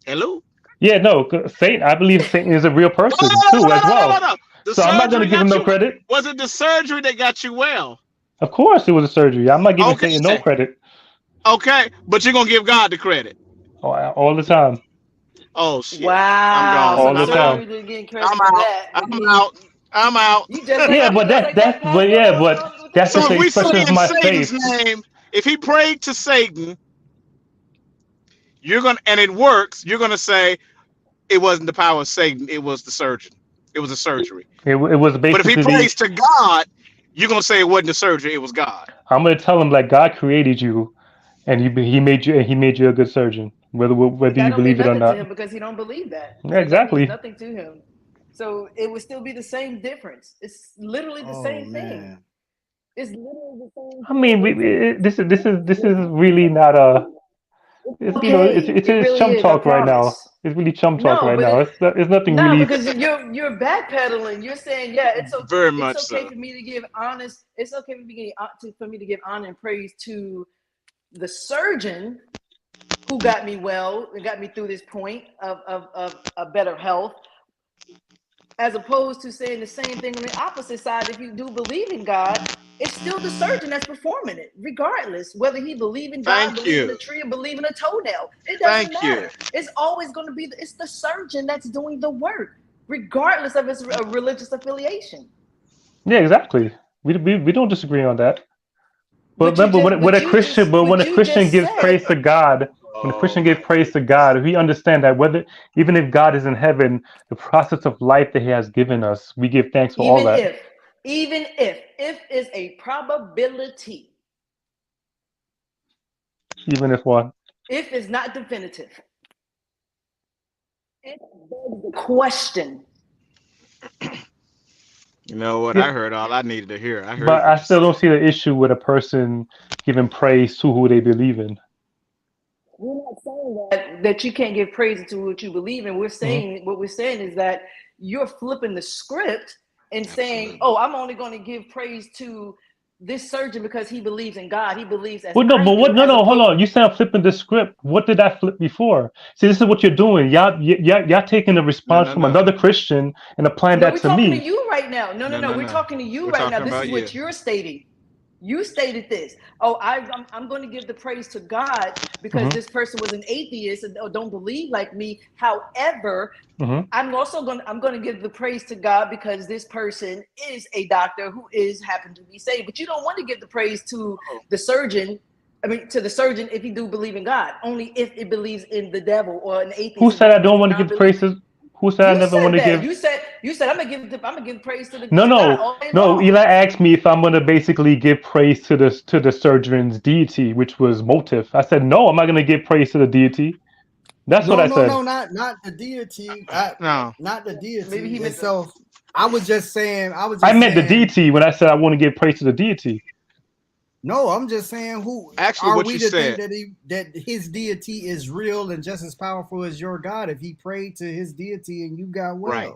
Hello? Yeah, no, Satan. I believe Satan is a real person too, as well. No. The So I'm not going surgery to give him got no you. credit. Was it the surgery that got you well? Of course, it was a surgery. I'm not giving Okay. Satan no credit. Okay, but you're gonna give God the credit. All the time. Oh shit. I'm wow! gone. So All the the time. surgery didn't get credit I'm for out. that. I'm out. You just like Yeah, but that's that pastor but that's So just if an we say expression of in my Satan's faith. name, if he prayed to Satan, and it works, you're gonna say it wasn't the power of Satan, it was the surgeon. It was a surgery. It was But if he basically. prays to God, you're gonna say it wasn't the surgery, it was God. I'm going to tell him like God created you, and he made you a good surgeon, whether That you don't mean believe it or nothing to not. him because he don't believe that. Yeah, So that means exactly. nothing to him. So it would still be the same difference. It's literally the same thing. It's literally the same I mean, thing. this is really not a. It's Okay, it's it really chum is. I talk right now. promise. It's really chum talk No, right but now. It's nothing no, really. because you're backpedaling. You're saying, yeah, it's okay. Very It's much okay so. for me to give honest. It's okay for me to give honor and praise to the surgeon who got me well and got me through this point of a better health, as opposed to saying the same thing on the opposite side. If you do believe in God, it's still the surgeon that's performing it, regardless whether he believe in God, Thank believe in you. a tree, or believe in a toenail. It doesn't Thank you. matter. It's always going to be it's the surgeon that's doing the work, regardless of his religious affiliation. Yeah, exactly. We don't disagree on that. But But you remember, just, when but a you Christian, just, but when but a you Christian just gives said, praise to God, when a Christian gives praise to God, we understand that even if God is in heaven, the process of life that He has given us, we give thanks for all that. even if is a probability. Even if what? If is not definitive. It begs the question. You know what? Yeah. I heard all I needed to hear. I heard But what I you still said. don't see the issue with a person giving praise to who they believe in. We're not saying that you can't give praise to what you believe in. We're saying what we're saying is that you're flipping the script and saying, "Oh, I'm only going to give praise to this surgeon, because he believes in God, he believes as Well, no, I but do, what? No, as no, hold opposed- on. You said I'm flipping the script. What did I flip before? See, this is what you're doing. Y'all taking the response from another Christian and applying No, that we're to talking me. to you right now. No, we're talking to you We're right now. talking This about is what you. you're stating. You stated this. Oh, I'm going to give the praise to God because Mhm. this person was an atheist and don't believe like me. However, Mhm. I'm going to give the praise to God because this person is a doctor who happened to be saved. But you don't want to give the praise to the surgeon. I mean, to the surgeon if you do believe in God. Only if it believes in the devil or an atheist. Who said I don't want to not give believe- praise to? Who said I You never said want to that. give? You said I'm gonna give praise to the No, to God no, all day no. long. Eli asked me if I'm going to basically give praise to the surgeon's deity, which was motive. I said no. I'm not going to give praise to the deity. That's what I said. No, not the deity. No. Not the deity Maybe he meant itself. I was just saying. I meant the deity when I said I want to give praise to the deity. No, I'm just saying. Who Actually, are what we you to think said. that his deity is real and just as powerful as your God? If he prayed to his deity and you got well, Right.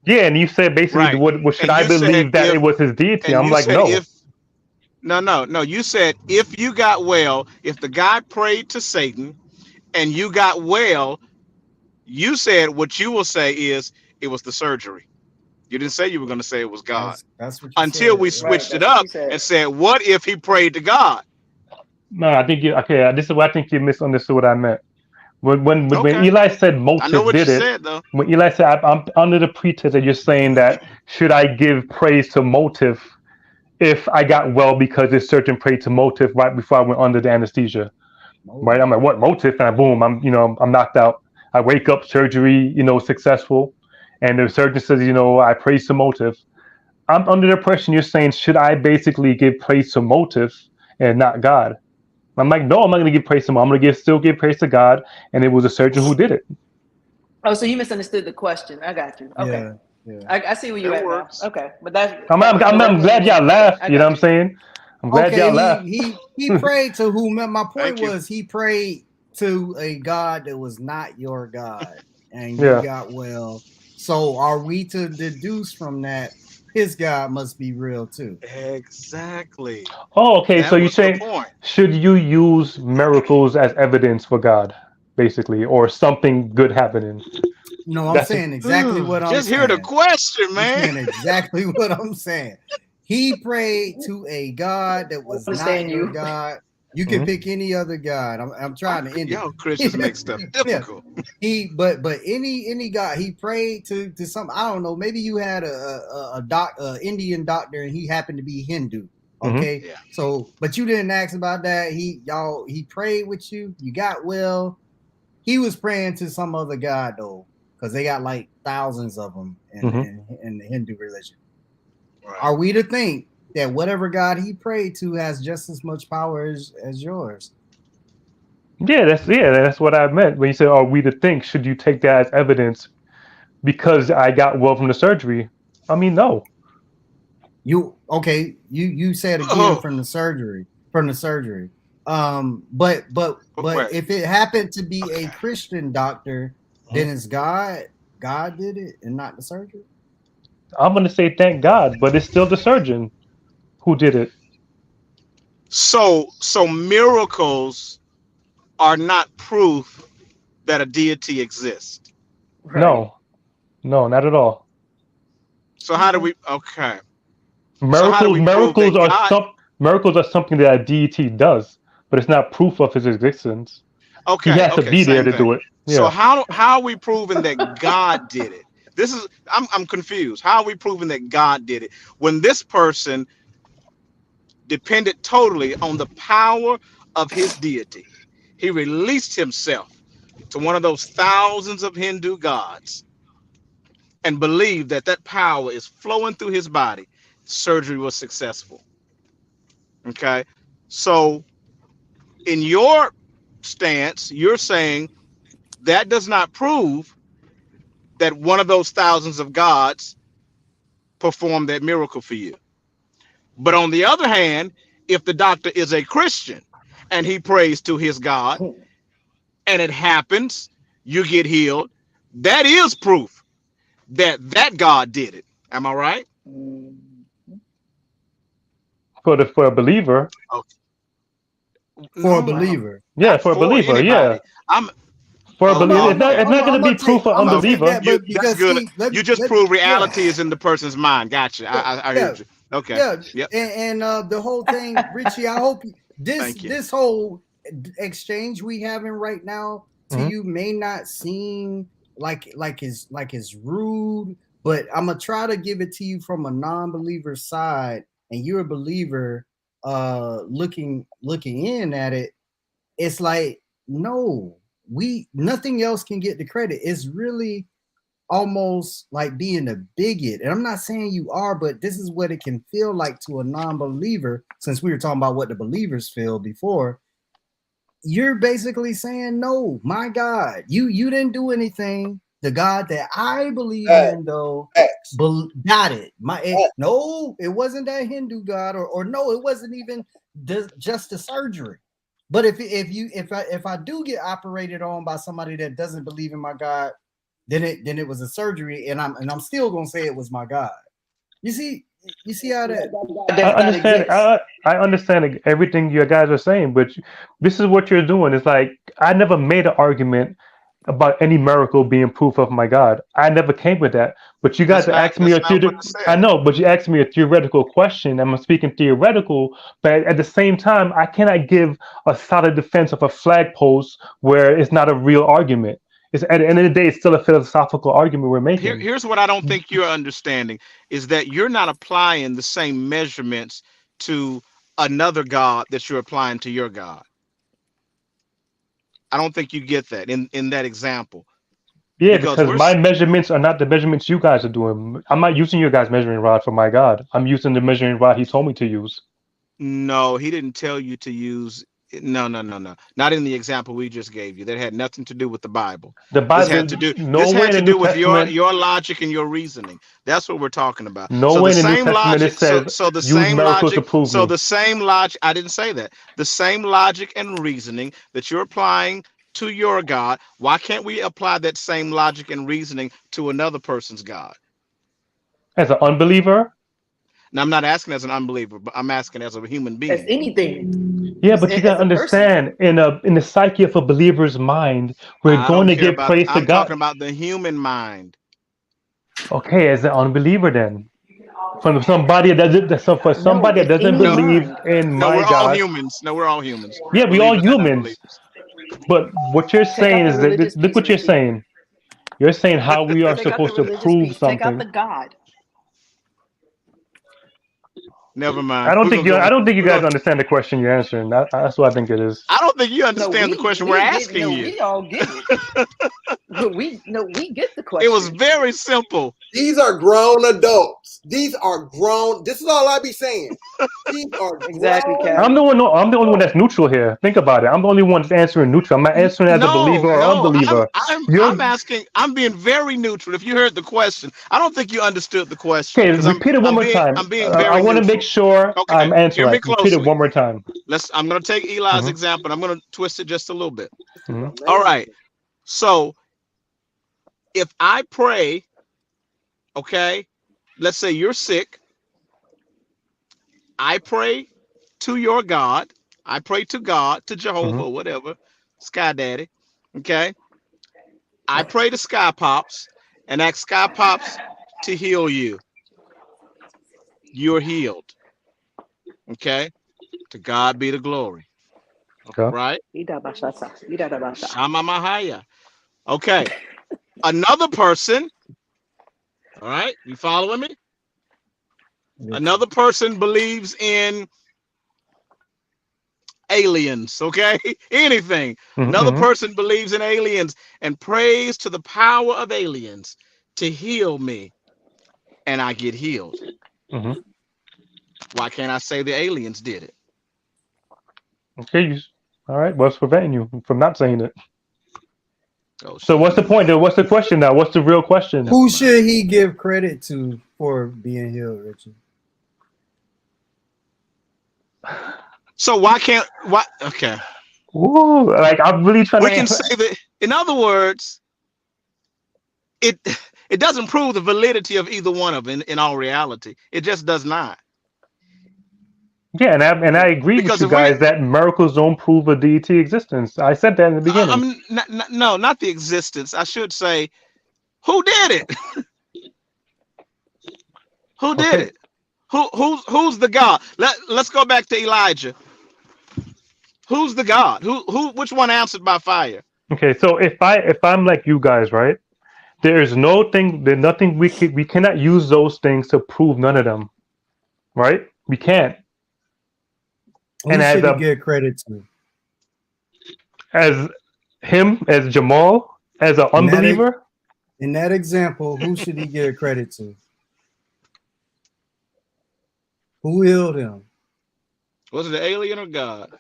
Yeah, and you said basically, Right. what should And I you said believe that if- it was his deity? And I'm you like, said no. if no. You said if you got well, if the guy prayed to Satan and you got well, you said what you will say is it was the surgery. You didn't say you were going to say it was God. that's what you Until said. we Right, switched that's it what up you said. and said, what if he prayed to God? No, I think you okay. This is what I think you misunderstood what I meant. When Okay. Eli said I know motive what you did it, said though. when Eli said I'm under the pretense that you're saying that should I give praise to motive if I got well because this surgeon prayed to motive right before I went under the anesthesia, right? I'm like, what motive? And boom, I'm knocked out. I wake up, surgery, successful, and the surgeon says, I praise to motive. I'm under the impression you're saying should I basically give praise to motive and not God? I'm like, no, I'm not going to give praise to him. I'm going to still give praise to God, and it was a surgeon who did it. Oh, so you misunderstood the question. I got you. Okay. Yeah. I see where you're at now. Okay, but that's. I'm glad y'all laughed. You know what I'm saying? I'm glad y'all laughed. He prayed to whom. My point Thank you. was he prayed to a God that was not your God, and Yeah. you got well. So are we to deduce from that his God must be real too? Exactly. Oh, okay. That So you're was the saying point. should you use miracles as evidence for God, basically, or something good happening? No, I'm That's saying exactly what I'm Just saying. hear the question, I'm man. saying exactly what I'm saying. He prayed to a God that was not Understand your you. God. You can Mhm. pick any other God. I'm trying to end it. Y'all Christians make stuff difficult. But any God, he prayed to some, I don't know, maybe you had a Indian doctor and he happened to be Hindu. Okay. Yeah. So but you didn't ask about that. He prayed with you, you got well. He was praying to some other God though, because they got like thousands of them in the Hindu religion. Right. Are we to think that whatever God he prayed to has just as much power as yours? Yeah, that's what I meant when you said, "Are we to think?" Should you take that as evidence because I got well from the surgery? I mean, no. You said again Oh. from the surgery. But Wait. if it happened to be Okay. a Christian doctor, then it's God did it and not the surgery. I'm going to say thank God, but it's still the surgeon who did it. So miracles are not proof that a deity exists. Right. No, not at all. So how do we? Okay. So how do we prove Miracles that God? miracles are something that a deity does, but it's not proof of his existence. Okay. He has to be there same to thing. do it. Yeah. So how are we proving that God did it? This is I'm confused. How are we proving that God did it when this person depended totally on the power of his deity? He released himself to one of those thousands of Hindu gods and believed that power is flowing through his body. Surgery was successful. Okay. So in your stance, you're saying that does not prove that one of those thousands of gods performed that miracle for you. But on the other hand, if the doctor is a Christian and he prays to his God and it happens, you get healed, that is proof that God did it. Am I right? for a believer. For a believer. Yeah, Not for a believer. anybody. Yeah, I'm for a Oh, believer. no, It's not. It's not going to be proof for I'm gonna take unbeliever. that, but that's because good. see, let me, You just let, prove yeah, reality is in the person's mind. Gotcha. I yeah, heard you. Okay. yeah, Yep. and the whole thing, Richie. I hope Thank you. this whole exchange we having right now to Mhm. you may not seem like it's rude, but I'm gonna try to give it to you from a non-believer side, and you're a believer, looking in at it. It's like, no, nothing else can get the credit. It's really almost like being a bigot. And I'm not saying you are, but this is what it can feel like to a non-believer, since we were talking about what the believers feel before. You're basically saying, no, my God, you didn't do anything. The God that I believe in, though, got it. No, it wasn't that Hindu God, or no, it wasn't even just a surgery. But if I do get operated on by somebody that doesn't believe in my God, then it was a surgery, and I'm still gonna say it was my God. You see how that I understand. I understand everything you guys are saying, but this is what you're doing. It's like I never made an argument about any miracle being proof of my God. I never came with that. But you guys asked me I know, but you asked me a theoretical question. I'm speaking theoretical, but at the same time, I cannot give a solid defense of a flag post where it's not a real argument. It's at the end of the day, it's still a philosophical argument we're making. Here's what I don't think you're understanding is that you're not applying the same measurements to another God that you're applying to your God. I don't think you get that in that example. Yeah, because my measurements are not the measurements you guys are doing. I'm not using your guys' measuring rod for my God. I'm using the measuring rod he told me to use. No, he didn't tell you to use. No. Not in the example we just gave you. That had nothing to do with the Bible. The Bible This had to do. nowhere This had in the to New do with Testament. your logic and your reasoning. That's what we're talking about. Nowhere in the New Testament logic. it says So the use same miracles logic. to prove So me. the same logic. I didn't say that. The same logic and reasoning that you're applying to your God. Why can't we apply that same logic and reasoning to another person's God? As an unbeliever? Now, I'm not asking as an unbeliever, but I'm asking as a human being. As anything. Yeah, but you gotta understand, in the psyche of a believer's mind, we're going to give praise to I'm God. talking about the human mind. Okay, as an unbeliever then. From somebody that doesn't believe in No, my we're God. all humans. No, we're all humans. Yeah, we all Believers and humans. But what you're saying is that look what you're saying. You're saying how we are supposed to prove something. Take out the God. Never mind. I don't think you guys understand the question you're answering. That's what I think it is. I don't think you understand the question we're asking you. We all get it. we get the question. It was very simple. These are grown adults. These are grown. This is all I be saying. These are exactly. I'm the only one that's neutral here. Think about it. I'm the only one that's answering neutral. I'm not answering as a believer or unbeliever. I'm asking. I'm being very neutral. If you heard the question, I don't think you understood the question. Okay, repeat it one more time. I'm being very. I want to make sure I'm answering. Hear me Repeat it closely. one more time. I'm going to take Eli's example. I'm going to twist it just a little bit. Mm-hmm. All right. So, if I pray, okay, let's say you're sick. I pray to your God. I pray to God, to Jehovah, whatever, Sky Daddy. Okay. I pray to Sky Pops and ask Sky Pops to heal you. You're healed. Okay. To God be the glory. Okay. Right? Shama Mahaya. Okay. Another person. All right. You following me? Another person believes in aliens. Okay. Anything. Another person believes in aliens and prays to the power of aliens to heal me. And I get healed. Why can't I say the aliens did it? Okay. All right. What's preventing you from not saying it? So what's the point? What's the question now? What's the real question? Who should he give credit to for being healed, Richard? So why can't what? Okay. Ooh, like I'm really trying we to. We can say that. In other words, it doesn't prove the validity of either one of them in all reality. It just does not. Yeah, and I agree with Because you if we, guys that miracles don't prove a deity existence. I said that in the I beginning. mean, no, not the existence. I should say, who did it? Who did Okay, it? Who's the God? Let's go back to Elijah. Who's the God? Which one answered by fire? okay. So if I'm like you guys, right? There's nothing we cannot use those things to prove none of them, right? We can't. Who And should he get credit to? as him, as Jamal, as an In that, unbeliever, in that example, who should he give credit to? Who healed him? Was it the alien or God?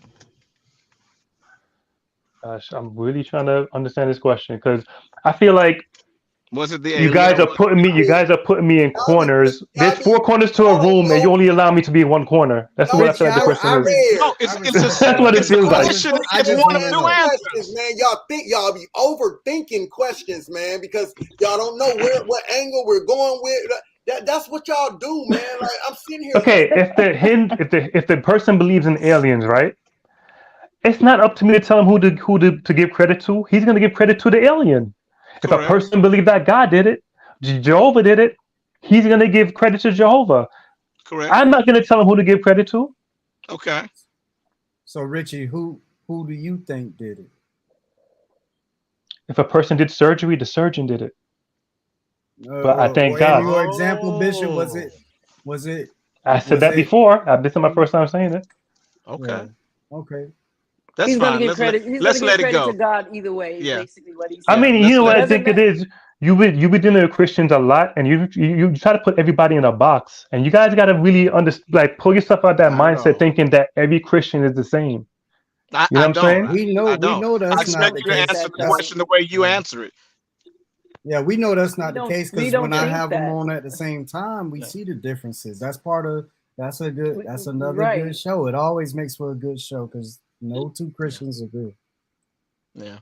gosh, I'm really trying to understand this question because I feel like Was it the you alien? guys Or are putting me. You guys are putting me in corners. There's 4 corners to a room, and you only allow me to be in one corner. That's what I feel like the question is. No, That's what it it's a feels like. question. I It's just one of wanna 2 know. answers. Questions, man. Y'all be overthinking questions, man, because y'all don't know what angle we're going with. That's what y'all do, man. Like I'm sitting here. Okay, if the person believes in aliens, right? It's not up to me to tell him who to give credit to. He's going to give credit to the alien. If a Correct. person believes that God did it, Jehovah did it, he's going to give credit to Jehovah. Correct. I'm not going to tell him who to give credit to. Okay. So Richie, who do you think did it? If a person did surgery, the surgeon did it. But I thank Well, in God. your example, Bishop, was it? I said that before. This is my first time saying it. Okay. Yeah. Okay. That's He's fine. gonna give credit. He's Let's gonna let give it credit go. to God either way. Is Yeah. basically what he's I saying. mean, you know what I Doesn't think it matter. is. You be dealing with Christians a lot, and you try to put everybody in a box, and you guys got to really pull yourself out that mindset, thinking that every Christian is the same. I You know what I'm saying? We know I that's not expect the you to case. answer the That's- question the way you answer it. Yeah, we know that's not We the don't- case we because don't when I think have them that. on at the same time, we see the differences. That's another Right. good show. It always makes for a good show because no 2 Christians are good. Yeah.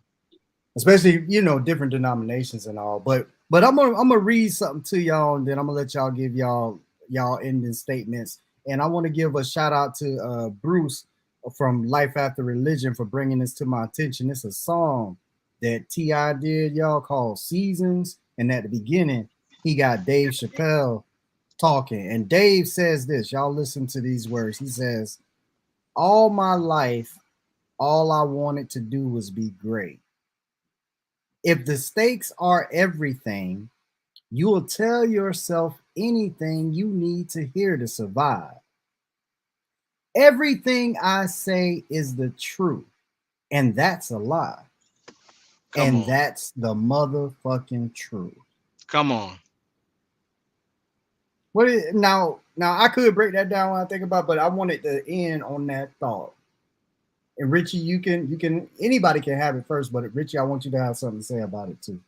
Especially, different denominations and all. But I'm gonna read something to y'all, and then I'm gonna let y'all give y'all ending statements. And I want to give a shout out to Bruce from Life After Religion for bringing this to my attention. It's a song that T.I. did, y'all, called Seasons. And at the beginning, he got Dave Chappelle talking. And Dave says this. Y'all listen to these words. He says, "All my life, all I wanted to do was be great. If the stakes are everything, you will tell yourself anything you need to hear to survive. Everything I say is the truth, and that's a lie. Come on. That's the motherfucking truth." Come on. Now I could break that down when I think about it, but I wanted to end on that thought. And Richie, you can anybody can have it first, but Richie, I want you to have something to say about it too.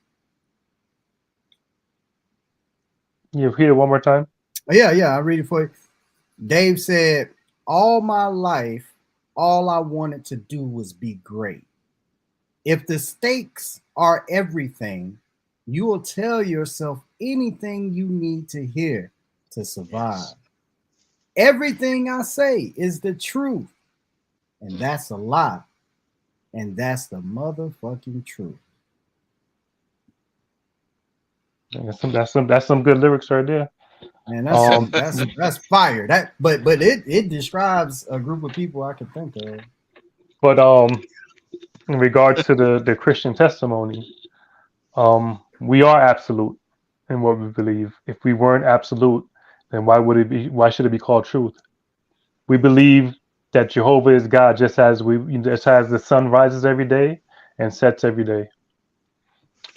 You repeat it one more time. Yeah, I'll read it for you. Dave said, "All my life, all I wanted to do was be great. If the stakes are everything, you will tell yourself anything you need to hear to survive. Yes. Everything I say is the truth, and that's a lie, and that's the motherfucking truth." That's some good lyrics right there. Man, that's fire. But it describes a group of people I can think of. But in regards to the Christian testimony, we are absolute in what we believe. If we weren't absolute, then why should it be called truth? We believe that Jehovah is God, just as the sun rises every day and sets every day.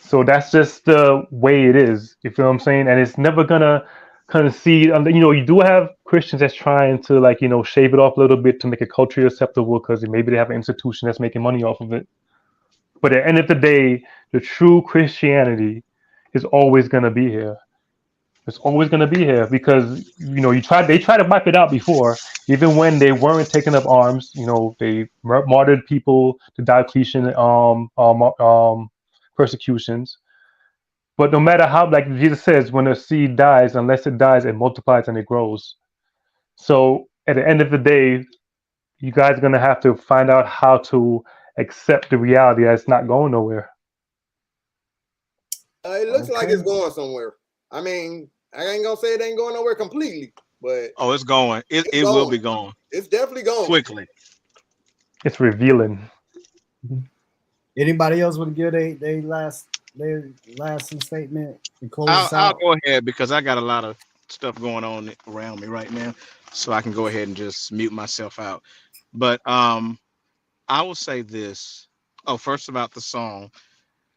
So that's just the way it is. You feel what I'm saying? And it's never gonna concede. You do have Christians that's trying to shave it off a little bit to make it culturally acceptable because maybe they have an institution that's making money off of it. But at the end of the day, the true Christianity is always gonna be here. It's always gonna be here because they tried to wipe it out before, even when they weren't taking up arms. They martyred people to Diocletian persecutions. But no matter how, like Jesus says, when a seed dies, unless it dies, it multiplies and it grows. So at the end of the day, you guys are gonna have to find out how to accept the reality that it's not going nowhere. It looks like Okay. it's going somewhere. I mean, I ain't gonna say it ain't going nowhere completely, but Oh, it's going. It will be going it's definitely going quickly. It's revealing. Anybody else want to give their last statement and close us I'll out? go ahead because I got a lot of stuff going on around me right now, so I can go ahead and just mute myself out. But I will say this. Oh, first about the song,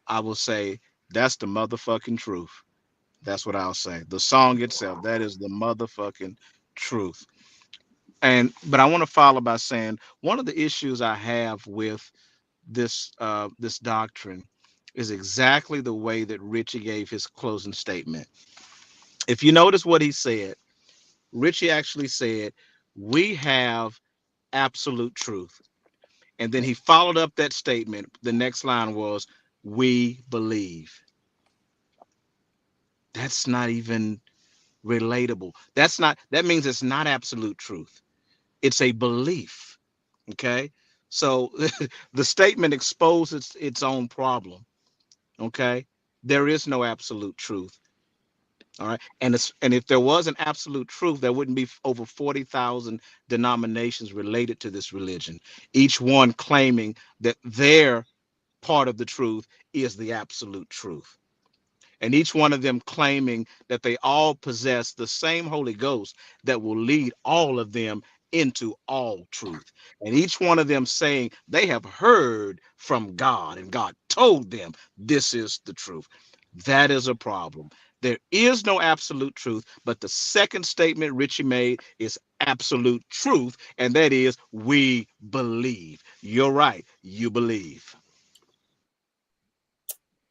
I will say that's the motherfucking truth. That's what I'll say. The song itself, that is the motherfucking truth. But I want to follow by saying one of the issues I have with this doctrine is exactly the way that Richie gave his closing statement. If you notice what he said, Richie actually said, "We have absolute truth." And then he followed up that statement. The next line was, "We believe." That's not even relatable. That means it's not absolute truth. It's a belief. Okay. So the statement exposes its own problem. Okay. There is no absolute truth. All right. And if there was an absolute truth, there wouldn't be over 40,000 denominations related to this religion, each one claiming that their part of the truth is the absolute truth. And each one of them claiming that they all possess the same Holy Ghost that will lead all of them into all truth. And each one of them saying they have heard from God and God told them this is the truth. That is a problem. There is no absolute truth, but the second statement Richie made is absolute truth, and that is we believe. You're right. You believe.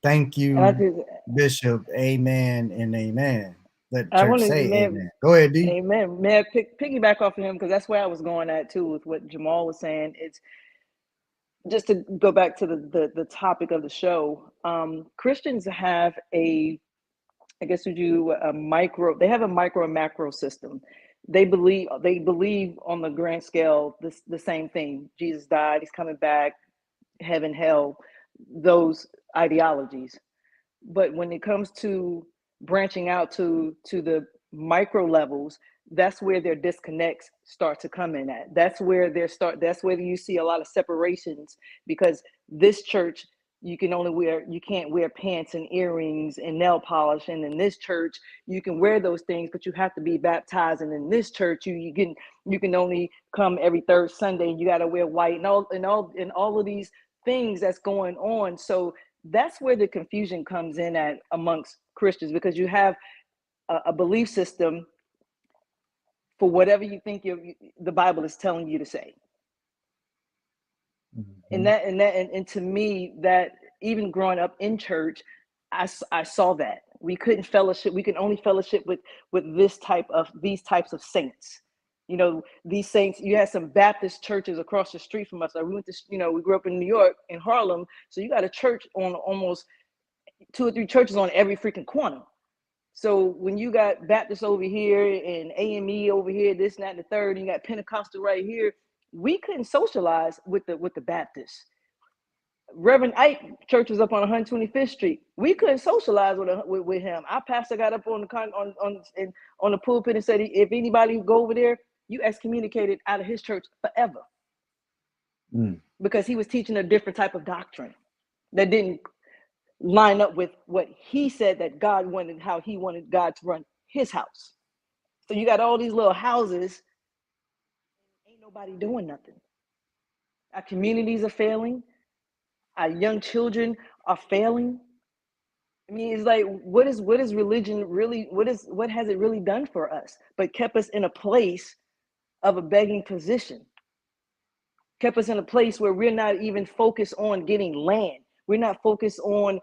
Thank And I you, think Bishop. Amen and amen. Let I church want to, say man, amen. Go ahead, D. amen. May I piggyback off of him because that's where I was going at too with what Jamal was saying. It's just to go back to the topic of the show. Christians have a, I guess would you a micro? They have a micro and macro system. They believe on the grand scale the same thing. Jesus died. He's coming back. Heaven, hell, those ideologies. But when it comes to branching out to the micro levels, that's where their disconnects start to come in at. That's where that's where you see a lot of separations, because this church you can't wear pants and earrings and nail polish, and in this church you can wear those things, but you have to be baptized, and in this church you can only come every third Sunday and you got to wear white, and all of these things that's going on. So that's where the confusion comes in at amongst Christians, because you have a belief system for whatever you think the Bible is telling you to say. Mm-hmm. And to me, that even growing up in church, I saw that we couldn't fellowship. We can only fellowship with these types of saints. You know, these saints. You had some Baptist churches across the street from us. Like we grew up in New York, in Harlem, so you got a church on almost 2 or 3 churches on every freaking corner. So when you got Baptist over here and AME over here, this and that and the third, and you got Pentecostal right here, we couldn't socialize with the Baptists. Reverend Ike church was up on 125th Street. We couldn't socialize with him. Our pastor got up on the pulpit and said, if anybody go over there, you excommunicated out of his church forever. Because he was teaching a different type of doctrine that didn't line up with what he said that God wanted, how he wanted God to run his house. So you got all these little houses, ain't nobody doing nothing. Our communities are failing. Our young children are failing. I mean, it's like, what is religion really? What has it really done for us? But kept us in a place of a begging position. Kept us in a place where we're not even focused on getting land. We're not focused on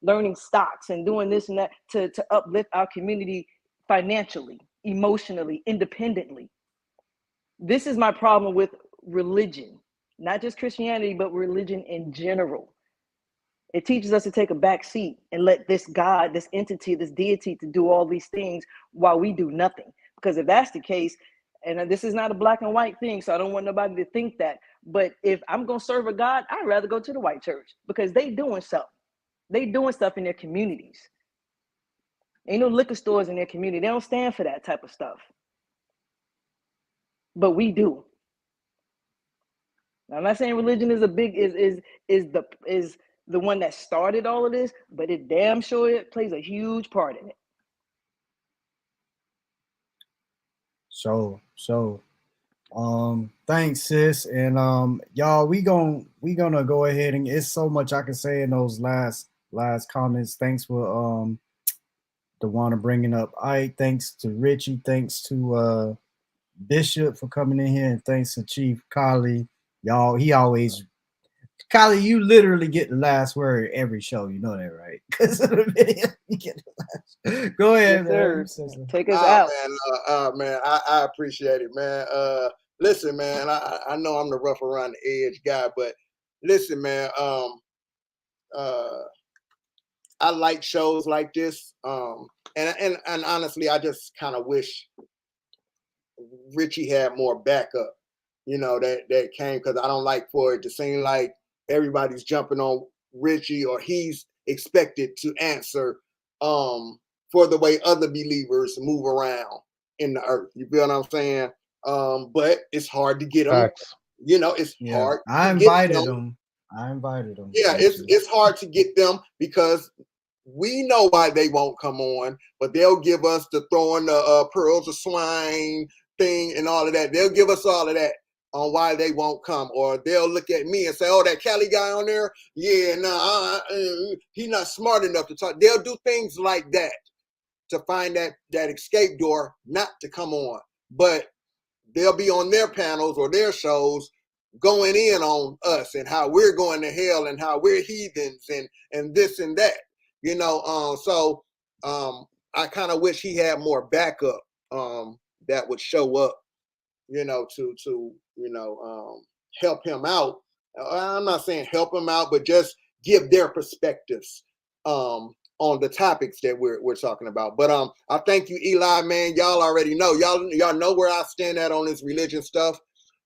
learning stocks and doing this and that to uplift our community financially, emotionally, independently. This is my problem with religion, not just Christianity, but religion in general. It teaches us to take a back seat and let this God, this entity, this deity to do all these things while we do nothing. Because if that's the case, And this is not a black and white thing, so I don't want nobody to think that. But if I'm gonna serve a God, I'd rather go to the white church because they doing something. They doing stuff in their communities. Ain't no liquor stores in their community. They don't stand for that type of stuff. But we do. Now, I'm not saying religion is a big is the one that started all of this, but it damn sure it plays a huge part in it. So thanks, sis. And y'all, we gonna go ahead, and it's so much I can say in those last comments. Thanks for DeWanna bringing up Ike. Thanks to Richie. Thanks to Bishop for coming in here, and thanks to Chief Kali. Y'all, he always Kali, you literally get the last word every show. You know that, right? Because of the video, you get the last. Go ahead, yes, man. Take us out. Man, I appreciate it, man. Listen, man, I know I'm the rough around the edge guy, but listen, man, I like shows like this. And honestly, I just kind of wish Richie had more backup, you know, that came, because I don't like for it to seem like everybody's jumping on Richie or he's expected to answer for the way other believers move around in the earth. You feel what I'm saying? But it's hard to get them. Facts. You know, it's hard. I invited them. Yeah, it's hard to get them because we know why they won't come on, but they'll give us the throwing the pearls of swine thing and all of that. They'll give us all of that on why they won't come, or they'll look at me and say, "Oh, that Cali guy on there, yeah, he's not smart enough to talk." They'll do things like that to find that escape door not to come on, but they'll be on their panels or their shows going in on us and how we're going to hell and how we're heathens and this and that, you know. So I kind of wish he had more backup that would show up, you know, to you know, help him out. I'm not saying help him out, but just give their perspectives on the topics that we're talking about. But I thank you, Eli, man. Y'all already know. Y'all know where I stand at on this religion stuff.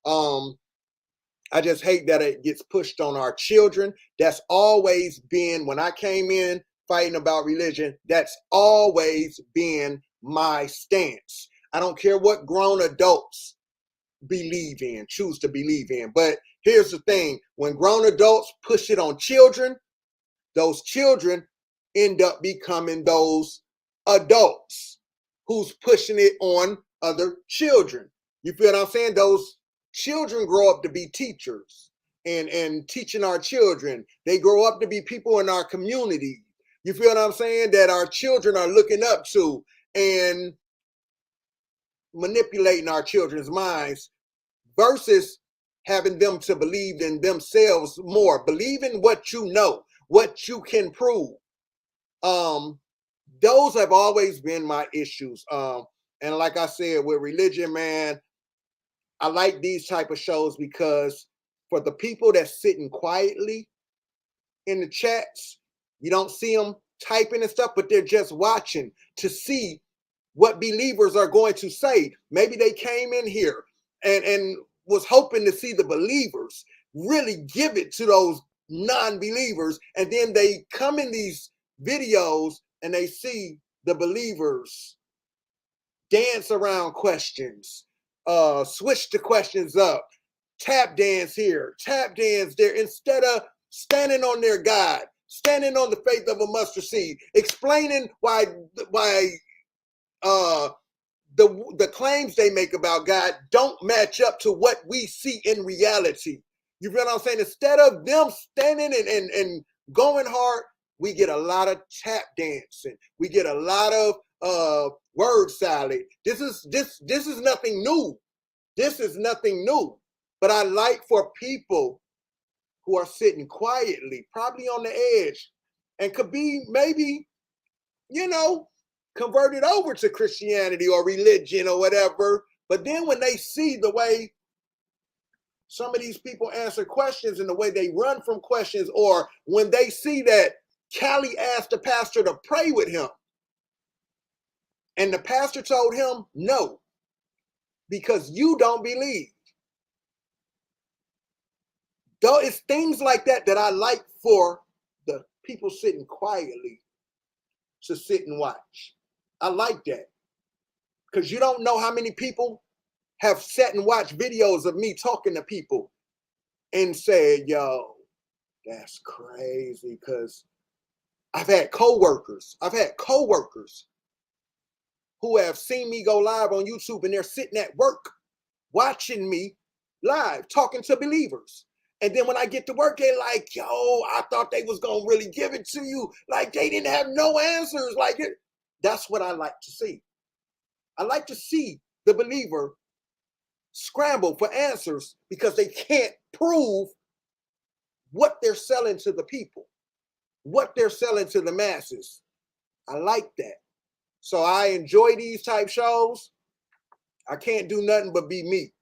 I just hate that it gets pushed on our children. That's always been, when I came in fighting about religion, that's always been my stance. I don't care what grown adults believe in, choose to believe in. But here's the thing, when grown adults push it on children, those children end up becoming those adults who's pushing it on other children. You feel what I'm saying? Those children grow up to be teachers and teaching our children. They grow up to be people in our community. You feel what I'm saying? That our children are looking up to and manipulating our children's minds versus having them to believe in themselves more. Believe in what you know, what you can prove. Those have always been my issues. And like I said, with religion, man, I like these type of shows because for the people that's sitting quietly in the chats, you don't see them typing and stuff, but they're just watching to see what believers are going to say. Maybe they came in here and was hoping to see the believers really give it to those non-believers, and then they come in these videos and they see the believers dance around questions, switch the questions up, tap dance here, tap dance there, instead of standing on their God, standing on the faith of a mustard seed, explaining why the claims they make about God don't match up to what we see in reality. You feel what I'm saying? Instead of them standing and going hard, we get a lot of tap dancing. We get a lot of word salad. This is nothing new. This is nothing new. But I like for people who are sitting quietly, probably on the edge, and could be maybe, you know, converted over to Christianity or religion or whatever. But then when they see the way some of these people answer questions and the way they run from questions, or when they see that Cali asked the pastor to pray with him and the pastor told him no, because you don't believe. Though it's things like that that I like for the people sitting quietly to sit and watch. I like that. Because you don't know how many people have sat and watched videos of me talking to people and said, yo, that's crazy. Because I've had coworkers who have seen me go live on YouTube and they're sitting at work watching me live talking to believers. And then when I get to work, they're like, yo, I thought they was going to really give it to you. Like they didn't have no answers. Like it. That's what I like to see. I like to see the believer scramble for answers because they can't prove what they're selling to the people, what they're selling to the masses. I like that. So I enjoy these type shows. I can't do nothing but be me.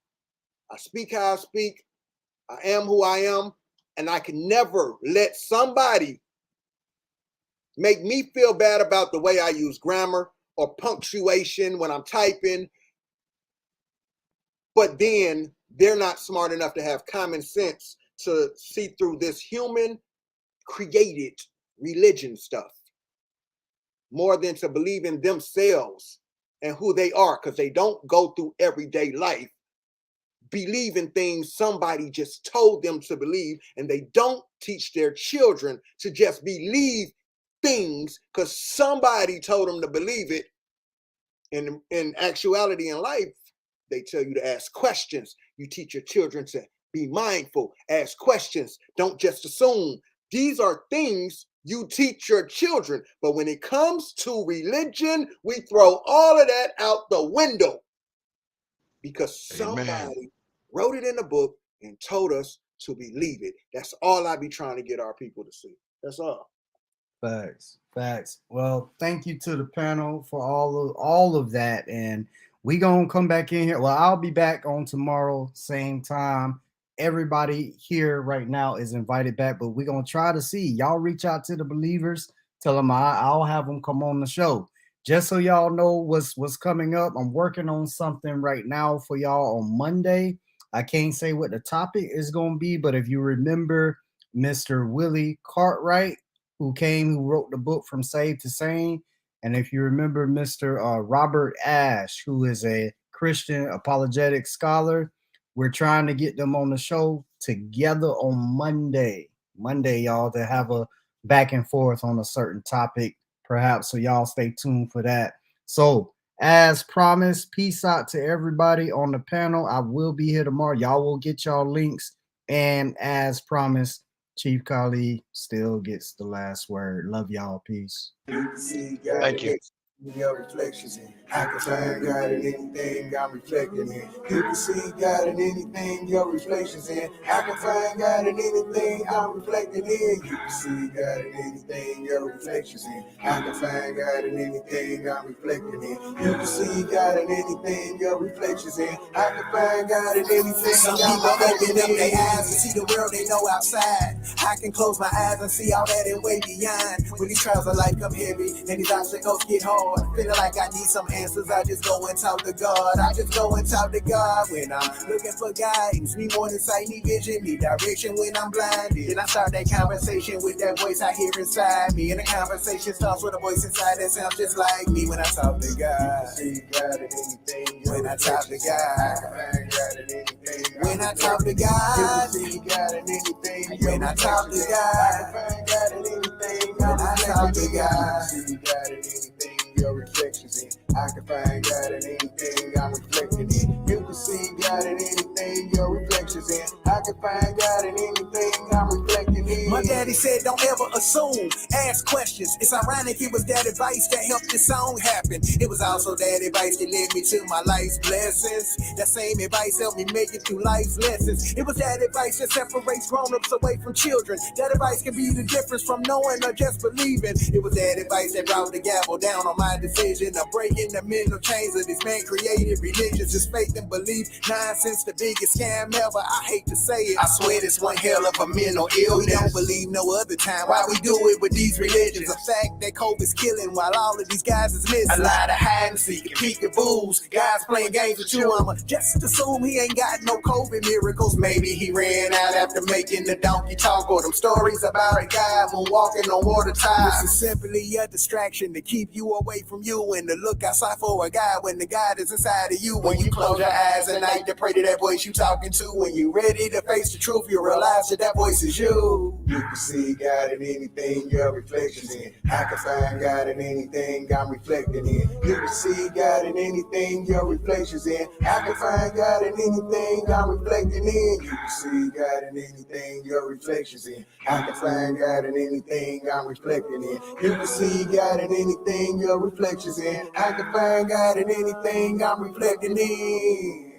I speak how I speak. I am who I am. And I can never let somebody make me feel bad about the way I use grammar or punctuation when I'm typing. But then they're not smart enough to have common sense to see through this human created religion stuff more than to believe in themselves and who they are, because they don't go through everyday life believing things somebody just told them to believe, and they don't teach their children to just believe things because somebody told them to believe it. In actuality in life, they tell you to ask questions. You teach your children to be mindful, ask questions, don't just assume. These are things you teach your children. But when it comes to religion, we throw all of that out the window because somebody wrote it in a book and told us to believe it. That's all I be trying to get our people to see. That's all. Facts. Well, thank you to the panel for all of that. And we gonna come back in here. Well, I'll be back on tomorrow, same time. Everybody here right now is invited back, but we're gonna try to see. Y'all reach out to the believers, tell them I'll have them come on the show. Just so y'all know what's coming up. I'm working on something right now for y'all on Monday. I can't say what the topic is gonna be, but if you remember Mr. Willie Cartwright, who wrote the book From Saved to Sane. And if you remember Mr. Robert Ash, who is a Christian apologetic scholar, we're trying to get them on the show together on Monday, y'all, to have a back and forth on a certain topic, perhaps. So y'all stay tuned for that. So as promised, peace out to everybody on the panel. I will be here tomorrow. Y'all will get y'all links. And as promised, Chief Khalid still gets the last word. Love y'all. Peace. Thank you. Your reflections in. I can find God in anything I'm reflecting in. You can see God in anything your reflections in. I can find God in anything I'm reflecting in. You can see God in anything your reflections in. I can find God in anything I'm reflecting in. You can see God in anything your reflections in. I can find God in anything. Some people open up their eyes and see the world they know outside. I can close my eyes and see all that and way beyond. When these trials of life come heavy and these obstacles get hard, feeling like I need some answers, I just go and talk to God. When I'm looking for guidance, need more insight, need vision, need direction when I'm blinded. Then I start that conversation with that voice I hear inside me. And the conversation starts with a voice inside that sounds just like me when I talk to God. When I talk to God. When I talk to God. When I talk to God. When I talk to God. Your reflections in. I can find God in anything I'm reflecting in. You can see God in anything your reflections in. I can find God in anything I'm reflecting in. My daddy said don't ever assume, ask questions. It's ironic it was that advice that helped this song happen. It was also that advice that led me to my life's blessings. That same advice helped me make it through life's lessons. It was that advice that separates grown-ups away from children. That advice can be the difference from knowing or just believing. It was that advice that brought the gavel down on my decision of breaking the mental chains of this man created religions. Just faith and belief, nonsense, the biggest scam ever. I hate to say it, I swear this one hell of a mental illness. We don't believe no other time. Why we do it with these religions? The fact that COVID's killing while all of these guys is missing. A lot of hide and seek and peekaboos. Guys playing games with you. I'ma just assume he ain't got no COVID miracles. Maybe he ran out after making the donkey talk, or them stories about a guy walking on water tides. This is simply a distraction to keep you away from you and to look outside for a guy when the God is inside of you. When you close your eyes at night to pray to that voice you talking to, when you ready to face the truth, you realize that voice is you. You can see God in anything your reflections in. I can find God in anything I'm reflecting in. You can see God in anything your reflections in. I can find God in anything I'm reflecting in. You can see God in anything your reflections in. I can find God in anything I'm reflecting in. You can see God in anything your reflections in. I can find God in anything I'm reflecting in.